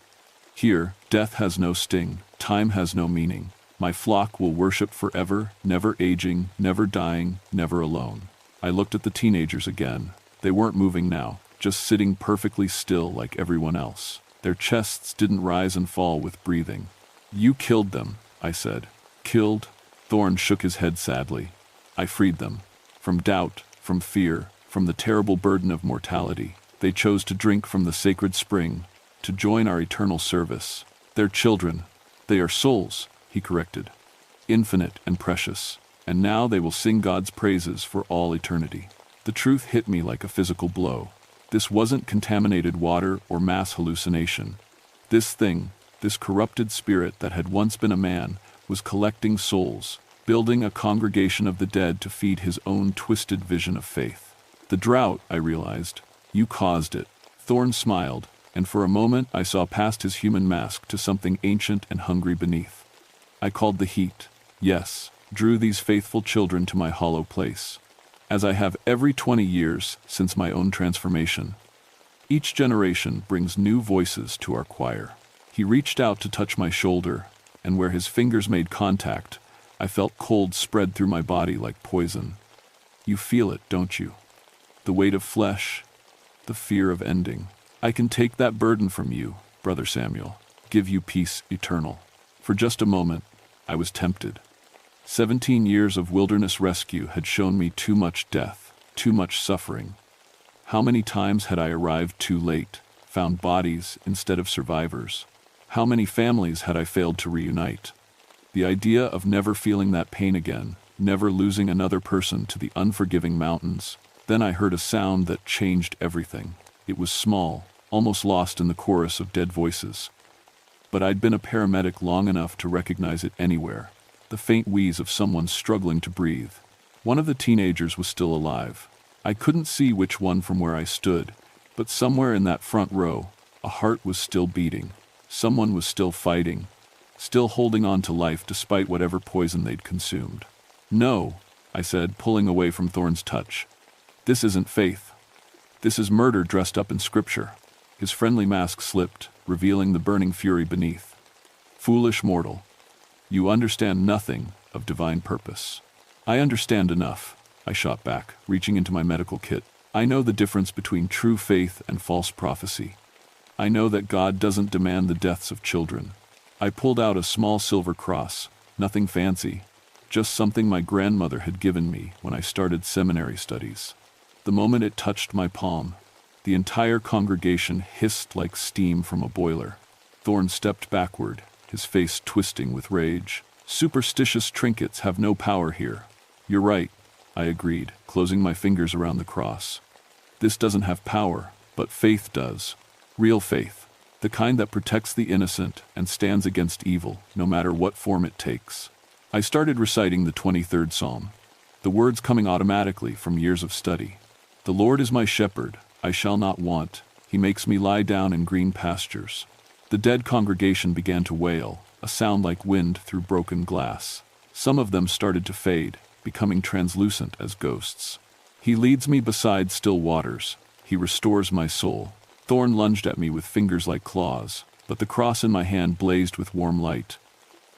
Here, death has no sting, time has no meaning. My flock will worship forever, never aging, never dying, never alone." I looked at the teenagers again. They weren't moving now, just sitting perfectly still like everyone else. Their chests didn't rise and fall with breathing. "You killed them," I said. "Killed?" Thorne shook his head sadly. "I freed them. From doubt, from fear, from the terrible burden of mortality. They chose to drink from the sacred spring, to join our eternal service. They're children. They are souls," he corrected. "Infinite and precious. And now they will sing God's praises for all eternity." The truth hit me like a physical blow. This wasn't contaminated water or mass hallucination. This thing, this corrupted spirit that had once been a man, was collecting souls, building a congregation of the dead to feed his own twisted vision of faith. "The drought," I realized. "You caused it." Thorne smiled, and for a moment I saw past his human mask to something ancient and hungry beneath. "I called the heat, yes, drew these faithful children to my hollow place, as I have every 20 years since my own transformation. Each generation brings new voices to our choir." He reached out to touch my shoulder, and where his fingers made contact, I felt cold spread through my body like poison. "You feel it, don't you? The weight of flesh, the fear of ending. I can take that burden from you, Brother Samuel, give you peace eternal." For just a moment, I was tempted. 17 years of wilderness rescue had shown me too much death, too much suffering. How many times had I arrived too late, found bodies instead of survivors? How many families had I failed to reunite? The idea of never feeling that pain again, never losing another person to the unforgiving mountains. Then I heard a sound that changed everything. It was small, almost lost in the chorus of dead voices. But I'd been a paramedic long enough to recognize it anywhere. The faint wheeze of someone struggling to breathe. One of the teenagers was still alive. I couldn't see which one from where I stood, but somewhere in that front row, a heart was still beating. Someone was still fighting, still holding on to life despite whatever poison they'd consumed. "No," I said, pulling away from Thorne's touch. "This isn't faith. This is murder dressed up in scripture." His friendly mask slipped, revealing the burning fury beneath. "Foolish mortal, you understand nothing of divine purpose." "I understand enough," I shot back, reaching into my medical kit. "I know the difference between true faith and false prophecy. I know that God doesn't demand the deaths of children." I pulled out a small silver cross, nothing fancy, just something my grandmother had given me when I started seminary studies. The moment it touched my palm, the entire congregation hissed like steam from a boiler. Thorne stepped backward, his face twisting with rage. "Superstitious trinkets have no power here." "You're right," I agreed, closing my fingers around the cross. "This doesn't have power, but faith does. Real faith. the kind that protects the innocent and stands against evil, no matter what form it takes. I started reciting the 23rd Psalm, the words coming automatically from years of study. The Lord is my shepherd, I shall not want. He makes me lie down in green pastures. The dead congregation began to wail, a sound like wind through broken glass. Some of them started to fade, becoming translucent as ghosts. He leads me beside still waters. He restores my soul. Thorn lunged at me with fingers like claws, but the cross in my hand blazed with warm light.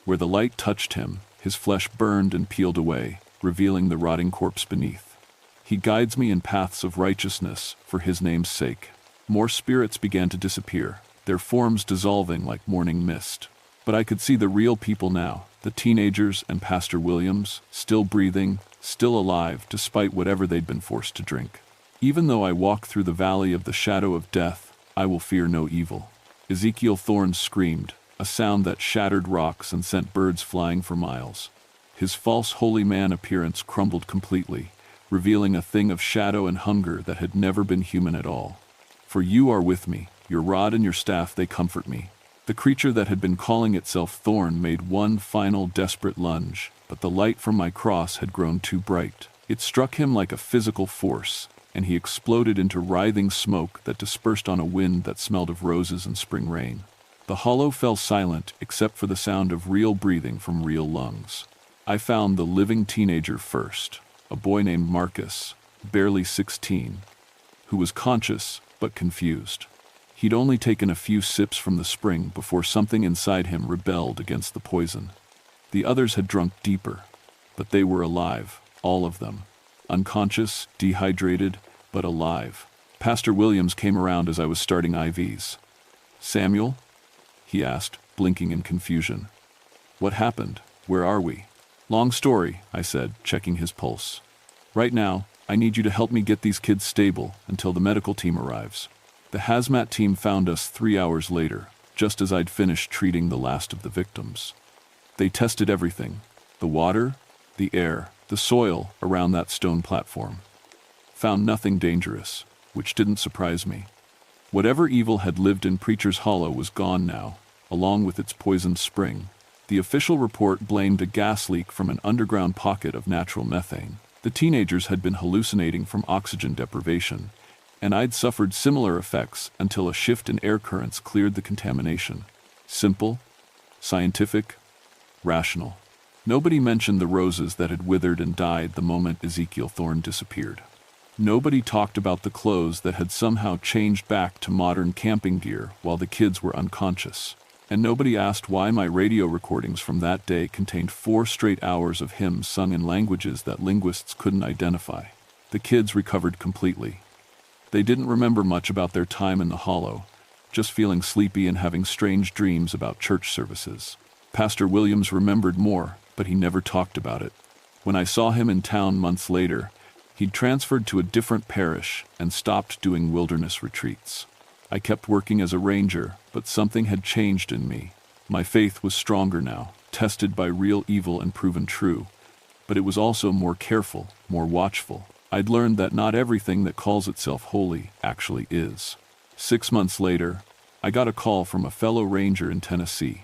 Where the light touched him, his flesh burned and peeled away, revealing the rotting corpse beneath. He guides me in paths of righteousness for his name's sake. More spirits began to disappear, their forms dissolving like morning mist. But I could see the real people now, the teenagers and Pastor Williams, still breathing, still alive despite whatever they'd been forced to drink. Even though I walk through the valley of the shadow of death, I will fear no evil. Ezekiel Thorne screamed, a sound that shattered rocks and sent birds flying for miles. His false holy man appearance crumbled completely, revealing a thing of shadow and hunger that had never been human at all. For you are with me, your rod and your staff they comfort me. The creature that had been calling itself Thorn made one final desperate lunge, but the light from my cross had grown too bright. It struck him like a physical force, and he exploded into writhing smoke that dispersed on a wind that smelled of roses and spring rain. The hollow fell silent except for the sound of real breathing from real lungs. I found the living teenager first, a boy named Marcus, barely 16, who was conscious but confused. He'd only taken a few sips from the spring before something inside him rebelled against the poison. The others had drunk deeper, but they were alive, all of them. Unconscious, dehydrated, but alive. Pastor Williams came around as I was starting IVs. "Samuel?" he asked, blinking in confusion. "What happened? Where are we?" "Long story," I said, checking his pulse. "Right now, I need you to help me get these kids stable until the medical team arrives." The hazmat team found us 3 hours later, just as I'd finished treating the last of the victims. They tested everything: the water, the air, the soil around that stone platform. Found nothing dangerous, which didn't surprise me. Whatever evil had lived in Preacher's Hollow was gone now, along with its poisoned spring. The official report blamed a gas leak from an underground pocket of natural methane. The teenagers had been hallucinating from oxygen deprivation, and I'd suffered similar effects until a shift in air currents cleared the contamination. Simple, scientific, rational. Nobody mentioned the roses that had withered and died the moment Ezekiel Thorne disappeared. Nobody talked about the clothes that had somehow changed back to modern camping gear while the kids were unconscious. And nobody asked why my radio recordings from that day contained 4 straight hours of hymns sung in languages that linguists couldn't identify. The kids recovered completely. They didn't remember much about their time in the hollow, just feeling sleepy and having strange dreams about church services. Pastor Williams remembered more, but he never talked about it. When I saw him in town months later, he'd transferred to a different parish and stopped doing wilderness retreats. I kept working as a ranger, but something had changed in me. My faith was stronger now, tested by real evil and proven true, but it was also more careful, more watchful. I'd learned that not everything that calls itself holy actually is. 6 months later, I got a call from a fellow ranger in Tennessee.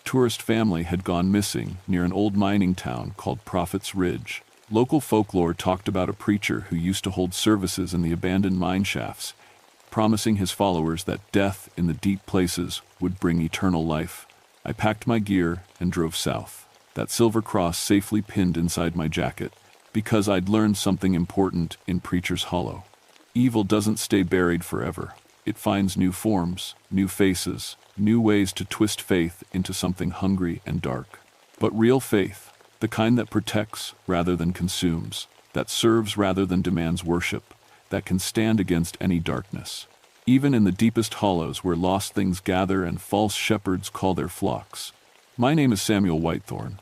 Tourist family had gone missing near an old mining town called Prophet's Ridge. Local folklore talked about a preacher who used to hold services in the abandoned mine shafts, promising his followers that death in the deep places would bring eternal life. I packed my gear and drove south, that silver cross safely pinned inside my jacket, because I'd learned something important in Preacher's Hollow. Evil doesn't stay buried forever. It finds new forms, new faces, new ways to twist faith into something hungry and dark. But real faith, the kind that protects rather than consumes, that serves rather than demands worship, that can stand against any darkness. Even in the deepest hollows where lost things gather and false shepherds call their flocks. My name is Samuel Whitethorn.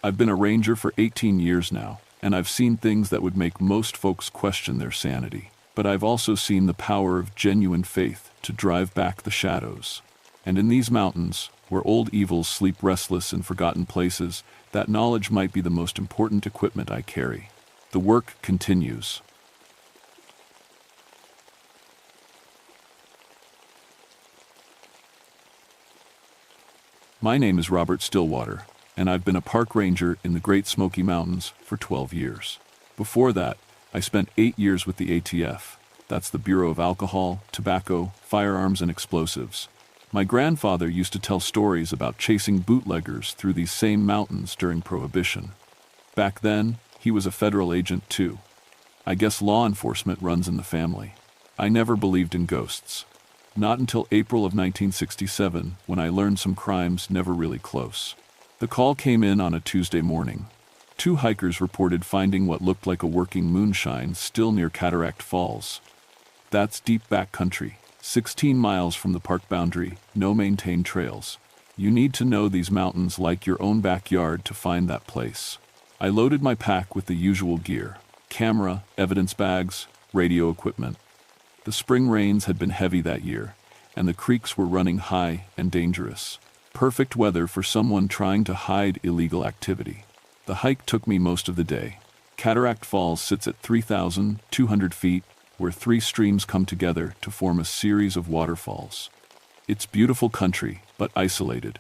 I've been a ranger for 18 years now, and I've seen things that would make most folks question their sanity. But I've also seen the power of genuine faith to drive back the shadows. And in these mountains, where old evils sleep restless in forgotten places, that knowledge might be the most important equipment I carry. The work continues. My name is Robert Stillwater, and I've been a park ranger in the Great Smoky Mountains for 12 years. Before that, I spent 8 years with the ATF. That's the Bureau of Alcohol, Tobacco, Firearms, and Explosives. My grandfather used to tell stories about chasing bootleggers through these same mountains during Prohibition. Back then, he was a federal agent too. I guess law enforcement runs in the family. I never believed in ghosts. Not until April of 1967, when I learned some crimes never really close. The call came in on a Tuesday morning. 2 hikers reported finding what looked like a working moonshine still near Cataract Falls. That's deep backcountry, 16 miles from the park boundary, no maintained trails. You need to know these mountains like your own backyard to find that place. I loaded my pack with the usual gear: camera, evidence bags, radio equipment. The spring rains had been heavy that year, and the creeks were running high and dangerous. Perfect weather for someone trying to hide illegal activity. The hike took me most of the day. Cataract Falls sits at 3,200 feet, where 3 streams come together to form a series of waterfalls. It's beautiful country, but isolated.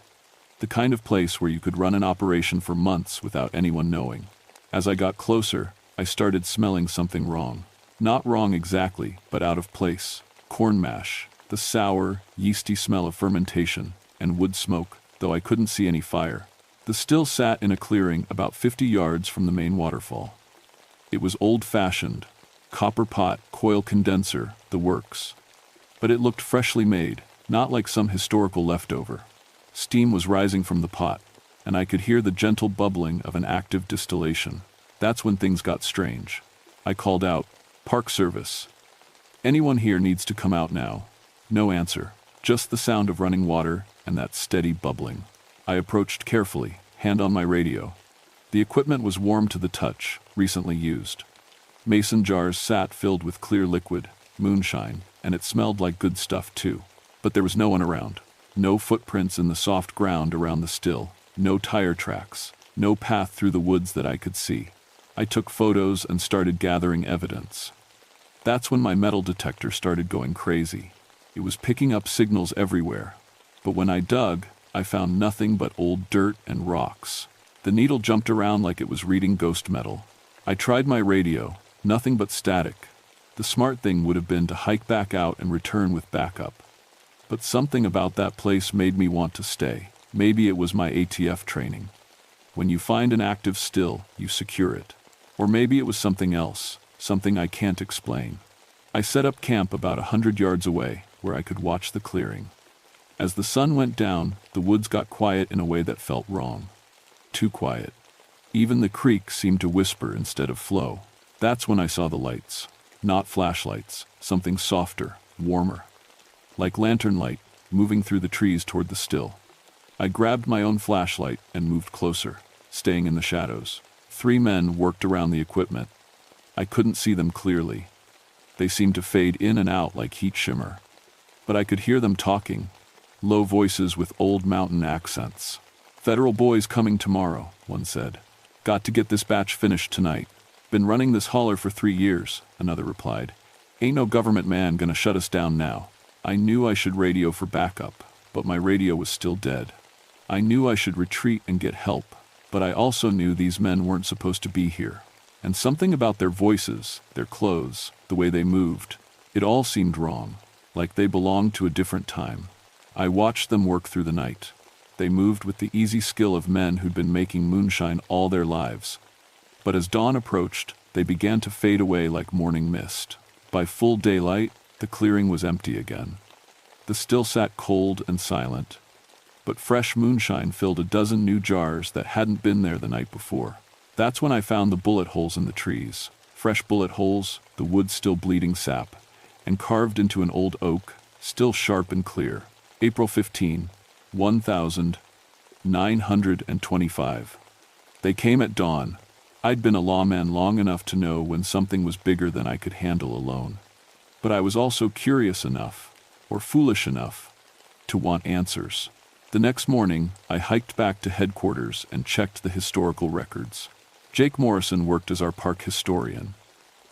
The kind of place where you could run an operation for months without anyone knowing. As I got closer, I started smelling something wrong. Not wrong exactly, but out of place. Corn mash, the sour, yeasty smell of fermentation, and wood smoke, though I couldn't see any fire. The still sat in a clearing about 50 yards from the main waterfall. It was old-fashioned. Copper pot, coil condenser, the works. But it looked freshly made, not like some historical leftover. Steam was rising from the pot, and I could hear the gentle bubbling of an active distillation. That's when things got strange. I called out, "Park Service. Anyone here needs to come out now." No answer, just the sound of running water and that steady bubbling. I approached carefully, hand on my radio. The equipment was warm to the touch, recently used. Mason jars sat filled with clear liquid, moonshine, and it smelled like good stuff too. But there was no one around. No footprints in the soft ground around the still, no tire tracks, no path through the woods that I could see. I took photos and started gathering evidence. That's when my metal detector started going crazy. It was picking up signals everywhere. But when I dug, I found nothing but old dirt and rocks. The needle jumped around like it was reading ghost metal. I tried my radio. Nothing but static. The smart thing would have been to hike back out and return with backup. But something about that place made me want to stay. Maybe it was my ATF training. When you find an active still, you secure it. Or maybe it was something else, something I can't explain. I set up camp about 100 yards away, where I could watch the clearing. As the sun went down, the woods got quiet in a way that felt wrong. Too quiet. Even the creek seemed to whisper instead of flow. That's when I saw the lights. Not flashlights, something softer, warmer. Like lantern light, moving through the trees toward the still. I grabbed my own flashlight and moved closer, staying in the shadows. 3 men worked around the equipment. I couldn't see them clearly. They seemed to fade in and out like heat shimmer. But I could hear them talking, low voices with old mountain accents. "Federal boys coming tomorrow," one said. "Got to get this batch finished tonight. Been running this hauler for 3 years, another replied. "Ain't no government man gonna shut us down now." I knew I should radio for backup, but my radio was still dead. I knew I should retreat and get help, but I also knew these men weren't supposed to be here. And something about their voices, their clothes, the way they moved, it all seemed wrong, like they belonged to a different time. I watched them work through the night. They moved with the easy skill of men who'd been making moonshine all their lives. But as dawn approached, they began to fade away like morning mist. By full daylight, the clearing was empty again. The still sat cold and silent, but fresh moonshine filled a dozen new jars that hadn't been there the night before. That's when I found the bullet holes in the trees. Fresh bullet holes, the wood still bleeding sap, and carved into an old oak, still sharp and clear. April 15, 1925. They came at dawn. I'd been a lawman long enough to know when something was bigger than I could handle alone. But I was also curious enough, or foolish enough, to want answers. The next morning, I hiked back to headquarters and checked the historical records. Jake Morrison worked as our park historian.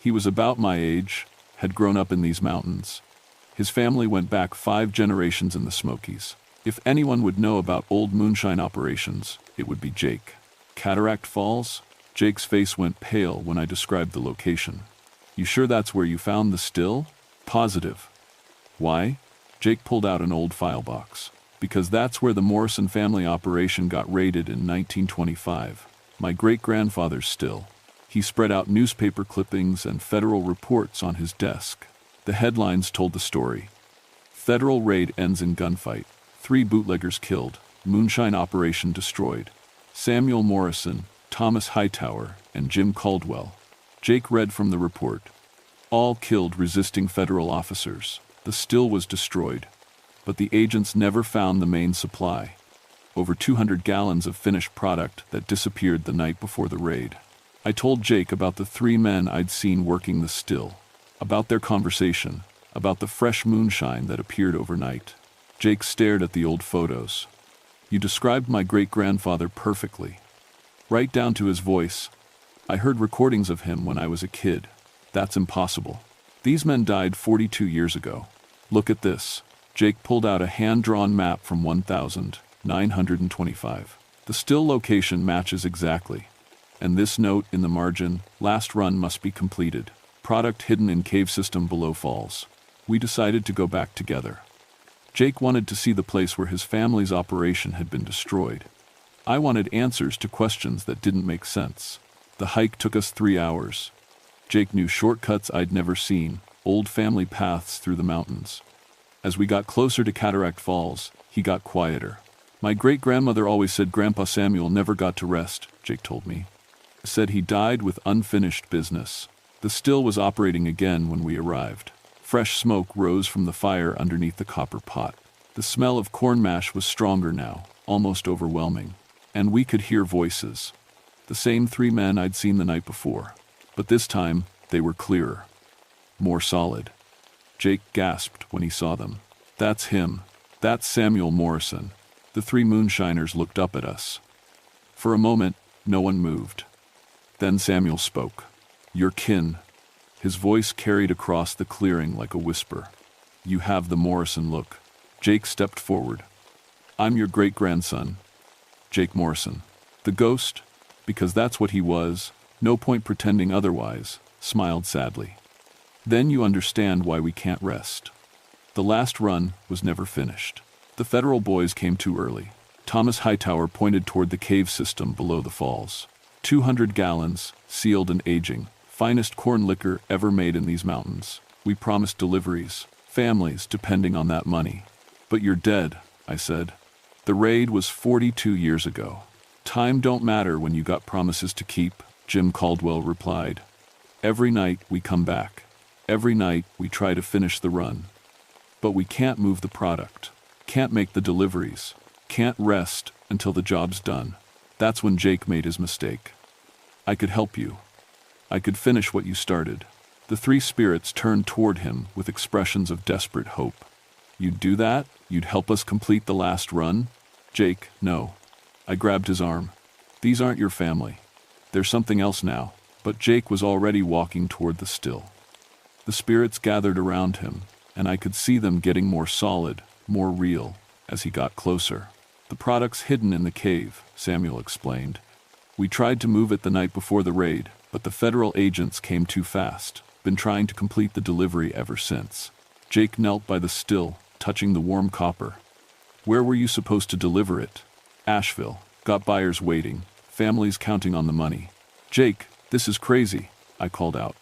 He was about my age, had grown up in these mountains. His family went back 5 generations in the Smokies. If anyone would know about old moonshine operations, it would be Jake. Cataract Falls? Jake's face went pale when I described the location. You sure that's where you found the still? Positive. Why? Jake pulled out an old file box. Because that's where the Morrison family operation got raided in 1925. My great-grandfather's still. He spread out newspaper clippings and federal reports on his desk. The headlines told the story. Federal raid ends in gunfight. 3 bootleggers killed. Moonshine operation destroyed. Samuel Morrison, Thomas Hightower, and Jim Caldwell. Jake read from the report. All killed resisting federal officers. The still was destroyed. But the agents never found the main supply. Over 200 gallons of finished product that disappeared the night before the raid. I told Jake about the 3 men I'd seen working the still. About their conversation. About the fresh moonshine that appeared overnight. Jake stared at the old photos. You described my great-grandfather perfectly. Right down to his voice. I heard recordings of him when I was a kid. That's impossible. These men died 42 years ago. Look at this. Jake pulled out a hand-drawn map from 1925. The still location matches exactly. And this note in the margin, last run must be completed. Product hidden in cave system below falls. We decided to go back together. Jake wanted to see the place where his family's operation had been destroyed. I wanted answers to questions that didn't make sense. The hike took us 3 hours. Jake knew shortcuts I'd never seen, old family paths through the mountains. As we got closer to Cataract Falls, he got quieter. My great-grandmother always said Grandpa Samuel never got to rest, Jake told me. Said he died with unfinished business. The still was operating again when we arrived. Fresh smoke rose from the fire underneath the copper pot. The smell of corn mash was stronger now, almost overwhelming. And we could hear voices. The same 3 men I'd seen the night before. But this time, they were clearer. More solid. Jake gasped when he saw them. That's him. That's Samuel Morrison. The 3 moonshiners looked up at us. For a moment, no one moved. Then Samuel spoke. Your kin. His voice carried across the clearing like a whisper. You have the Morrison look. Jake stepped forward. I'm your great-grandson, Jake Morrison. The ghost, because that's what he was, no point pretending otherwise, smiled sadly. Then you understand why we can't rest. The last run was never finished. The federal boys came too early. Thomas Hightower pointed toward the cave system below the falls. 200 gallons, sealed and aging. Finest corn liquor ever made in these mountains. We promised deliveries, families depending on that money. But you're dead, I said. The raid was 42 years ago. Time don't matter when you got promises to keep, Jim Caldwell replied. Every night we come back. Every night we try to finish the run. But we can't move the product. Can't make the deliveries. Can't rest until the job's done. That's when Jake made his mistake. I could help you. I could finish what you started. The 3 spirits turned toward him with expressions of desperate hope. You'd do that? You'd help us complete the last run? Jake, no. I grabbed his arm. These aren't your family. There's something else now. But Jake was already walking toward the still. The spirits gathered around him, and I could see them getting more solid, more real, as he got closer. The product's hidden in the cave, Samuel explained. We tried to move it the night before the raid, but the federal agents came too fast. Been trying to complete the delivery ever since. Jake knelt by the still, touching the warm copper. Where were you supposed to deliver it? Asheville. Got buyers waiting, families counting on the money. Jake, this is crazy, I called out.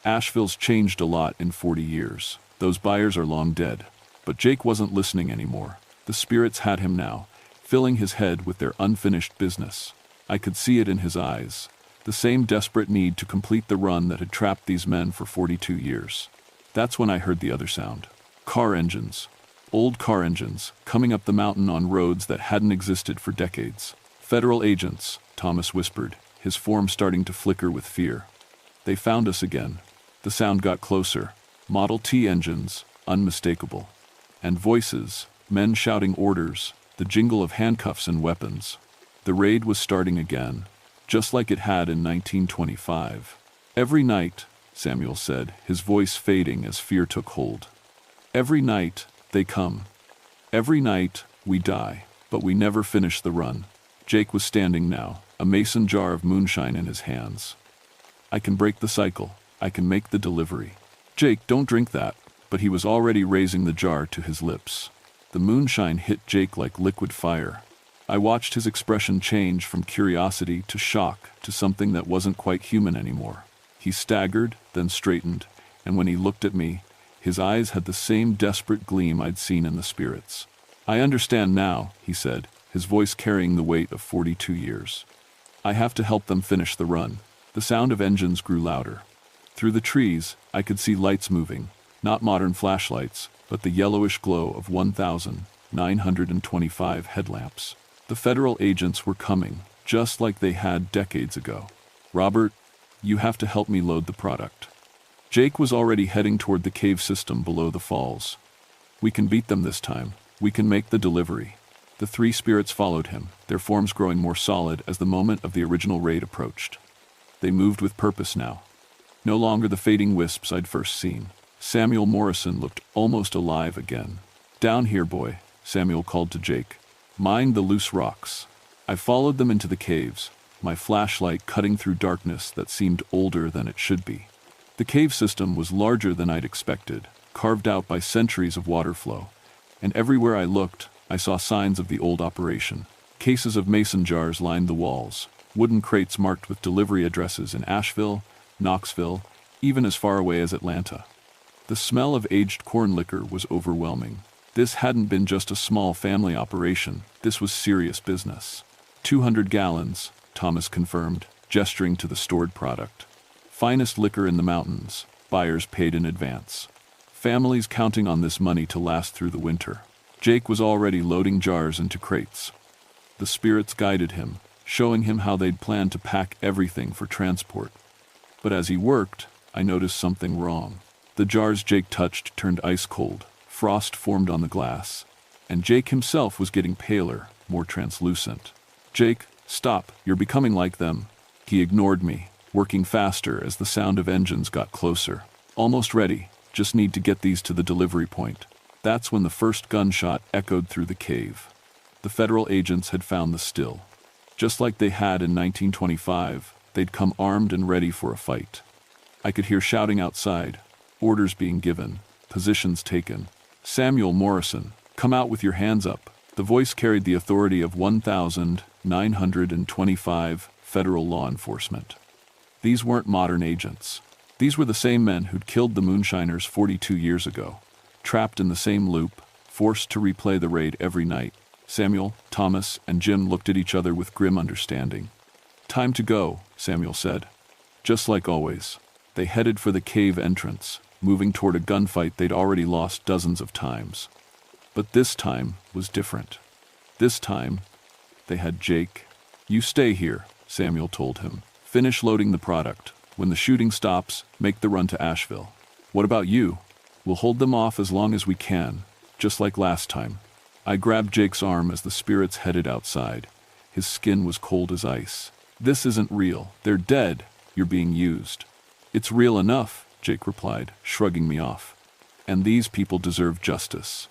Asheville's changed a lot in 40 years. Those buyers are long dead. But Jake wasn't listening anymore. The spirits had him now, filling his head with their unfinished business. I could see it in his eyes. The same desperate need to complete the run that had trapped these men for 42 years. That's when I heard the other sound. Car engines. Old car engines, coming up the mountain on roads that hadn't existed for decades. Federal agents, Thomas whispered, his form starting to flicker with fear. They found us again. The sound got closer. Model T engines, unmistakable. And voices, men shouting orders, the jingle of handcuffs and weapons. The raid was starting again, just like it had in 1925. Every night, Samuel said, his voice fading as fear took hold. Every night, they come. Every night, We die. But we never finish the run. Jake was standing now, a mason jar of moonshine in his hands. I can break the cycle. I can make the delivery. Jake, don't drink that. But he was already raising the jar to his lips. The moonshine hit Jake like liquid fire. I watched his expression change from curiosity to shock to something that wasn't quite human anymore. He staggered, then straightened, and when he looked at me, his eyes had the same desperate gleam I'd seen in the spirits. I understand now, he said, his voice carrying the weight of 42 years. I have to help them finish the run. The sound of engines grew louder. Through the trees, I could see lights moving, not modern flashlights, but the yellowish glow of 1,925 headlamps. The federal agents were coming, just like they had decades ago. Robert, you have to help me load the product. Jake was already heading toward the cave system below the falls. We can beat them this time. We can make the delivery. The three spirits followed him, their forms growing more solid as the moment of the original raid approached. They moved with purpose now. No longer the fading wisps I'd first seen. Samuel Morrison looked almost alive again. Down here, boy, Samuel called to Jake. Mind the loose rocks. I followed them into the caves, my flashlight cutting through darkness that seemed older than it should be. The cave system was larger than I'd expected, carved out by centuries of water flow. And everywhere I looked, I saw signs of the old operation. Cases of mason jars lined the walls, wooden crates marked with delivery addresses in Asheville, Knoxville, even as far away as Atlanta. The smell of aged corn liquor was overwhelming. This hadn't been just a small family operation, this was serious business. 200 gallons, Thomas confirmed, gesturing to the stored product. Finest liquor in the mountains, buyers paid in advance. Families counting on this money to last through the winter. Jake was already loading jars into crates. The spirits guided him, showing him how they'd planned to pack everything for transport. But as he worked, I noticed something wrong. The jars Jake touched turned ice cold, frost formed on the glass, and Jake himself was getting paler, more translucent. Jake, stop, you're becoming like them. He ignored me, working faster as the sound of engines got closer. Almost ready. Just need to get these to the delivery point. That's when the first gunshot echoed through the cave. The federal agents had found the still. Just like they had in 1925, they'd come armed and ready for a fight. I could hear shouting outside, orders being given, positions taken. Samuel Morrison, come out with your hands up. The voice carried the authority of 1,925 federal law enforcement. These weren't modern agents. These were the same men who'd killed the moonshiners 42 years ago, trapped in the same loop, forced to replay the raid every night. Samuel, Thomas, and Jim looked at each other with grim understanding. Time to go, Samuel said. Just like always, they headed for the cave entrance, moving toward a gunfight they'd already lost dozens of times. But this time was different. This time, they had Jake. You stay here, Samuel told him. Finish loading the product. When the shooting stops, make the run to Asheville. What about you? We'll hold them off as long as we can, just like last time. I grabbed Jake's arm as the spirits headed outside. His skin was cold as ice. This isn't real. They're dead. You're being used. It's real enough, Jake replied, shrugging me off. And these people deserve justice.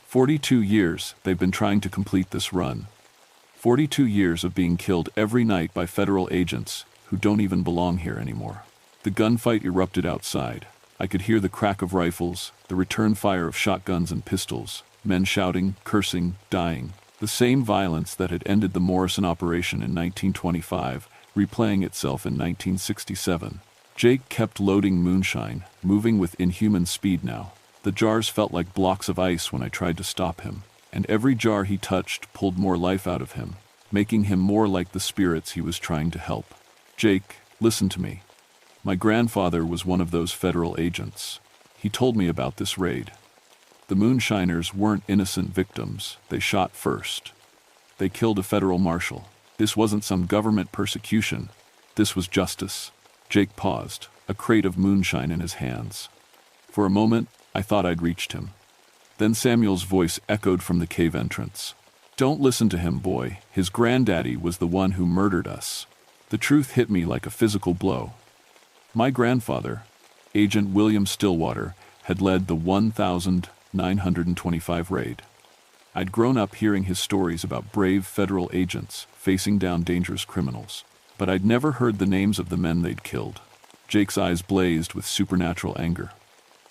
42 years they've been trying to complete this run. 42 years of being killed every night by federal agents who don't even belong here anymore. The gunfight erupted outside. I could hear the crack of rifles, the return fire of shotguns and pistols, men shouting, cursing, dying. The same violence that had ended the Morrison operation in 1925, replaying itself in 1967. Jake kept loading moonshine, moving with inhuman speed now. The jars felt like blocks of ice when I tried to stop him, and every jar he touched pulled more life out of him, making him more like the spirits he was trying to help. Jake, listen to me. My grandfather was one of those federal agents. He told me about this raid. The moonshiners weren't innocent victims. They shot first. They killed a federal marshal. This wasn't some government persecution. This was justice. Jake paused, a crate of moonshine in his hands. For a moment, I thought I'd reached him. Then Samuel's voice echoed from the cave entrance. Don't listen to him, boy. His granddaddy was the one who murdered us. The truth hit me like a physical blow. My grandfather, Agent William Stillwater, had led the 1,925 raid. I'd grown up hearing his stories about brave federal agents facing down dangerous criminals, but I'd never heard the names of the men they'd killed. Jake's eyes blazed with supernatural anger.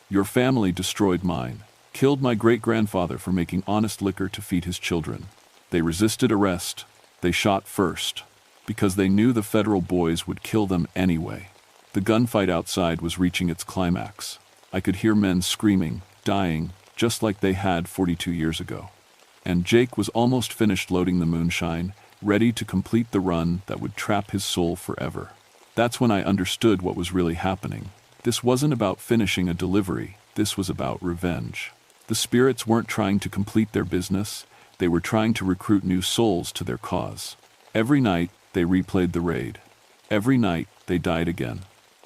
Your family destroyed mine, killed my great-grandfather for making honest liquor to feed his children. They resisted arrest. They shot first, because they knew the federal boys would kill them anyway. The gunfight outside was reaching its climax. I could hear men screaming, dying, just like they had 42 years ago. And Jake was almost finished loading the moonshine, ready to complete the run that would trap his soul forever. That's when I understood what was really happening. This wasn't about finishing a delivery. This was about revenge. The spirits weren't trying to complete their business. They were trying to recruit new souls to their cause. Every night, they replayed the raid. Every night, they died again.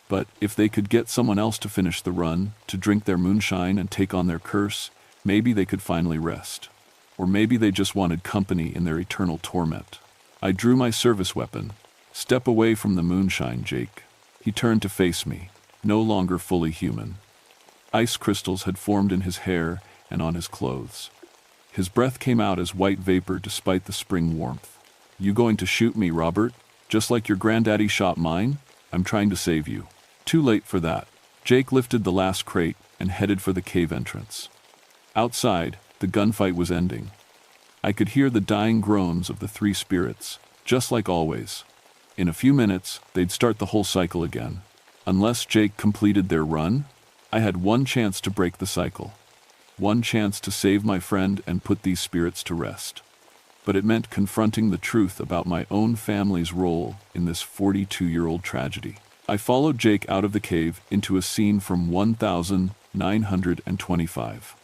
But if they could get someone else to finish the run, to drink their moonshine and take on their curse, maybe they could finally rest. Or maybe they just wanted company in their eternal torment. I drew my service weapon. Step away from the moonshine, Jake. He turned to face me, no longer fully human. Ice crystals had formed in his hair and on his clothes. His breath came out as white vapor despite the spring warmth. You going to shoot me, Robert? Just like your granddaddy shot mine? I'm trying to save you. Too late for that. Jake lifted the last crate and headed for the cave entrance. Outside, the gunfight was ending. I could hear the dying groans of the three spirits, just like always. In a few minutes, they'd start the whole cycle again. Unless Jake completed their run, I had one chance to break the cycle. One chance to save my friend and put these spirits to rest. But it meant confronting the truth about my own family's role in this 42-year-old tragedy. I followed Jake out of the cave into a scene from 1925.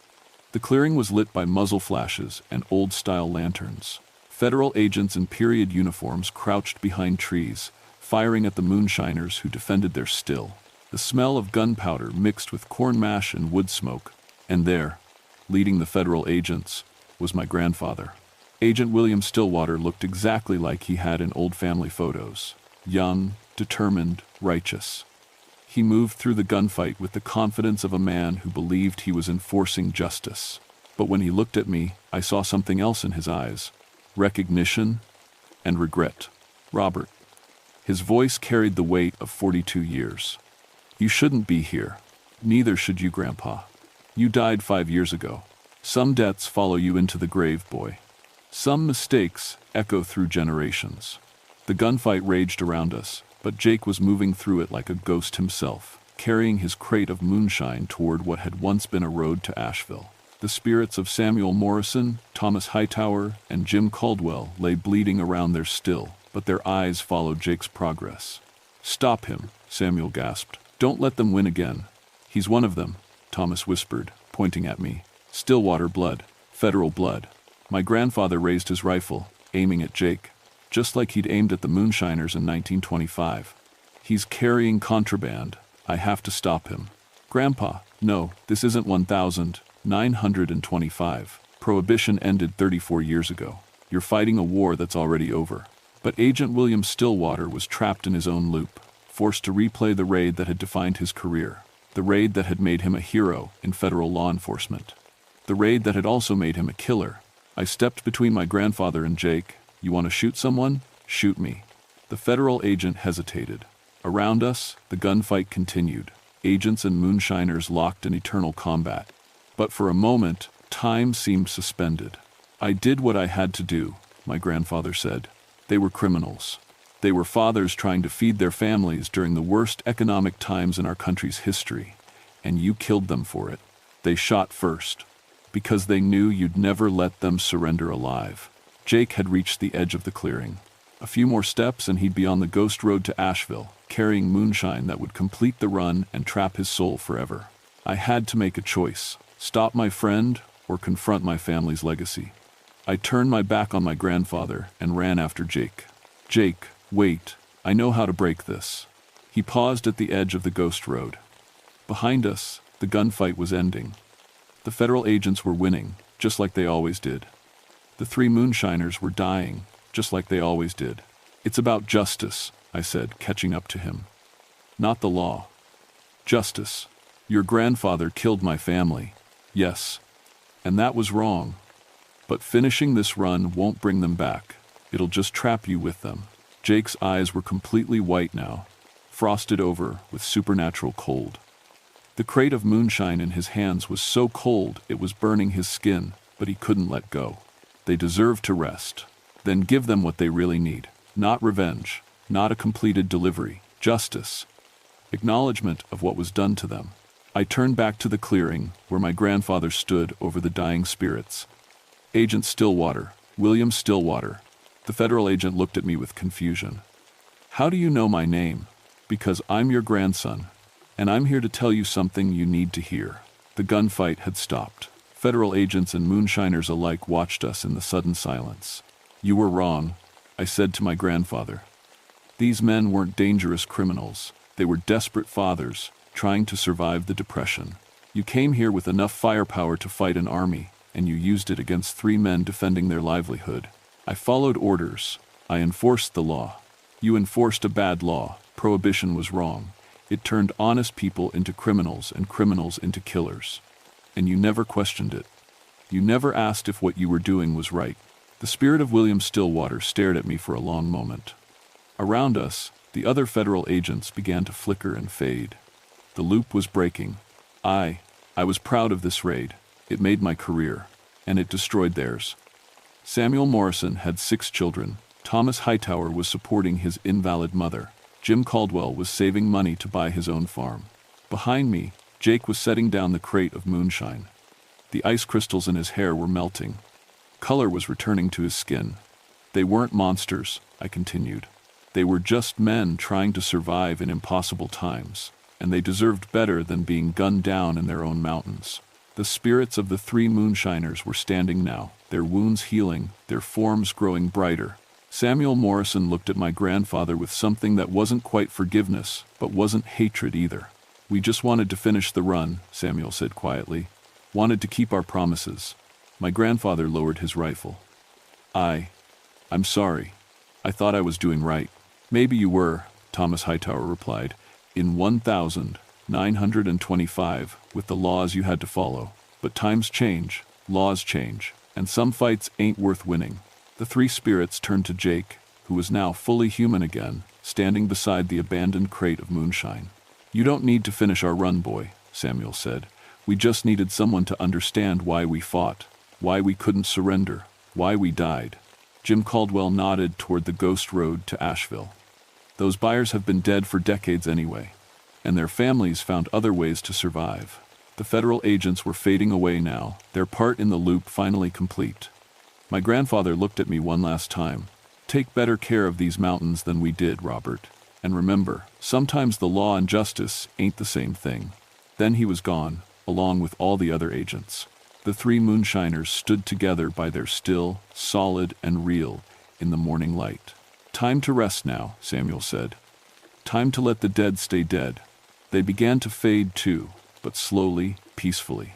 The clearing was lit by muzzle flashes and old-style lanterns. Federal agents in period uniforms crouched behind trees, firing at the moonshiners who defended their still. The smell of gunpowder mixed with corn mash and wood smoke. And there, leading the federal agents, was my grandfather. Agent William Stillwater looked exactly like he had in old family photos. Young, determined, righteous. He moved through the gunfight with the confidence of a man who believed he was enforcing justice. But when he looked at me, I saw something else in his eyes. Recognition and regret. Robert. His voice carried the weight of 42 years. You shouldn't be here. Neither should you, Grandpa. You died 5 years ago. Some deaths follow you into the grave, boy. Some mistakes echo through generations. The gunfight raged around us, but Jake was moving through it like a ghost himself, carrying his crate of moonshine toward what had once been a road to Asheville. The spirits of Samuel Morrison, Thomas Hightower, and Jim Caldwell lay bleeding around their still, but their eyes followed Jake's progress. Stop him, Samuel gasped. Don't let them win again. He's one of them, Thomas whispered, pointing at me. Stillwater blood, federal blood. My grandfather raised his rifle, aiming at Jake, just like he'd aimed at the moonshiners in 1925. He's carrying contraband. I have to stop him. Grandpa, no, this isn't 1925. Prohibition ended 34 years ago. You're fighting a war that's already over. But Agent William Stillwater was trapped in his own loop, forced to replay the raid that had defined his career. The raid that had made him a hero in federal law enforcement. The raid that had also made him a killer. I stepped between my grandfather and Jake. You want to shoot someone? Shoot me. The federal agent hesitated. Around us, the gunfight continued. Agents and moonshiners locked in eternal combat. But for a moment, time seemed suspended. I did what I had to do, my grandfather said. They were criminals. They were fathers trying to feed their families during the worst economic times in our country's history, and you killed them for it. They shot first, because they knew you'd never let them surrender alive. Jake had reached the edge of the clearing. A few more steps and he'd be on the ghost road to Asheville, carrying moonshine that would complete the run and trap his soul forever. I had to make a choice, stop my friend or confront my family's legacy. I turned my back on my grandfather and ran after Jake. Jake, wait, I know how to break this. He paused at the edge of the ghost road. Behind us, the gunfight was ending. The federal agents were winning, just like they always did. The three moonshiners were dying, just like they always did. It's about justice, I said, catching up to him. Not the law. Justice. Your grandfather killed my family. Yes. And that was wrong. But finishing this run won't bring them back. It'll just trap you with them. Jake's eyes were completely white now, frosted over with supernatural cold. The crate of moonshine in his hands was so cold it was burning his skin, but he couldn't let go. They deserved to rest. Then give them what they really need. Not revenge, not a completed delivery, justice. Acknowledgement of what was done to them. I turned back to the clearing where my grandfather stood over the dying spirits. Agent Stillwater, William Stillwater. The federal agent looked at me with confusion. How do you know my name? Because I'm your grandson, and I'm here to tell you something you need to hear. The gunfight had stopped. Federal agents and moonshiners alike watched us in the sudden silence. You were wrong, I said to my grandfather. These men weren't dangerous criminals. They were desperate fathers, trying to survive the Depression. You came here with enough firepower to fight an army, and you used it against 3 men defending their livelihood. I followed orders. I enforced the law. You enforced a bad law. Prohibition was wrong. It turned honest people into criminals and criminals into killers. And you never questioned it. You never asked if what you were doing was right. The spirit of William Stillwater stared at me for a long moment. Around us, the other federal agents began to flicker and fade. The loop was breaking. I was proud of this raid. It made my career, and it destroyed theirs. Samuel Morrison had 6 children. Thomas Hightower was supporting his invalid mother. Jim Caldwell was saving money to buy his own farm. Behind me, Jake was setting down the crate of moonshine. The ice crystals in his hair were melting. Color was returning to his skin. They weren't monsters, I continued. They were just men trying to survive in impossible times, and they deserved better than being gunned down in their own mountains. The spirits of the 3 moonshiners were standing now, their wounds healing, their forms growing brighter. Samuel Morrison looked at my grandfather with something that wasn't quite forgiveness, but wasn't hatred either. We just wanted to finish the run, Samuel said quietly. Wanted to keep our promises. My grandfather lowered his rifle. I'm sorry. I thought I was doing right. Maybe you were, Thomas Hightower replied. In 1925, with the laws you had to follow. But times change, laws change, and some fights ain't worth winning. The 3 spirits turned to Jake, who was now fully human again, standing beside the abandoned crate of moonshine. You don't need to finish our run, boy, Samuel said. We just needed someone to understand why we fought, why we couldn't surrender, why we died. Jim Caldwell nodded toward the ghost road to Asheville. Those buyers have been dead for decades anyway, and their families found other ways to survive. The federal agents were fading away now, their part in the loop finally complete. My grandfather looked at me one last time. Take better care of these mountains than we did, Robert. And remember, sometimes the law and justice ain't the same thing. Then he was gone, along with all the other agents. The 3 moonshiners stood together by their still, solid, and real, in the morning light. Time to rest now, Samuel said. Time to let the dead stay dead. They began to fade too, but slowly, peacefully.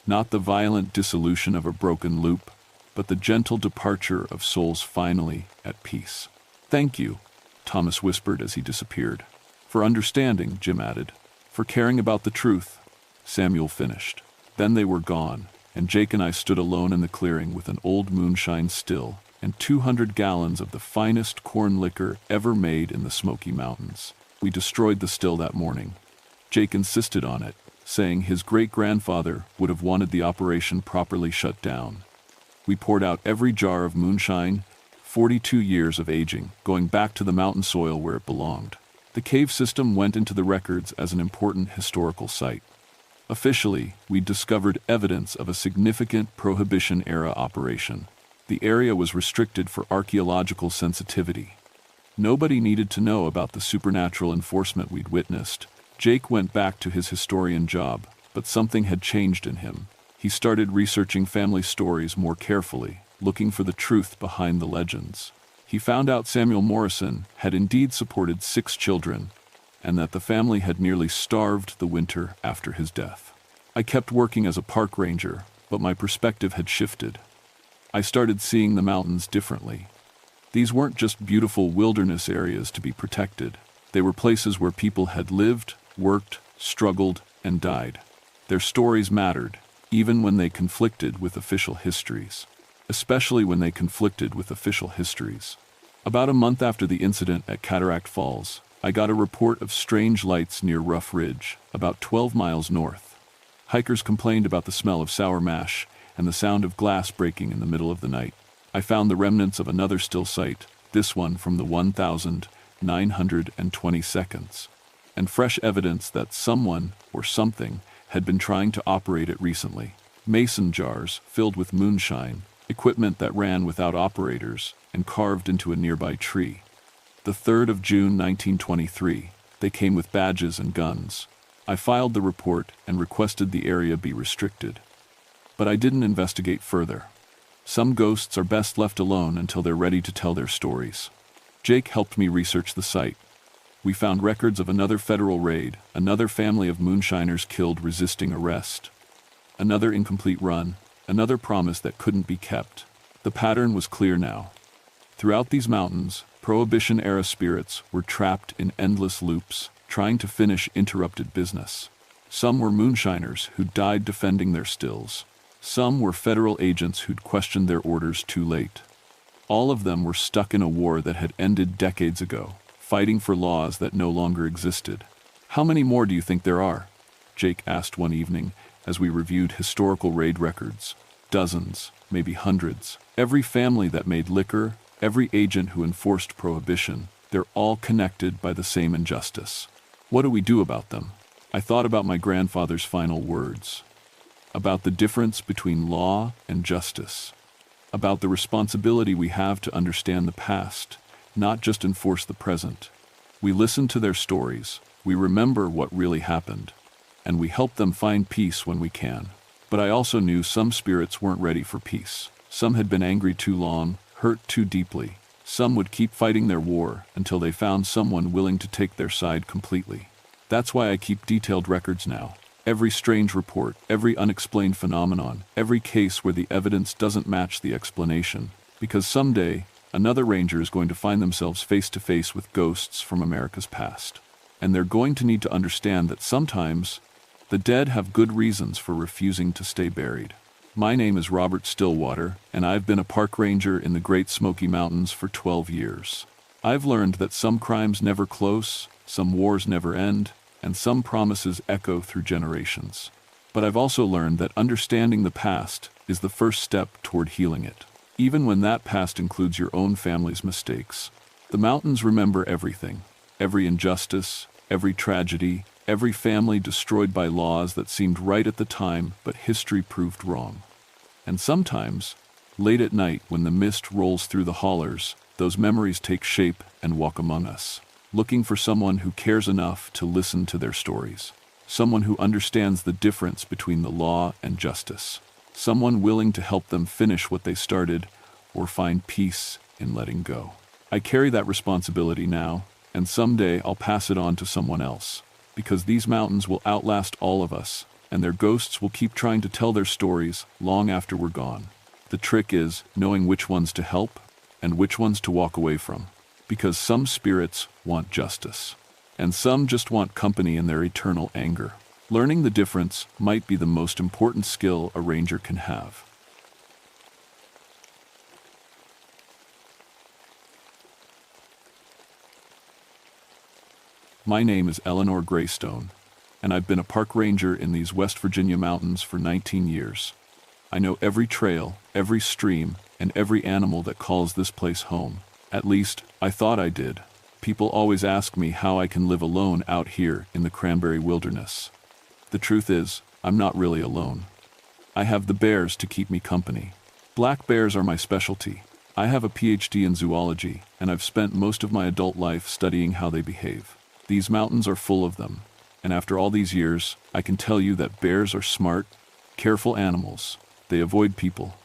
Not the violent dissolution of a broken loop, but the gentle departure of souls finally at peace. Thank you, Thomas whispered as he disappeared. For understanding, Jim added. For caring about the truth, Samuel finished. Then they were gone, and Jake and I stood alone in the clearing with an old moonshine still and 200 gallons of the finest corn liquor ever made in the Smoky Mountains. We destroyed the still that morning. Jake insisted on it, saying his great-grandfather would have wanted the operation properly shut down. We poured out every jar of moonshine, 42 years of aging, going back to the mountain soil where it belonged. The cave system went into the records as an important historical site. Officially, we discovered evidence of a significant Prohibition-era operation. The area was restricted for archaeological sensitivity. Nobody needed to know about the supernatural enforcement we'd witnessed. Jake went back to his historian job, but something had changed in him. He started researching family stories more carefully, looking for the truth behind the legends. He found out Samuel Morrison had indeed supported 6 children, and that the family had nearly starved the winter after his death. I kept working as a park ranger, but my perspective had shifted. I started seeing the mountains differently. These weren't just beautiful wilderness areas to be protected. They were places where people had lived, worked, struggled, and died. Their stories mattered, even when they conflicted with official histories. especially when they conflicted with official histories. About a month after the incident at Cataract Falls, I got a report of strange lights near Rough Ridge, about 12 miles north. Hikers complained about the smell of sour mash and the sound of glass breaking in the middle of the night. I found the remnants of another still site, this one from the 1920 seconds, and fresh evidence that someone or something had been trying to operate it recently. Mason jars filled with moonshine, equipment that ran without operators and carved into a nearby tree. The 3rd of June 1923, they came with badges and guns. I filed the report and requested the area be restricted. But I didn't investigate further. Some ghosts are best left alone until they're ready to tell their stories. Jake helped me research the site. We found records of another federal raid, another family of moonshiners killed resisting arrest, another incomplete run, another promise that couldn't be kept. The pattern was clear now. Throughout these mountains, Prohibition-era spirits were trapped in endless loops, trying to finish interrupted business. Some were moonshiners who died defending their stills. Some were federal agents who'd questioned their orders too late. All of them were stuck in a war that had ended decades ago, fighting for laws that no longer existed. "How many more do you think there are?" Jake asked one evening as we reviewed historical raid records. "Dozens, maybe hundreds. Every family that made liquor, every agent who enforced prohibition, they're all connected by the same injustice. What do we do about them?" I thought about my grandfather's final words, about the difference between law and justice, about the responsibility we have to understand the past, not just enforce the present. We listen to their stories, we remember what really happened, and we help them find peace when we can. But I also knew some spirits weren't ready for peace. Some had been angry too long, hurt too deeply. Some would keep fighting their war until they found someone willing to take their side completely. That's why I keep detailed records now. Every strange report, every unexplained phenomenon, every case where the evidence doesn't match the explanation. Because someday, another ranger is going to find themselves face to face with ghosts from America's past. And they're going to need to understand that sometimes the dead have good reasons for refusing to stay buried. My name is Robert Stillwater, and I've been a park ranger in the Great Smoky Mountains for 12 years. I've learned that some crimes never close, some wars never end, and some promises echo through generations. But I've also learned that understanding the past is the first step toward healing it, even when that past includes your own family's mistakes. The mountains remember everything, every injustice, every tragedy, every family destroyed by laws that seemed right at the time but history proved wrong. And sometimes, late at night when the mist rolls through the hollers, those memories take shape and walk among us, looking for someone who cares enough to listen to their stories, someone who understands the difference between the law and justice, someone willing to help them finish what they started or find peace in letting go. I carry that responsibility now, and someday I'll pass it on to someone else. Because these mountains will outlast all of us, and their ghosts will keep trying to tell their stories long after we're gone. The trick is knowing which ones to help and which ones to walk away from. Because some spirits want justice, and some just want company in their eternal anger. Learning the difference might be the most important skill a ranger can have. My name is Eleanor Greystone, and I've been a park ranger in these West Virginia mountains for 19 years. I know every trail, every stream, and every animal that calls this place home. At least, I thought I did. People always ask me how I can live alone out here in the cranberry wilderness. The truth is, I'm not really alone. I have the bears to keep me company. Black bears are my specialty. I have a PhD in zoology, and I've spent most of my adult life studying how they behave. These mountains are full of them, and after all these years, I can tell you that bears are smart, careful animals. They avoid people.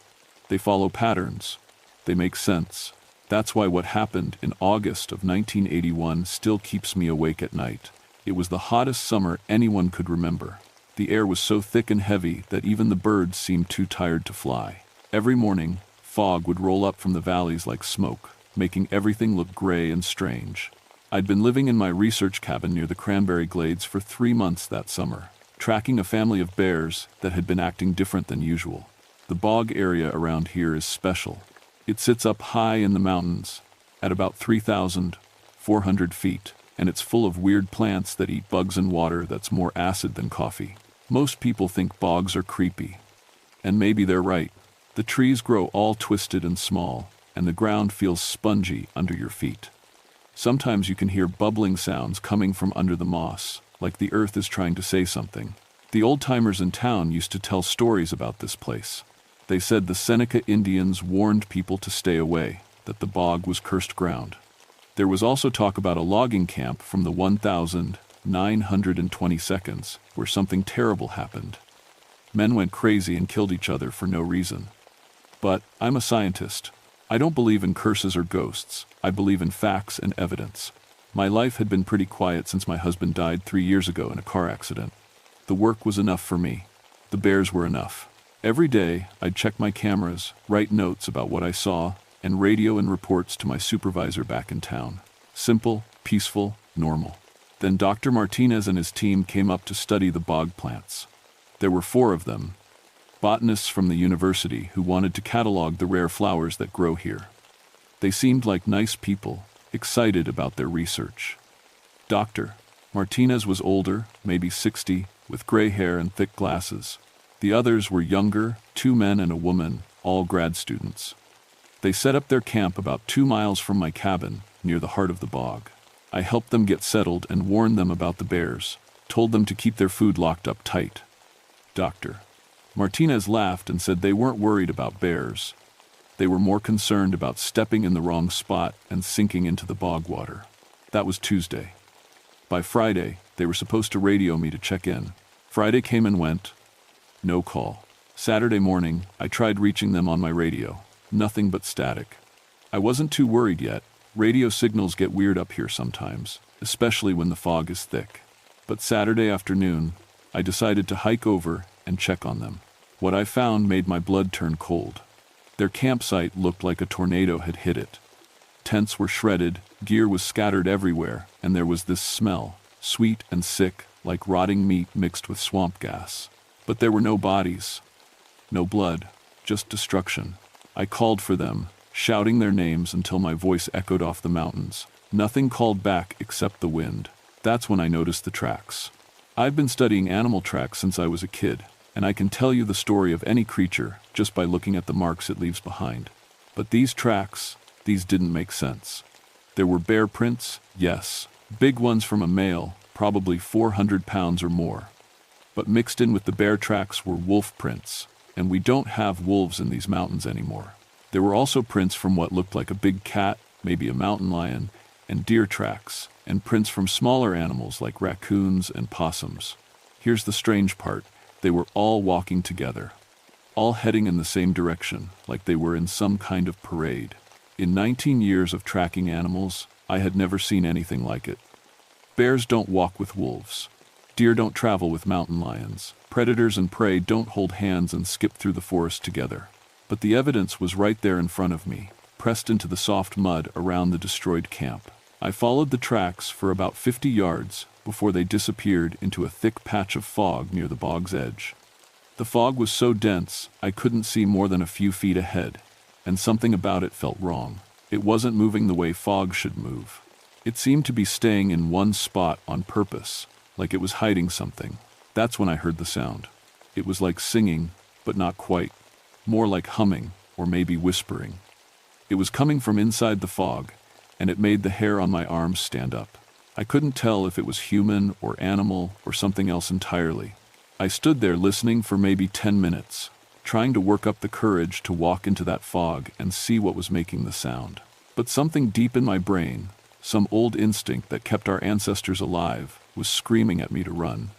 They follow patterns. They make sense. That's why what happened in August of 1981 still keeps me awake at night. It was the hottest summer anyone could remember. The air was so thick and heavy that even the birds seemed too tired to fly. Every morning, fog would roll up from the valleys like smoke, making everything look gray and strange. I'd been living in my research cabin near the cranberry glades for 3 months that summer, tracking a family of bears that had been acting different than usual. The bog area around here is special. It sits up high in the mountains, at about 3,400 feet, and it's full of weird plants that eat bugs and water that's more acid than coffee. Most people think bogs are creepy. And maybe they're right. The trees grow all twisted and small, and the ground feels spongy under your feet. Sometimes you can hear bubbling sounds coming from under the moss, like the earth is trying to say something. The old-timers in town used to tell stories about this place. They said the Seneca Indians warned people to stay away, that the bog was cursed ground. There was also talk about a logging camp from the 1922nd, where something terrible happened. Men went crazy and killed each other for no reason. But I'm a scientist. I don't believe in curses or ghosts. I believe in facts and evidence. My life had been pretty quiet since my husband died 3 years ago in a car accident. The work was enough for me. The bears were enough. Every day, I'd check my cameras, write notes about what I saw, and radio and reports to my supervisor back in town. Simple, peaceful, normal. Then Dr. Martinez and his team came up to study the bog plants. There were 4 of them, botanists from the university who wanted to catalog the rare flowers that grow here. They seemed like nice people, excited about their research. Dr. Martinez was older, maybe 60, with gray hair and thick glasses. The others were younger, 2 men and a woman, all grad students. They set up their camp about 2 miles from my cabin, near the heart of the bog. I helped them get settled and warned them about the bears, told them to keep their food locked up tight. Dr. Martinez laughed and said they weren't worried about bears. They were more concerned about stepping in the wrong spot and sinking into the bog water. That was Tuesday. By Friday, they were supposed to radio me to check in. Friday came and went. No call. Saturday morning, I tried reaching them on my radio. Nothing but static. I wasn't too worried yet. Radio signals get weird up here sometimes, especially when the fog is thick. But Saturday afternoon, I decided to hike over and check on them. What I found made my blood turn cold. Their campsite looked like a tornado had hit it. Tents were shredded, gear was scattered everywhere, and there was this smell, sweet and sick, like rotting meat mixed with swamp gas. But there were no bodies, no blood, just destruction. I called for them, shouting their names until my voice echoed off the mountains. Nothing called back except the wind. That's when I noticed the tracks. I've been studying animal tracks since I was a kid, and I can tell you the story of any creature just by looking at the marks it leaves behind. But these tracks, these didn't make sense. There were bear prints, yes, big ones from a male, probably 400 pounds or more. But mixed in with the bear tracks were wolf prints, and we don't have wolves in these mountains anymore. There were also prints from what looked like a big cat, maybe a mountain lion, and deer tracks, and prints from smaller animals like raccoons and possums. Here's the strange part. They were all walking together, all heading in the same direction, like they were in some kind of parade. In 19 years of tracking animals, I had never seen anything like it. Bears don't walk with wolves. Deer don't travel with mountain lions. Predators and prey don't hold hands and skip through the forest together. But the evidence was right there in front of me, pressed into the soft mud around the destroyed camp. I followed the tracks for about 50 yards before they disappeared into a thick patch of fog near the bog's edge. The fog was so dense I couldn't see more than a few feet ahead, and something about it felt wrong. It wasn't moving the way fog should move. It seemed to be staying in one spot on purpose, like it was hiding something. That's when I heard the sound. It was like singing, but not quite. More like humming, or maybe whispering. It was coming from inside the fog, and it made the hair on my arms stand up. I couldn't tell if it was human or animal or something else entirely. I stood there listening for maybe 10 minutes, trying to work up the courage to walk into that fog and see what was making the sound. But something deep in my brain, some old instinct that kept our ancestors alive, was screaming at me to run.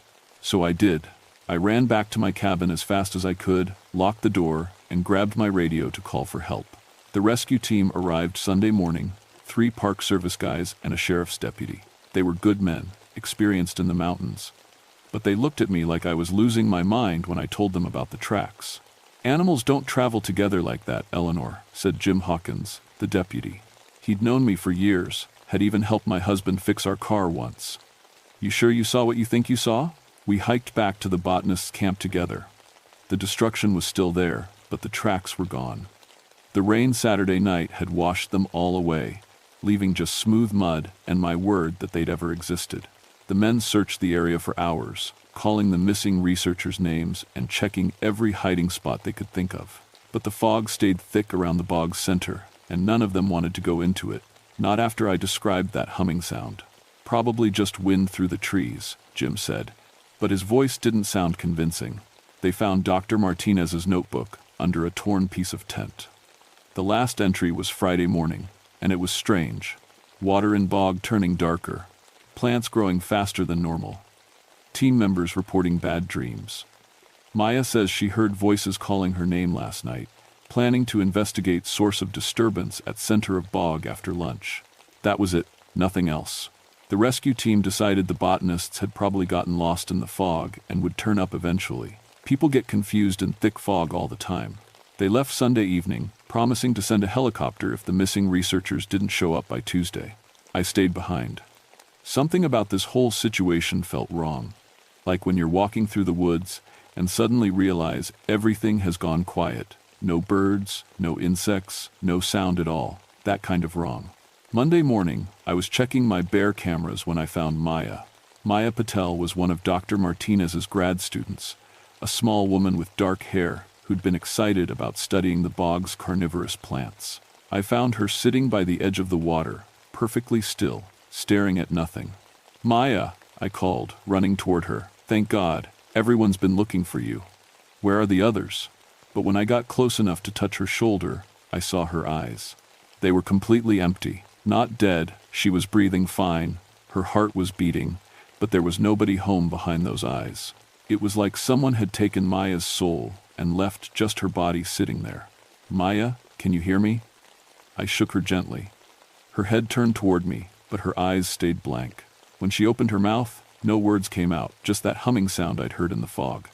So I did. I ran back to my cabin as fast as I could, locked the door, and grabbed my radio to call for help. The rescue team arrived Sunday morning, 3 Park Service guys and a sheriff's deputy. They were good men, experienced in the mountains. But they looked at me like I was losing my mind when I told them about the tracks. "Animals don't travel together like that, Eleanor," said Jim Hawkins, the deputy. He'd known me for years, had even helped my husband fix our car once. "You sure you saw what you think you saw?" We hiked back to the botanist's camp together. The destruction was still there, but the tracks were gone. The rain Saturday night had washed them all away, leaving just smooth mud and my word that they'd ever existed. The men searched the area for hours, calling the missing researchers' names and checking every hiding spot they could think of. But the fog stayed thick around the bog's center, and none of them wanted to go into it, not after I described that humming sound. Probably just wind through the trees, Jim said, but his voice didn't sound convincing. They found Dr. Martinez's notebook under a torn piece of tent. The last entry was Friday morning, and it was strange. Water in bog turning darker, plants growing faster than normal. Team members reporting bad dreams. Maya says she heard voices calling her name last night, planning to investigate source of disturbance at center of bog after lunch. That was it, nothing else. The rescue team decided the botanists had probably gotten lost in the fog and would turn up eventually. People get confused in thick fog all the time. They left Sunday evening, promising to send a helicopter if the missing researchers didn't show up by Tuesday. I stayed behind. Something about this whole situation felt wrong. Like when you're walking through the woods and suddenly realize everything has gone quiet. No birds, no insects, no sound at all. That kind of wrong. Monday morning, I was checking my bear cameras when I found Maya. Maya Patel was one of Dr. Martinez's grad students, a small woman with dark hair who'd been excited about studying the bog's carnivorous plants. I found her sitting by the edge of the water, perfectly still, staring at nothing. "Maya," I called, running toward her. "Thank God, everyone's been looking for you. Where are the others?" But when I got close enough to touch her shoulder, I saw her eyes. They were completely empty. Not dead, she was breathing fine, her heart was beating, but there was nobody home behind those eyes. It was like someone had taken Maya's soul and left just her body sitting there. "Maya, can you hear me?" I shook her gently. Her head turned toward me, but her eyes stayed blank. When she opened her mouth, no words came out, just that humming sound I'd heard in the fog.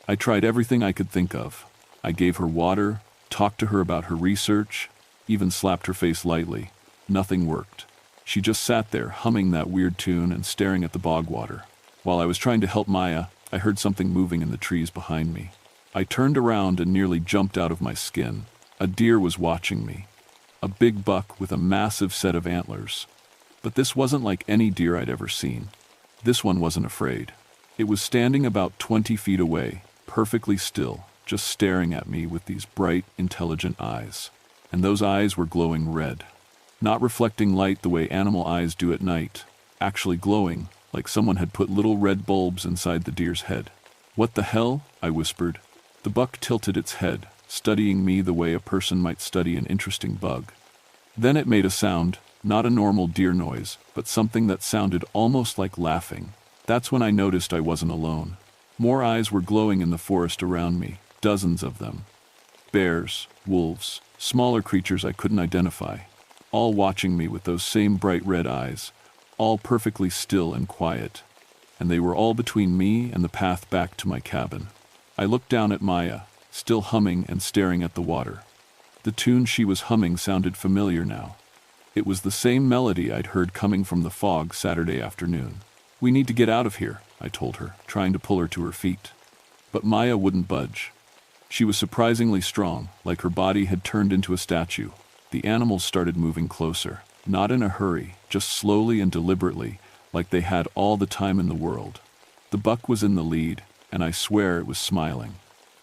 I tried everything I could think of. I gave her water, talked to her about her research, even slapped her face lightly. Nothing worked. She just sat there, humming that weird tune and staring at the bog water. While I was trying to help Maya, I heard something moving in the trees behind me. I turned around and nearly jumped out of my skin. A deer was watching me. A big buck with a massive set of antlers. But this wasn't like any deer I'd ever seen. This one wasn't afraid. It was standing about 20 feet away, perfectly still, just staring at me with these bright, intelligent eyes. And those eyes were glowing red. Not reflecting light the way animal eyes do at night, actually glowing, like someone had put little red bulbs inside the deer's head. "What the hell?" I whispered. The buck tilted its head, studying me the way a person might study an interesting bug. Then it made a sound, not a normal deer noise, but something that sounded almost like laughing. That's when I noticed I wasn't alone. More eyes were glowing in the forest around me, dozens of them. Bears, wolves, smaller creatures I couldn't identify, all watching me with those same bright red eyes, all perfectly still and quiet. And they were all between me and the path back to my cabin. I looked down at Maya, still humming and staring at the water. The tune she was humming sounded familiar now. It was the same melody I'd heard coming from the fog Saturday afternoon. "We need to get out of here," I told her, trying to pull her to her feet. But Maya wouldn't budge. She was surprisingly strong, like her body had turned into a statue. The animals started moving closer, not in a hurry, just slowly and deliberately, like they had all the time in the world. The buck was in the lead, and I swear it was smiling.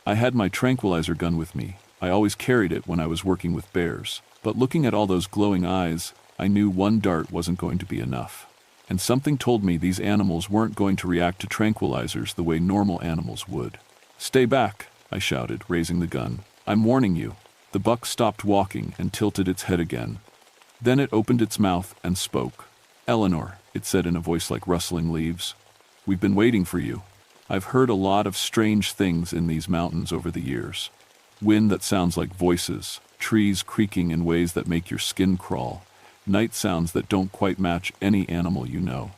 I had my tranquilizer gun with me. I always carried it when I was working with bears. But looking at all those glowing eyes, I knew one dart wasn't going to be enough. And something told me these animals weren't going to react to tranquilizers the way normal animals would. "Stay back," I shouted, raising the gun. "I'm warning you." The buck stopped walking and tilted its head again. Then it opened its mouth and spoke. "Eleanor," it said in a voice like rustling leaves, "we've been waiting for you. I've heard a lot of strange things in these mountains over the years. Wind that sounds like voices, trees creaking in ways that make your skin crawl, night sounds that don't quite match any animal you know.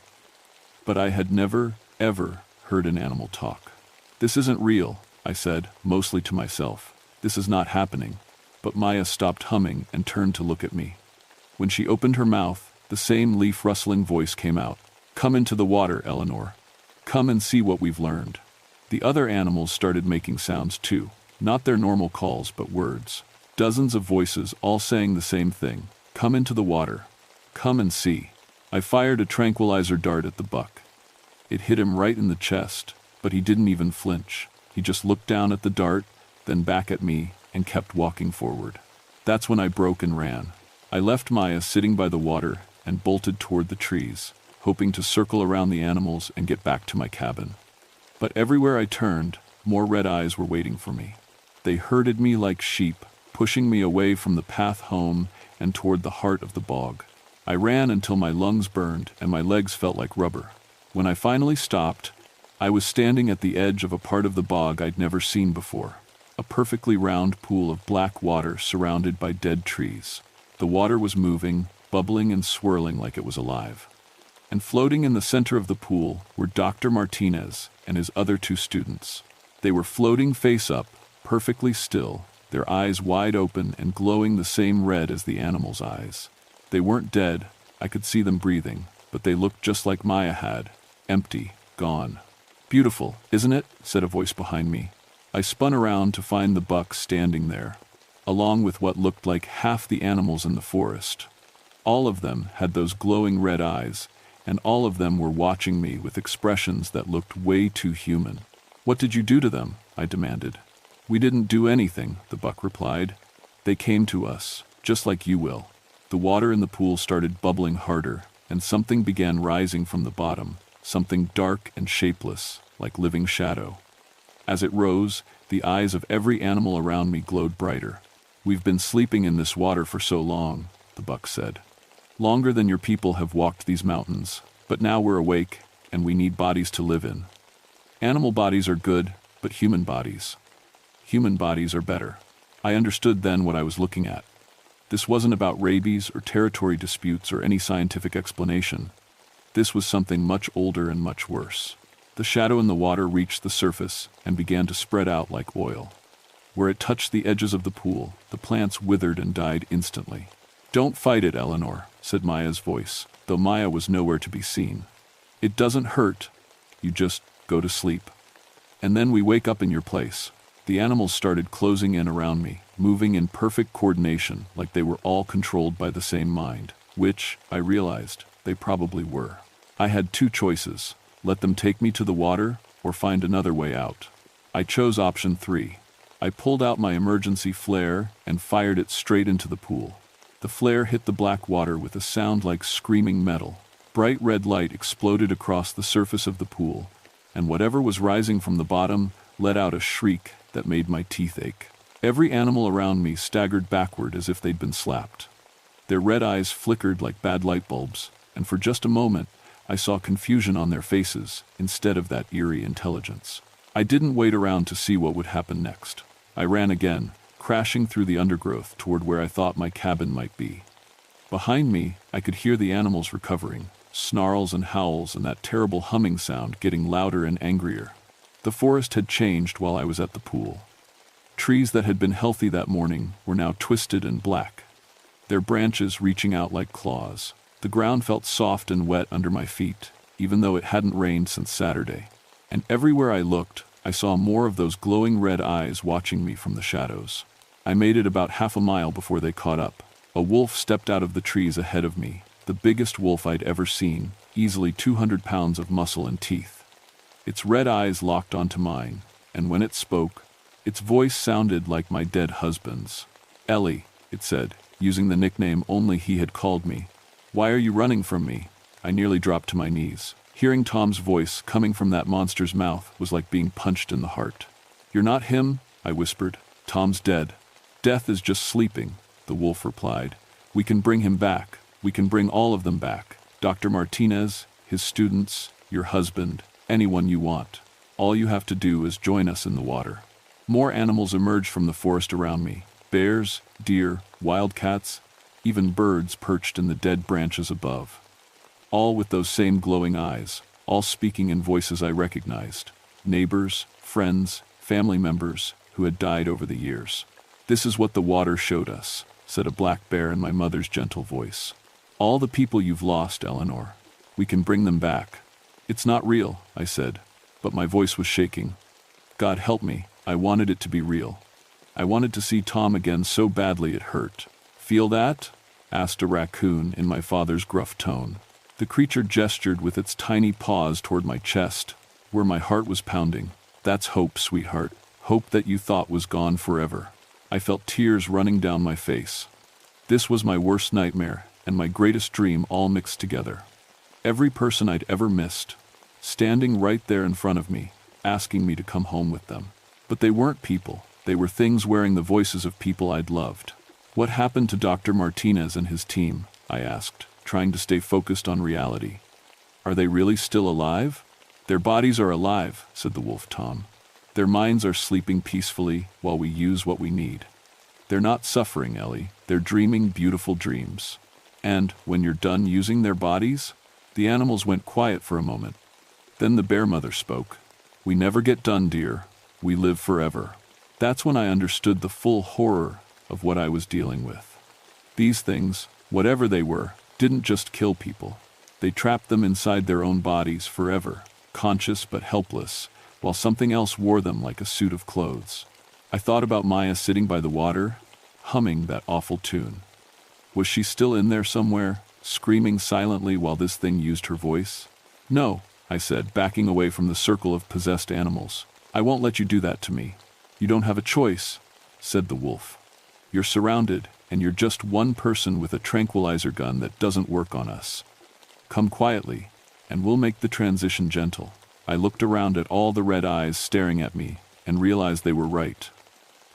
But I had never, ever heard an animal talk. This isn't real," I said, mostly to myself. "This is not happening." But Maya stopped humming and turned to look at me. When she opened her mouth, the same leaf-rustling voice came out. "Come into the water, Eleanor. Come and see what we've learned." The other animals started making sounds too. Not their normal calls, but words. Dozens of voices, all saying the same thing. Come into the water. Come and see. I fired a tranquilizer dart at the buck. It hit him right in the chest, but he didn't even flinch. He just looked down at the dart, then back at me, and kept walking forward. That's when I broke and ran. I left Maya sitting by the water and bolted toward the trees, hoping to circle around the animals and get back to my cabin. But everywhere I turned, more red eyes were waiting for me. They herded me like sheep, pushing me away from the path home and toward the heart of the bog. I ran until my lungs burned and my legs felt like rubber. When I finally stopped, I was standing at the edge of a part of the bog I'd never seen before. A perfectly round pool of black water surrounded by dead trees. The water was moving, bubbling and swirling like it was alive. And floating in the center of the pool were Dr. Martinez and his other 2 students. They were floating face up, perfectly still, their eyes wide open and glowing the same red as the animals' eyes. They weren't dead, I could see them breathing, but they looked just like Maya had, empty, gone. Beautiful, isn't it? Said a voice behind me. I spun around to find the buck standing there, along with what looked like half the animals in the forest. All of them had those glowing red eyes, and all of them were watching me with expressions that looked way too human. What did you do to them? I demanded. We didn't do anything, the buck replied. They came to us, just like you will. The water in the pool started bubbling harder, and something began rising from the bottom, something dark and shapeless, like living shadow. As it rose, the eyes of every animal around me glowed brighter. We've been sleeping in this water for so long, the buck said. Longer than your people have walked these mountains, but now we're awake, and we need bodies to live in. Animal bodies are good, but human bodies are better. I understood then what I was looking at. This wasn't about rabies or territory disputes or any scientific explanation. This was something much older and much worse. The shadow in the water reached the surface and began to spread out like oil. Where it touched the edges of the pool, the plants withered and died instantly. Don't fight it, Eleanor, said Maya's voice, though Maya was nowhere to be seen. It doesn't hurt. You just go to sleep. And then we wake up in your place. The animals started closing in around me, moving in perfect coordination, like they were all controlled by the same mind, which, I realized, they probably were. I had 2 choices. Let them take me to the water, or find another way out. I chose option 3. I pulled out my emergency flare and fired it straight into the pool. The flare hit the black water with a sound like screaming metal. Bright red light exploded across the surface of the pool, and whatever was rising from the bottom let out a shriek that made my teeth ache. Every animal around me staggered backward as if they'd been slapped. Their red eyes flickered like bad light bulbs, and for just a moment, I saw confusion on their faces instead of that eerie intelligence. I didn't wait around to see what would happen next. I ran again, crashing through the undergrowth toward where I thought my cabin might be. Behind me, I could hear the animals recovering, snarls and howls and that terrible humming sound getting louder and angrier. The forest had changed while I was at the pool. Trees that had been healthy that morning were now twisted and black, their branches reaching out like claws. The ground felt soft and wet under my feet, even though it hadn't rained since Saturday. And everywhere I looked, I saw more of those glowing red eyes watching me from the shadows. I made it about half a mile before they caught up. A wolf stepped out of the trees ahead of me, the biggest wolf I'd ever seen, easily 200 pounds of muscle and teeth. Its red eyes locked onto mine, and when it spoke, its voice sounded like my dead husband's. Ellie, it said, using the nickname only he had called me. Why are you running from me? I nearly dropped to my knees. Hearing Tom's voice coming from that monster's mouth was like being punched in the heart. You're not him, I whispered. Tom's dead. Death is just sleeping, the wolf replied. We can bring him back. We can bring all of them back. Dr. Martinez, his students, your husband, anyone you want. All you have to do is join us in the water. More animals emerged from the forest around me. Bears, deer, wildcats, even birds perched in the dead branches above. All with those same glowing eyes, all speaking in voices I recognized. Neighbors, friends, family members who had died over the years. This is what the water showed us, said a black bear in my mother's gentle voice. All the people you've lost, Eleanor. We can bring them back. It's not real, I said, but my voice was shaking. God help me, I wanted it to be real. I wanted to see Tom again so badly it hurt. "Feel that?" asked a raccoon in my father's gruff tone. The creature gestured with its tiny paws toward my chest, where my heart was pounding. "That's hope, sweetheart. Hope that you thought was gone forever." I felt tears running down my face. This was my worst nightmare and my greatest dream all mixed together. Every person I'd ever missed, standing right there in front of me, asking me to come home with them. But they weren't people. They were things wearing the voices of people I'd loved. "What happened to Dr. Martinez and his team?" I asked, trying to stay focused on reality. "Are they really still alive?" "Their bodies are alive," said the wolf Tom. "Their minds are sleeping peacefully while we use what we need. They're not suffering, Ellie. They're dreaming beautiful dreams. And when you're done using their bodies..." The animals went quiet for a moment. Then the bear mother spoke. "We never get done, dear. We live forever." That's when I understood the full horror of what I was dealing with. These things, whatever they were, didn't just kill people. They trapped them inside their own bodies forever, conscious but helpless, while something else wore them like a suit of clothes. I thought about Maya sitting by the water, humming that awful tune. Was she still in there somewhere, screaming silently while this thing used her voice? "No," I said, backing away from the circle of possessed animals. "I won't let you do that to me." "You don't have a choice," said the wolf. "You're surrounded, and you're just one person with a tranquilizer gun that doesn't work on us. Come quietly, and we'll make the transition gentle." I looked around at all the red eyes staring at me and realized they were right.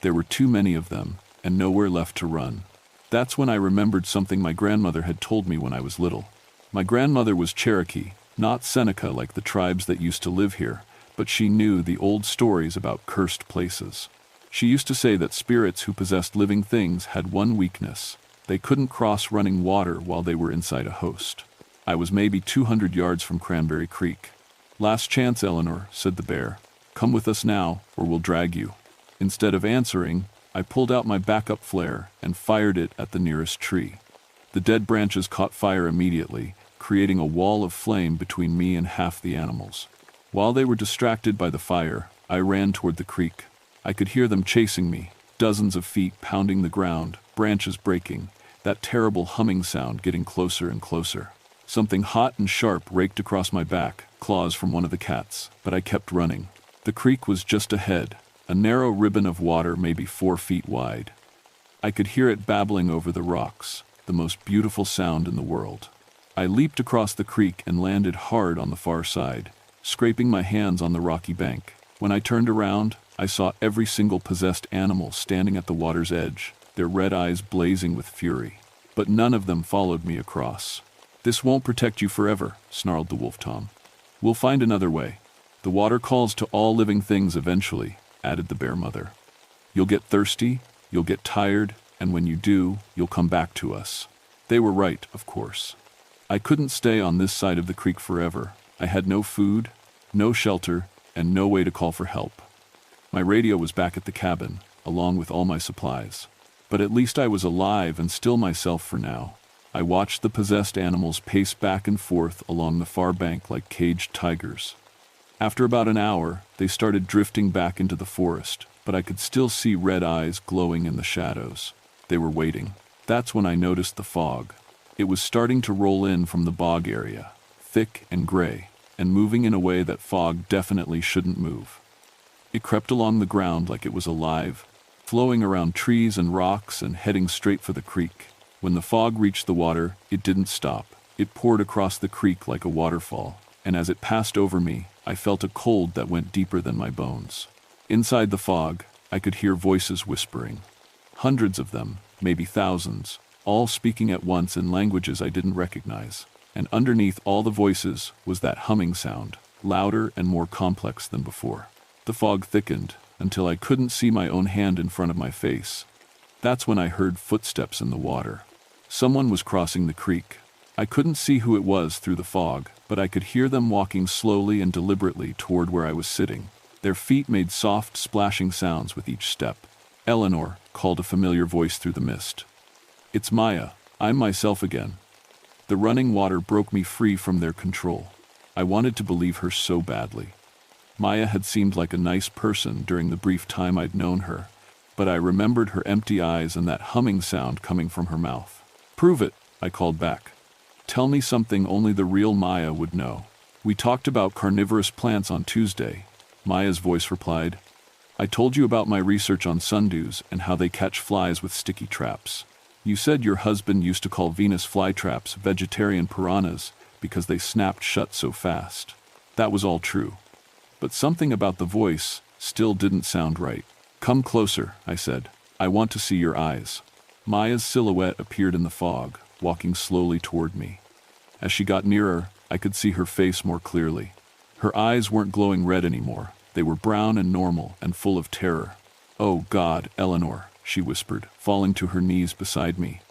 There were too many of them, and nowhere left to run. That's when I remembered something my grandmother had told me when I was little. My grandmother was Cherokee, not Seneca like the tribes that used to live here, but she knew the old stories about cursed places. She used to say that spirits who possessed living things had one weakness: they couldn't cross running water while they were inside a host. I was maybe 200 yards from Cranberry Creek. "Last chance, Eleanor," said the bear. "Come with us now, or we'll drag you." Instead of answering, I pulled out my backup flare and fired it at the nearest tree. The dead branches caught fire immediately, creating a wall of flame between me and half the animals. While they were distracted by the fire, I ran toward the creek. I could hear them chasing me, dozens of feet pounding the ground, branches breaking, that terrible humming sound getting closer and closer. Something hot and sharp raked across my back, claws from one of the cats, but I kept running. The creek was just ahead, a narrow ribbon of water maybe 4 feet wide. I could hear it babbling over the rocks, the most beautiful sound in the world. I leaped across the creek and landed hard on the far side, scraping my hands on the rocky bank. When I turned around, I saw every single possessed animal standing at the water's edge, their red eyes blazing with fury. But none of them followed me across. "This won't protect you forever," snarled the wolf Tom. "We'll find another way. The water calls to all living things eventually," added the bear mother. "You'll get thirsty, you'll get tired, and when you do, you'll come back to us." They were right, of course. I couldn't stay on this side of the creek forever. I had no food, no shelter, and no way to call for help. My radio was back at the cabin, along with all my supplies. But at least I was alive and still myself for now. I watched the possessed animals pace back and forth along the far bank like caged tigers. After about an hour, they started drifting back into the forest, but I could still see red eyes glowing in the shadows. They were waiting. That's when I noticed the fog. It was starting to roll in from the bog area, thick and gray, and moving in a way that fog definitely shouldn't move. It crept along the ground like it was alive, flowing around trees and rocks and heading straight for the creek. When the fog reached the water, it didn't stop. It poured across the creek like a waterfall, and as it passed over me, I felt a cold that went deeper than my bones. Inside the fog, I could hear voices whispering. Hundreds of them, maybe thousands, all speaking at once in languages I didn't recognize. And underneath all the voices was that humming sound, louder and more complex than before. The fog thickened until I couldn't see my own hand in front of my face. That's when I heard footsteps in the water. Someone was crossing the creek. I couldn't see who it was through the fog, but I could hear them walking slowly and deliberately toward where I was sitting. Their feet made soft, splashing sounds with each step. "Eleanor," called a familiar voice through the mist. "It's Maya. I'm myself again." The running water broke me free from their control. I wanted to believe her so badly. Maya had seemed like a nice person during the brief time I'd known her, But I remembered her empty eyes and that humming sound coming from her mouth. "Prove it," I called back. "Tell me something only the real Maya would know." "We talked about carnivorous plants on Tuesday," Maya's voice replied. "I told you about my research on sundews and how they catch flies with sticky traps. You said your husband used to call Venus flytraps vegetarian piranhas because they snapped shut so fast. That was all true. But something about the voice still didn't sound right. "Come closer," I said. "I want to see your eyes." Maya's silhouette appeared in the fog, walking slowly toward me. As she got nearer, I could see her face more clearly. Her eyes weren't glowing red anymore. They were brown and normal and full of terror. "Oh God, Eleanor," she whispered, falling to her knees beside me.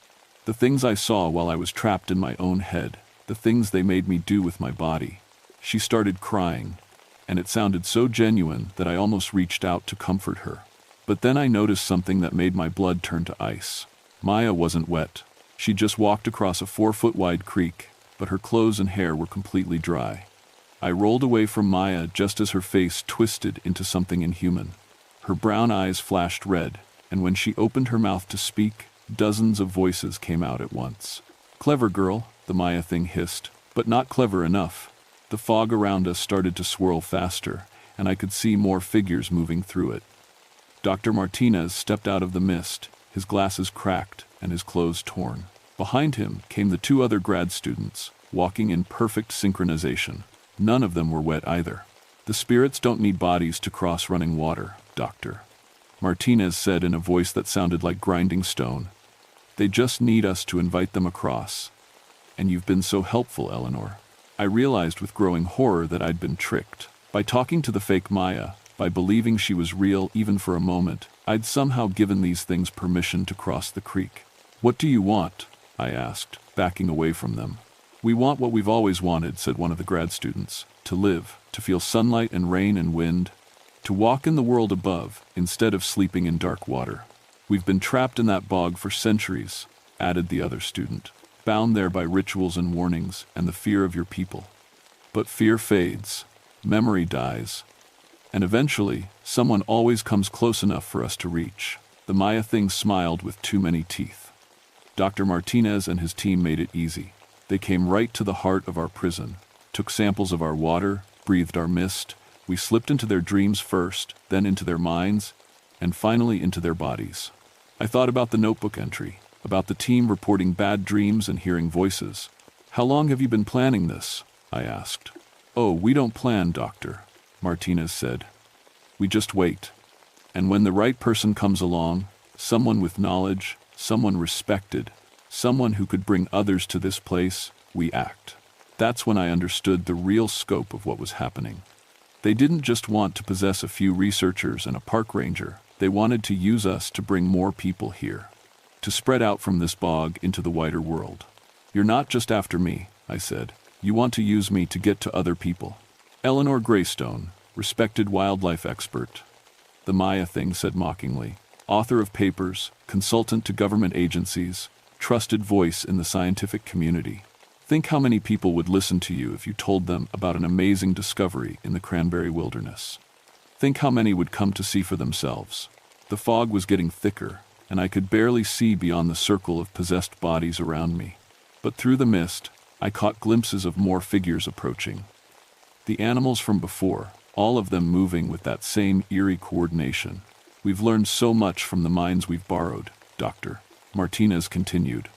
"The things I saw while I was trapped in my own head, the things they made me do with my body." She started crying, and it sounded so genuine that I almost reached out to comfort her. But then I noticed something that made my blood turn to ice. Maya wasn't wet. She just walked across a 4-foot-wide creek, but her clothes and hair were completely dry. I rolled away from Maya just as her face twisted into something inhuman. Her brown eyes flashed red, and when she opened her mouth to speak, dozens of voices came out at once. "Clever girl," the Maya thing hissed, "but not clever enough." The fog around us started to swirl faster, and I could see more figures moving through it. Dr. Martinez stepped out of the mist, his glasses cracked and his clothes torn. Behind him came the 2 other grad students, walking in perfect synchronization. None of them were wet either. "The spirits don't need bodies to cross running water, Doctor," Martinez said in a voice that sounded like grinding stone. "They just need us to invite them across. And you've been so helpful, Eleanor." I realized with growing horror that I'd been tricked. By talking to the fake Maya, by believing she was real even for a moment, I'd somehow given these things permission to cross the creek. "What do you want?" I asked, backing away from them. "We want what we've always wanted," said one of the grad students. "To live, to feel sunlight and rain and wind, to walk in the world above instead of sleeping in dark water. We've been trapped in that bog for centuries," added the other student, "bound there by rituals and warnings and the fear of your people. But fear fades, memory dies, and eventually, someone always comes close enough for us to reach." The Maya thing smiled with too many teeth. Dr. Martinez and his team made it easy. They came right to the heart of our prison, took samples of our water, breathed our mist. We slipped into their dreams first, then into their minds, and finally into their bodies. I thought about the notebook entry, about the team reporting bad dreams and hearing voices. "How long have you been planning this?" I asked. "Oh, we don't plan, Doctor," Martinez said. "We just wait. And when the right person comes along, someone with knowledge, someone respected, someone who could bring others to this place, we act." That's when I understood the real scope of what was happening. They didn't just want to possess a few researchers and a park ranger. They wanted to use us to bring more people here, to spread out from this bog into the wider world. "You're not just after me," I said. "You want to use me to get to other people." Eleanor Greystone, respected wildlife expert, the Maya thing said mockingly, author of papers, consultant to government agencies, trusted voice in the scientific community. Think how many people would listen to you if you told them about an amazing discovery in the cranberry wilderness. Think how many would come to see for themselves. The fog was getting thicker, and I could barely see beyond the circle of possessed bodies around me. But through the mist, I caught glimpses of more figures approaching. The animals from before, all of them moving with that same eerie coordination. "We've learned so much from the minds we've borrowed, Doctor," Martinez continued.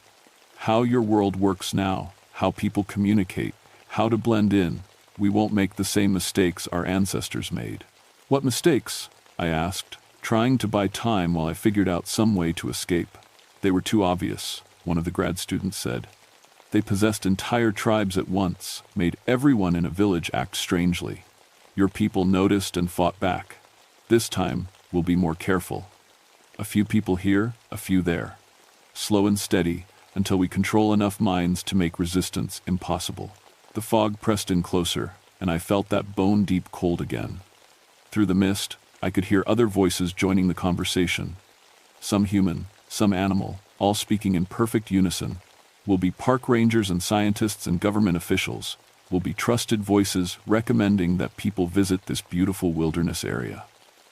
"How your world works now, how people communicate, how to blend in. We won't make the same mistakes our ancestors made." "What mistakes?" I asked, trying to buy time while I figured out some way to escape. "They were too obvious," one of the grad students said. "They possessed entire tribes at once, made everyone in a village act strangely. Your people noticed and fought back. This time, we'll be more careful. A few people here, a few there. Slow and steady, until we control enough minds to make resistance impossible." The fog pressed in closer, and I felt that bone-deep cold again. Through the mist, I could hear other voices joining the conversation. Some human, some animal, all speaking in perfect unison. "We'll be park rangers and scientists and government officials. We'll be trusted voices recommending that people visit this beautiful wilderness area."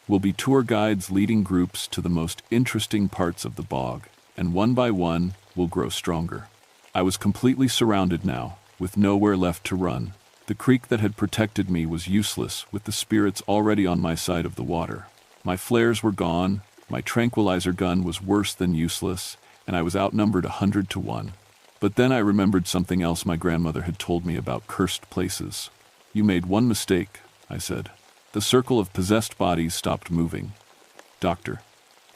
We'll be tour guides leading groups to the most interesting parts of the bog, and one by one, we'll grow stronger. I was completely surrounded now, with nowhere left to run. The creek that had protected me was useless, with the spirits already on my side of the water. My flares were gone, my tranquilizer gun was worse than useless, and I was outnumbered 100-1. But then I remembered something else my grandmother had told me about cursed places. "You made one mistake," I said. The circle of possessed bodies stopped moving. "Doctor."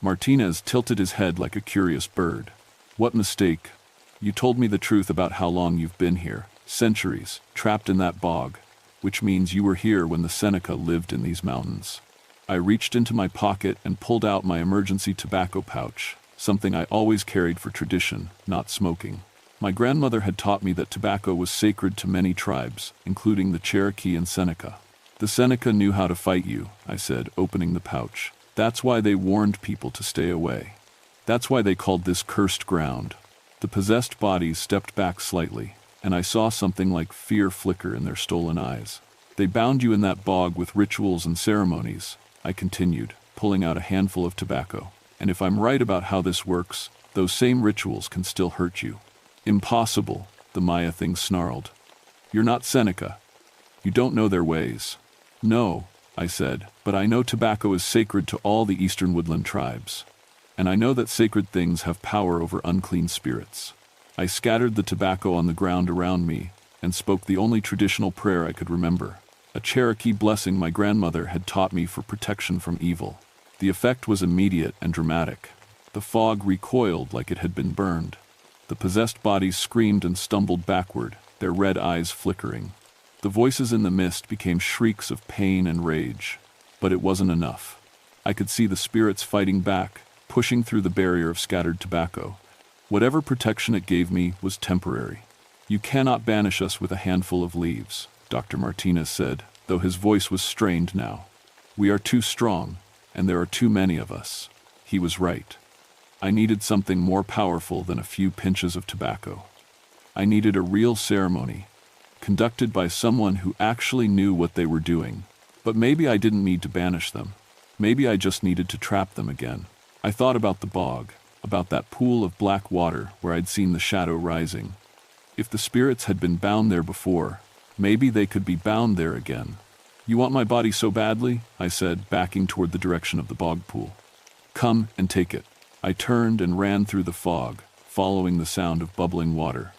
Martinez tilted his head like a curious bird. "What mistake? You told me the truth about how long you've been here. Centuries, trapped in that bog, which means you were here when the Seneca lived in these mountains." I reached into my pocket and pulled out my emergency tobacco pouch, something I always carried for tradition, not smoking. My grandmother had taught me that tobacco was sacred to many tribes, including the Cherokee and Seneca. "The Seneca knew how to fight you," I said, opening the pouch. "That's why they warned people to stay away. That's why they called this cursed ground." The possessed bodies stepped back slightly, and I saw something like fear flicker in their stolen eyes. "They bound you in that bog with rituals and ceremonies," I continued, pulling out a handful of tobacco. "And if I'm right about how this works, those same rituals can still hurt you." "Impossible," the Maya thing snarled. "You're not Seneca. You don't know their ways." "No," I said, "but I know tobacco is sacred to all the eastern woodland tribes. And I know that sacred things have power over unclean spirits." I scattered the tobacco on the ground around me and spoke the only traditional prayer I could remember, a Cherokee blessing my grandmother had taught me for protection from evil. The effect was immediate and dramatic. The fog recoiled like it had been burned. The possessed bodies screamed and stumbled backward, their red eyes flickering. The voices in the mist became shrieks of pain and rage. But it wasn't enough. I could see the spirits fighting back, pushing through the barrier of scattered tobacco. Whatever protection it gave me was temporary. "You cannot banish us with a handful of leaves," Dr. Martinez said, though his voice was strained now. "We are too strong, and there are too many of us." He was right. I needed something more powerful than a few pinches of tobacco. I needed a real ceremony, conducted by someone who actually knew what they were doing. But maybe I didn't need to banish them. Maybe I just needed to trap them again. I thought about the bog, about that pool of black water where I'd seen the shadow rising. If the spirits had been bound there before, maybe they could be bound there again. "You want my body so badly?" I said, backing toward the direction of the bog pool. "Come and take it." I turned and ran through the fog, following the sound of bubbling water.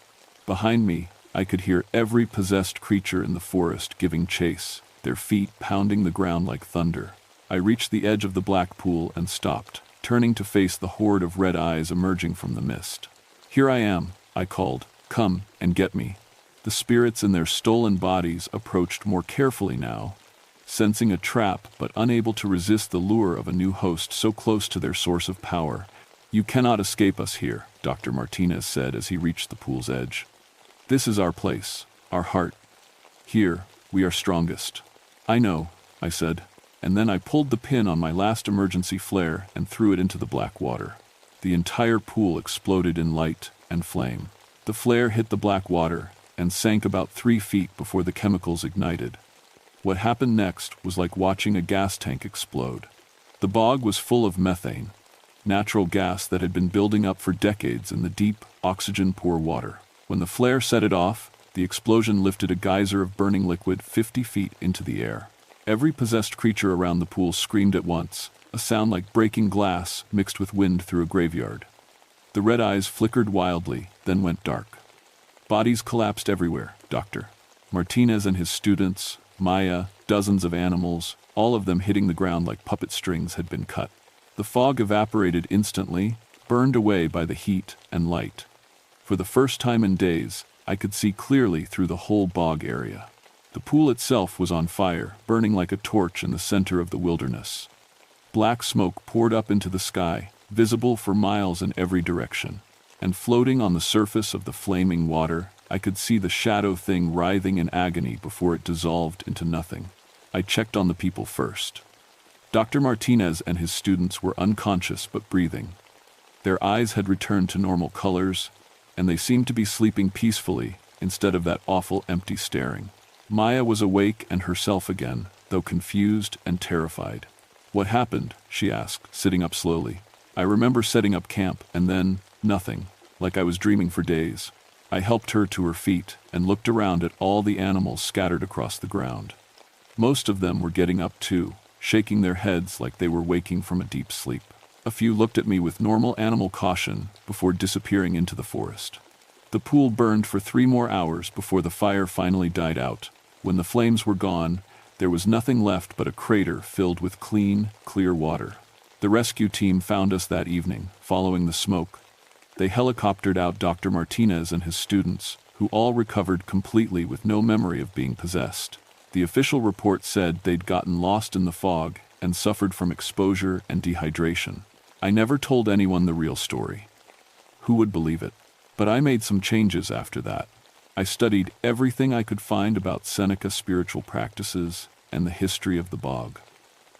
Behind me, I could hear every possessed creature in the forest giving chase, their feet pounding the ground like thunder. I reached the edge of the black pool and stopped, turning to face the horde of red eyes emerging from the mist. "Here I am," I called. "Come and get me." The spirits in their stolen bodies approached more carefully now, sensing a trap but unable to resist the lure of a new host so close to their source of power. "You cannot escape us here," Dr. Martinez said as he reached the pool's edge. "This is our place, our heart. Here, we are strongest." "I know," I said, and then I pulled the pin on my last emergency flare and threw it into the black water. The entire pool exploded in light and flame. The flare hit the black water and sank about 3 feet before the chemicals ignited. What happened next was like watching a gas tank explode. The bog was full of methane, natural gas that had been building up for decades in the deep, oxygen-poor water. When the flare set it off, the explosion lifted a geyser of burning liquid 50 feet into the air. Every possessed creature around the pool screamed at once, a sound like breaking glass mixed with wind through a graveyard. The red eyes flickered wildly, then went dark. Bodies collapsed everywhere, Dr. Martinez and his students, Maya, dozens of animals, all of them hitting the ground like puppet strings had been cut. The fog evaporated instantly, burned away by the heat and light. For the first time in days, I could see clearly through the whole bog area. The pool itself was on fire, burning like a torch in the center of the wilderness. Black smoke poured up into the sky, visible for miles in every direction. And floating on the surface of the flaming water, I could see the shadow thing writhing in agony before it dissolved into nothing. I checked on the people first. Dr. Martinez and his students were unconscious but breathing. Their eyes had returned to normal colors, and they seemed to be sleeping peacefully instead of that awful empty staring. Maya was awake and herself again, though confused and terrified. "What happened?" she asked, sitting up slowly. I remember setting up camp, and then, nothing, like I was dreaming for days. I helped her to her feet and looked around at all the animals scattered across the ground. Most of them were getting up too, shaking their heads like they were waking from a deep sleep. A few looked at me with normal animal caution before disappearing into the forest. The pool burned for 3 more hours before the fire finally died out. When the flames were gone, there was nothing left but a crater filled with clean, clear water. The rescue team found us that evening, following the smoke. They helicoptered out Dr. Martinez and his students, who all recovered completely with no memory of being possessed. The official report said they'd gotten lost in the fog and suffered from exposure and dehydration. I never told anyone the real story. Who would believe it? But I made some changes after that. I studied everything I could find about Seneca spiritual practices and the history of the bog.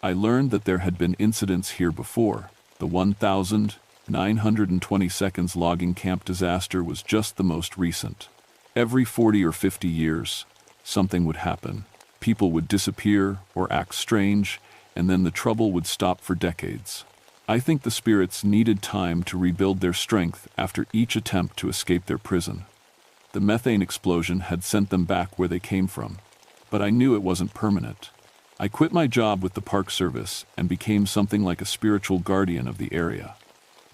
I learned that there had been incidents here before. The 1,922nd logging camp disaster was just the most recent. Every 40 or 50 years, something would happen. People would disappear or act strange, and then the trouble would stop for decades. I think the spirits needed time to rebuild their strength after each attempt to escape their prison. The methane explosion had sent them back where they came from, but I knew it wasn't permanent. I quit my job with the Park Service and became something like a spiritual guardian of the area.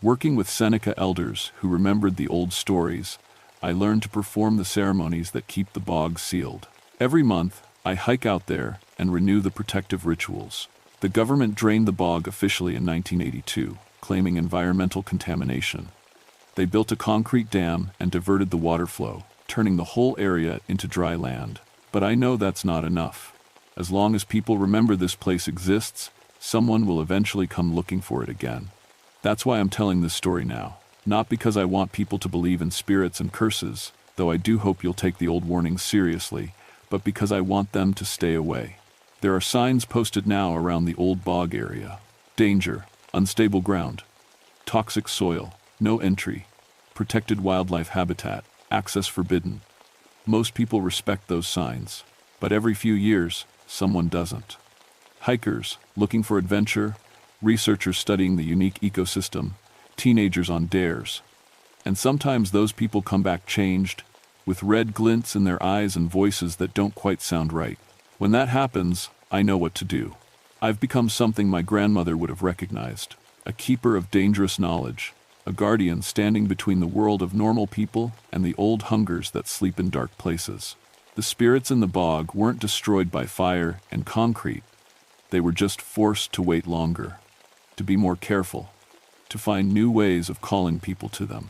Working with Seneca elders who remembered the old stories, I learned to perform the ceremonies that keep the bog sealed. Every month, I hike out there and renew the protective rituals. The government drained the bog officially in 1982, claiming environmental contamination. They built a concrete dam and diverted the water flow, turning the whole area into dry land. But I know that's not enough. As long as people remember this place exists, someone will eventually come looking for it again. That's why I'm telling this story now. Not because I want people to believe in spirits and curses, though I do hope you'll take the old warnings seriously, but because I want them to stay away. There are signs posted now around the old bog area. Danger, unstable ground, toxic soil, no entry, protected wildlife habitat, access forbidden. Most people respect those signs, but every few years, someone doesn't. Hikers, looking for adventure, researchers studying the unique ecosystem, teenagers on dares. And sometimes those people come back changed, with red glints in their eyes and voices that don't quite sound right. When that happens, I know what to do. I've become something my grandmother would have recognized, a keeper of dangerous knowledge, a guardian standing between the world of normal people and the old hungers that sleep in dark places. The spirits in the bog weren't destroyed by fire and concrete. They were just forced to wait longer, to be more careful, to find new ways of calling people to them.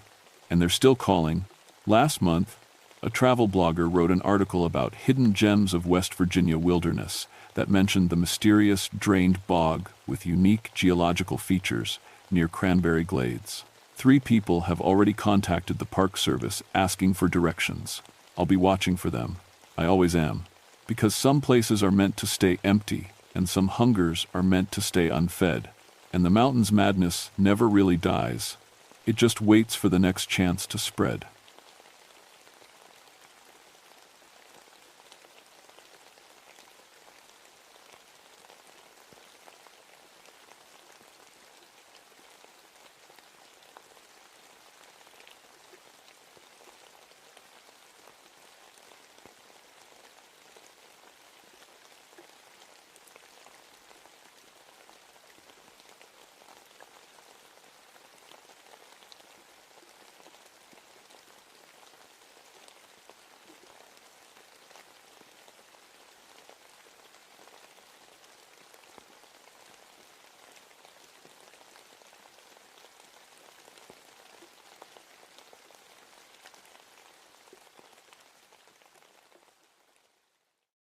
And they're still calling. Last month, a travel blogger wrote an article about hidden gems of West Virginia wilderness that mentioned the mysterious drained bog with unique geological features near Cranberry Glades. 3 people have already contacted the Park Service asking for directions. I'll be watching for them. I always am. Because some places are meant to stay empty, and some hungers are meant to stay unfed. And the mountain's madness never really dies. It just waits for the next chance to spread.